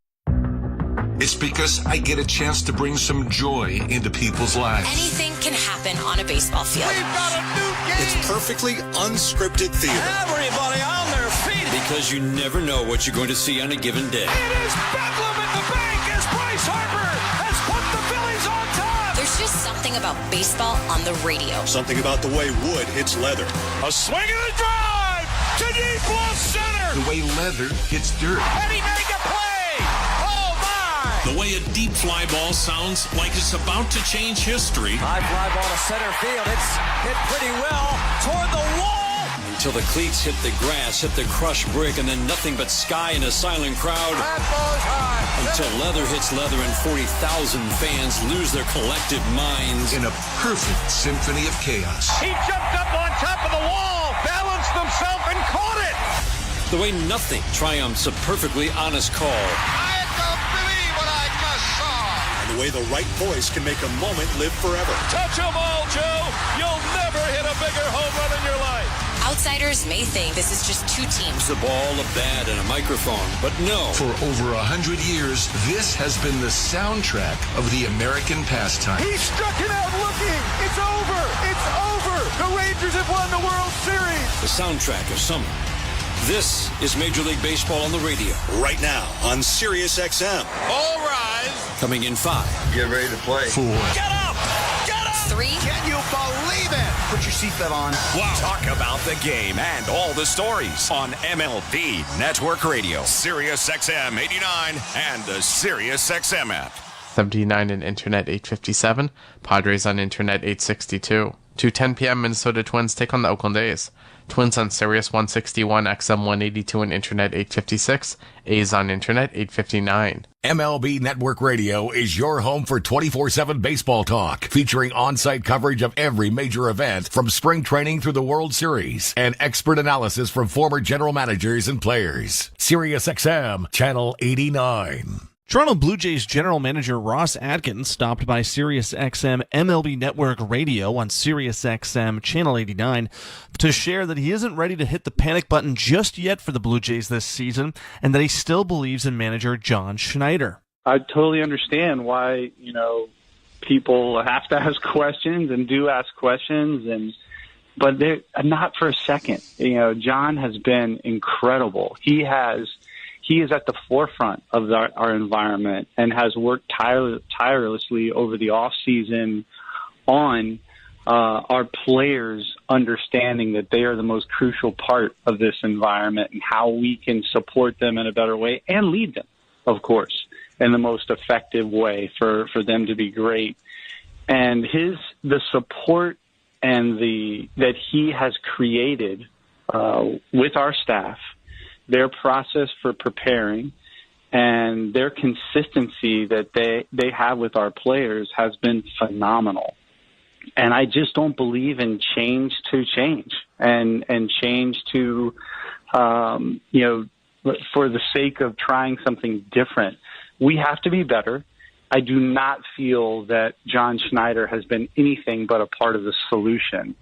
It's because I get a chance to bring some joy into people's lives. Anything can happen on a baseball field. We've got a new game! It's perfectly unscripted theater. Everybody on their feet. Because you never know what you're going to see on a given day. It is bedlam at the bank as Bryce Harper has put the Phillies on top. There's just something about baseball on the radio. Something about the way wood hits leather. A swing and a drive to deep left center. The way leather hits dirt. And he made the play. Oh, my. The way a deep fly ball sounds like it's about to change history. High fly ball to center field. It's hit pretty well toward the wall. Until the cleats hit the grass, hit the crushed brick, and then nothing but sky and a silent crowd. That ball's high. Until leather hits leather and 40,000 fans lose their collective minds. In a perfect symphony of chaos. He jumped up on top of the wall, balanced himself, and caught it. The way nothing triumphs a perfectly honest call. I don't believe what I just saw. And the way the right voice can make a moment live forever. Touch 'em all, Joe. You'll never hit a bigger home run in your life. Outsiders may think this is just 2 teams. The ball, a bat, and a microphone. But no. For over 100 years, this has been the soundtrack of the American pastime. He struck it out looking. It's over. It's over. The Rangers have won the World Series. The soundtrack of summer. This is Major League Baseball on the radio. Right now on SiriusXM. All rise. Coming in 5. Get ready to play. 4. Get up. Get up. 3. Can you believe it? Put your seatbelt on. Wow. Talk about the game and all the stories on MLB Network Radio, SiriusXM 89 and the SiriusXM app. 79 and Internet 857, Padres on Internet 862. 2:10 p.m. Minnesota Twins take on the Oakland A's. Twins on Sirius 161, XM 182 and Internet 856. A's on Internet 859. MLB Network Radio is your home for 24/7 baseball talk, featuring on-site coverage of every major event from spring training through the World Series and expert analysis from former general managers and players. Sirius XM, Channel 89. Toronto Blue Jays general manager Ross Atkins stopped by SiriusXM MLB Network Radio on SiriusXM Channel 89 to share that he isn't ready to hit the panic button just yet for the Blue Jays this season, and that he still believes in manager John Schneider. I totally understand why, people have to ask questions and do ask questions, but they're not for a second. John has been incredible. He is at the forefront of our environment and has worked tirelessly over the off season on our players understanding that they are the most crucial part of this environment and how we can support them in a better way and lead them, of course, in the most effective way for them to be great. And the support and that he has created with our staff, their process for preparing, and their consistency that they have with our players has been phenomenal. And I just don't believe in change to change and change to, for the sake of trying something different. We have to be better. I do not feel that John Schneider has been anything but a part of the solution,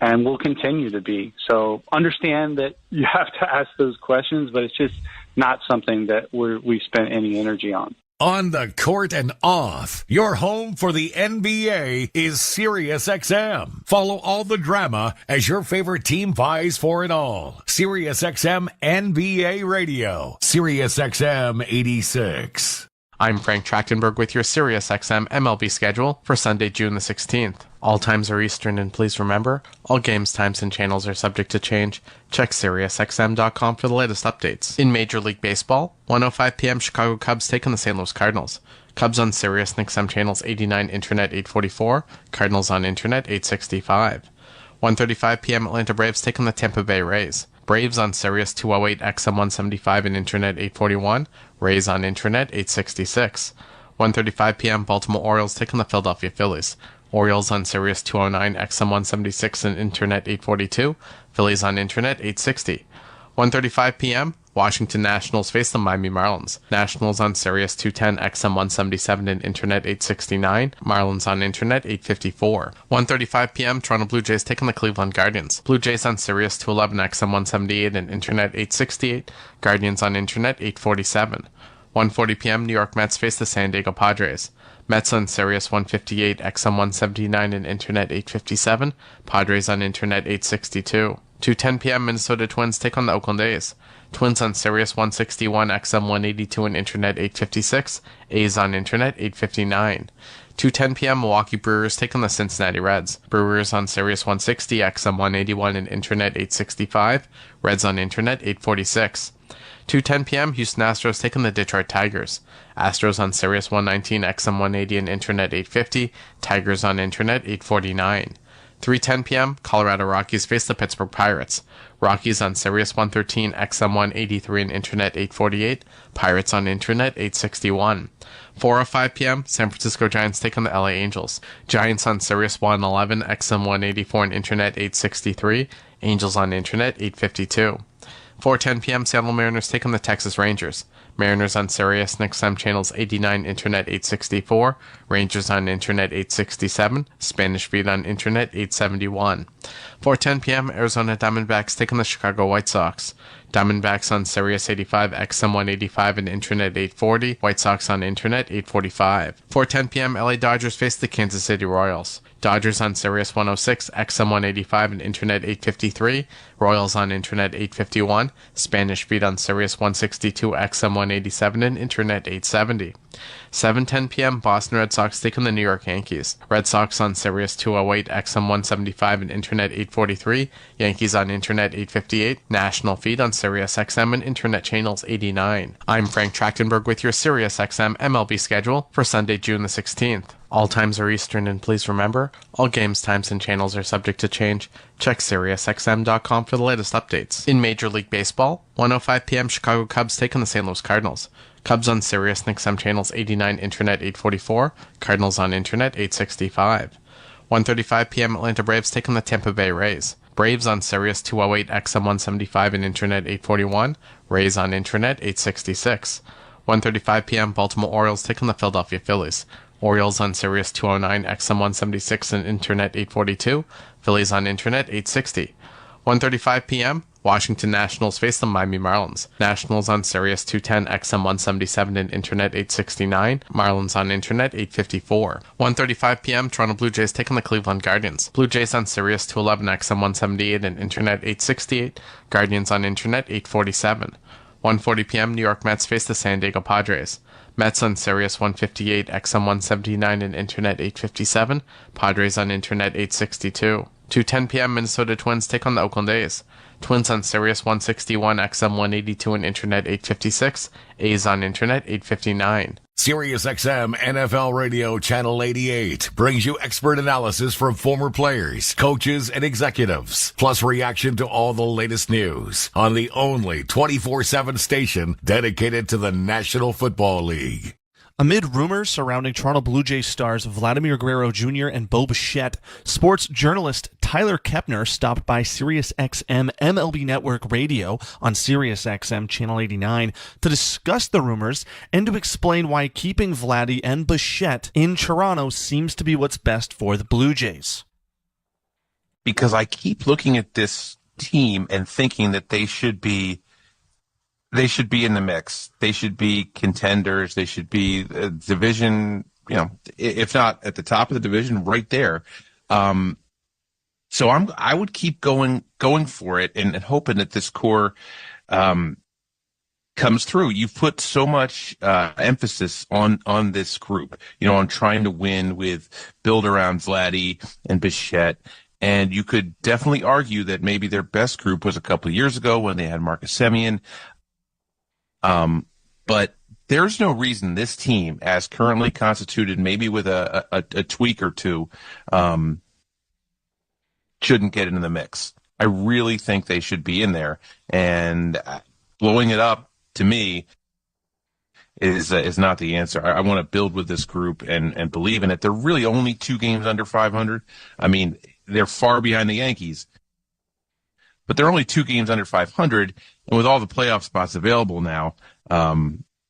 and will continue to be. So understand that you have to ask those questions, but it's just not something that we've spent any energy on. On the court and off, your home for the NBA is SiriusXM. Follow all the drama as your favorite team vies for it all. SiriusXM NBA Radio, SiriusXM 86. I'm Frank Trachtenberg with your SiriusXM MLB schedule for Sunday, June the 16th. All times are Eastern, and please remember, all games, times, and channels are subject to change. Check SiriusXM.com for the latest updates. In Major League Baseball, 1:05 p.m. Chicago Cubs take on the St. Louis Cardinals. Cubs on Sirius and XM channels 89, Internet 844, Cardinals on Internet 865. 1:35 p.m. Atlanta Braves take on the Tampa Bay Rays. Braves on Sirius 208, XM 175 and Internet 841, Rays on Internet 866. 1:35 p.m. Baltimore Orioles take on the Philadelphia Phillies. Orioles on Sirius 209, XM 176 and Internet 842, Phillies on Internet 860. 1:35 p.m. Washington Nationals face the Miami Marlins. Nationals on Sirius 210, XM 177 and Internet 869, Marlins on Internet 854. 1:35 p.m. Toronto Blue Jays take on the Cleveland Guardians. Blue Jays on Sirius 211, XM 178 and Internet 868, Guardians on Internet 847. 1:40 p.m. New York Mets face the San Diego Padres. Mets on Sirius 158, XM 179 and Internet 857, Padres on Internet 862. 2:10 p.m. Minnesota Twins take on the Oakland A's. Twins on Sirius 161, XM 182 and Internet 856, A's on Internet 859. 2:10 p.m. Milwaukee Brewers take on the Cincinnati Reds. Brewers on Sirius 160, XM 181 and Internet 865, Reds on Internet 846. 2:10 p.m. Houston Astros take on the Detroit Tigers. Astros on Sirius 119, XM 180 and Internet 850, Tigers on Internet 849. 3:10 p.m. Colorado Rockies face the Pittsburgh Pirates. Rockies on Sirius 113, XM 183 and Internet 848, Pirates on Internet 861. 4:05 p.m. San Francisco Giants take on the LA Angels. Giants on Sirius 111, XM 184 and Internet 863, Angels on Internet 852. 4:10 p.m. Seattle Mariners take on the Texas Rangers. Mariners on Sirius and XM channels 89, Internet 864, Rangers on Internet 867, Spanish Feed on Internet 871. 4:10 p.m. Arizona Diamondbacks take on the Chicago White Sox. Diamondbacks on Sirius 85, XM 185 and Internet 840, White Sox on Internet 845. 4:10 p.m. LA Dodgers face the Kansas City Royals. Dodgers on Sirius 106, XM 185 and Internet 853, Royals on Internet 851, Spanish Feed on Sirius 162, XM 187 and Internet 870. 7:10 p.m. Boston Red Sox take on the New York Yankees. Red Sox on Sirius 208, XM 175 and Internet 843, Yankees on Internet 858, National Feed on Sirius XM and Internet channels 89. I'm Frank Trachtenberg with your Sirius XM MLB schedule for Sunday, June the 16th. All times are Eastern, and please remember, all games, times, and channels are subject to change. Check SiriusXM.com for the latest updates. In Major League Baseball, 1:05 p.m. Chicago Cubs take on the St. Louis Cardinals. Cubs on Sirius and XM channels 89, Internet 844. Cardinals on Internet 865. 1:35 p.m. Atlanta Braves take on the Tampa Bay Rays. Braves on Sirius 208, XM 175, and Internet 841. Rays on Internet 866. 1:35 p.m. Baltimore Orioles take on the Philadelphia Phillies. Orioles on Sirius 209, XM 176, and Internet 842. Phillies on Internet 860. 1:35 p.m. Washington Nationals face the Miami Marlins. Nationals on Sirius 210, XM 177, and Internet 869. Marlins on Internet 854. 1:35 p.m. Toronto Blue Jays take on the Cleveland Guardians. Blue Jays on Sirius 211, XM 178, and Internet 868. Guardians on Internet 847. 1:40 p.m. New York Mets face the San Diego Padres. Mets on Sirius 158, XM 179, and Internet 857. Padres on Internet 862. 2:10 p.m. Minnesota Twins take on the Oakland A's. Twins on Sirius 161, XM 182, and Internet 856. A's on Internet 859. SiriusXM NFL Radio Channel 88 brings you expert analysis from former players, coaches, and executives, plus reaction to all the latest news on the only 24/7 station dedicated to the National Football League. Amid rumors surrounding Toronto Blue Jays stars Vladimir Guerrero Jr. and Bo Bichette, sports journalist Tyler Kepner stopped by SiriusXM MLB Network Radio on SiriusXM Channel 89 to discuss the rumors and to explain why keeping Vladdy and Bichette in Toronto seems to be what's best for the Blue Jays. Because I keep looking at this team and thinking that they should be in the mix. They should be contenders. They should be a division, if not at the top of the division, right there. So I would keep going for it and hoping that this core comes through. You've put so much emphasis on this group, on trying to win with build around Vladdy and Bichette. And you could definitely argue that maybe their best group was a couple of years ago when they had Marcus Semien. But there's no reason this team, as currently constituted, maybe with a tweak or two, shouldn't get into the mix. I really think they should be in there, and blowing it up to me is not the answer. I want to build with this group and believe in it. They're really only 2 games under 500. I mean, they're far behind the Yankees, but they're only 2 games under 500, and with all the playoff spots available now,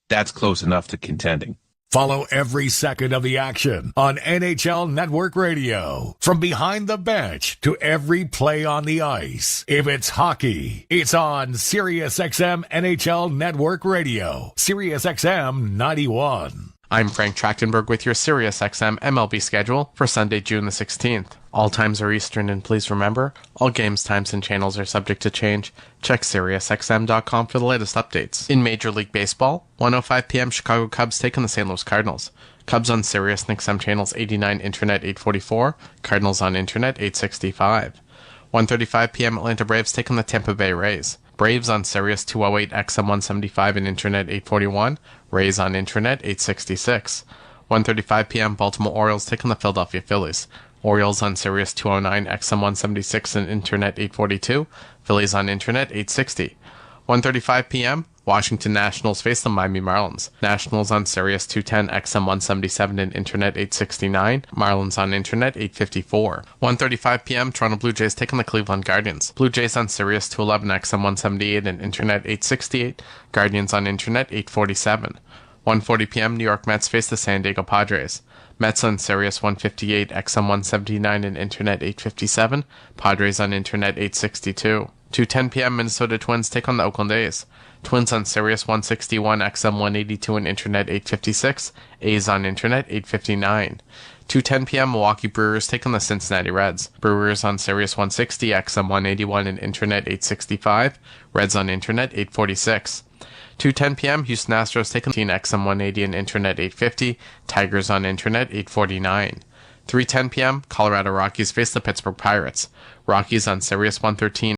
that's close enough to contending. Follow every second of the action on NHL Network Radio. From behind the bench to every play on the ice. If it's hockey, it's on SiriusXM NHL Network Radio. SiriusXM 91. I'm Frank Trachtenberg with your SiriusXM MLB schedule for Sunday, June the 16th. All times are Eastern, and please remember, all games, times, and channels are subject to change. Check SiriusXM.com for the latest updates. In Major League Baseball, 1:05 p.m. Chicago Cubs take on the St. Louis Cardinals. Cubs on Sirius and XM channels 89, Internet 844. Cardinals on Internet 865. 1:35 p.m. Atlanta Braves take on the Tampa Bay Rays. Braves on Sirius 208, XM 175, and Internet 841. Rays on Internet 866. 1:35 p.m. Baltimore Orioles take on the Philadelphia Phillies. Orioles on Sirius 209, XM 176, and Internet 842. Phillies on Internet 860. 1:35 p.m. Washington Nationals face the Miami Marlins. Nationals on Sirius 210, XM 177, and Internet 869. Marlins on Internet 854. 1:35 p.m. Toronto Blue Jays take on the Cleveland Guardians. Blue Jays on Sirius 211, XM 178, and Internet 868. Guardians on Internet 847. 1:40 p.m. New York Mets face the San Diego Padres. Mets on Sirius 158, XM 179, and Internet 857. Padres on Internet 862. 2:10 p.m. Minnesota Twins take on the Oakland A's. Twins on Sirius 161, XM 182, and Internet 856. A's on Internet 859. 2:10 p.m. Milwaukee Brewers take on the Cincinnati Reds. Brewers on Sirius 160, XM 181, and Internet 865. Reds on Internet 846. 2:10 p.m. Houston Astros take on XM 180 and Internet 850. Tigers on Internet 849. 3:10 p.m. Colorado Rockies face the Pittsburgh Pirates. Rockies on Sirius 113,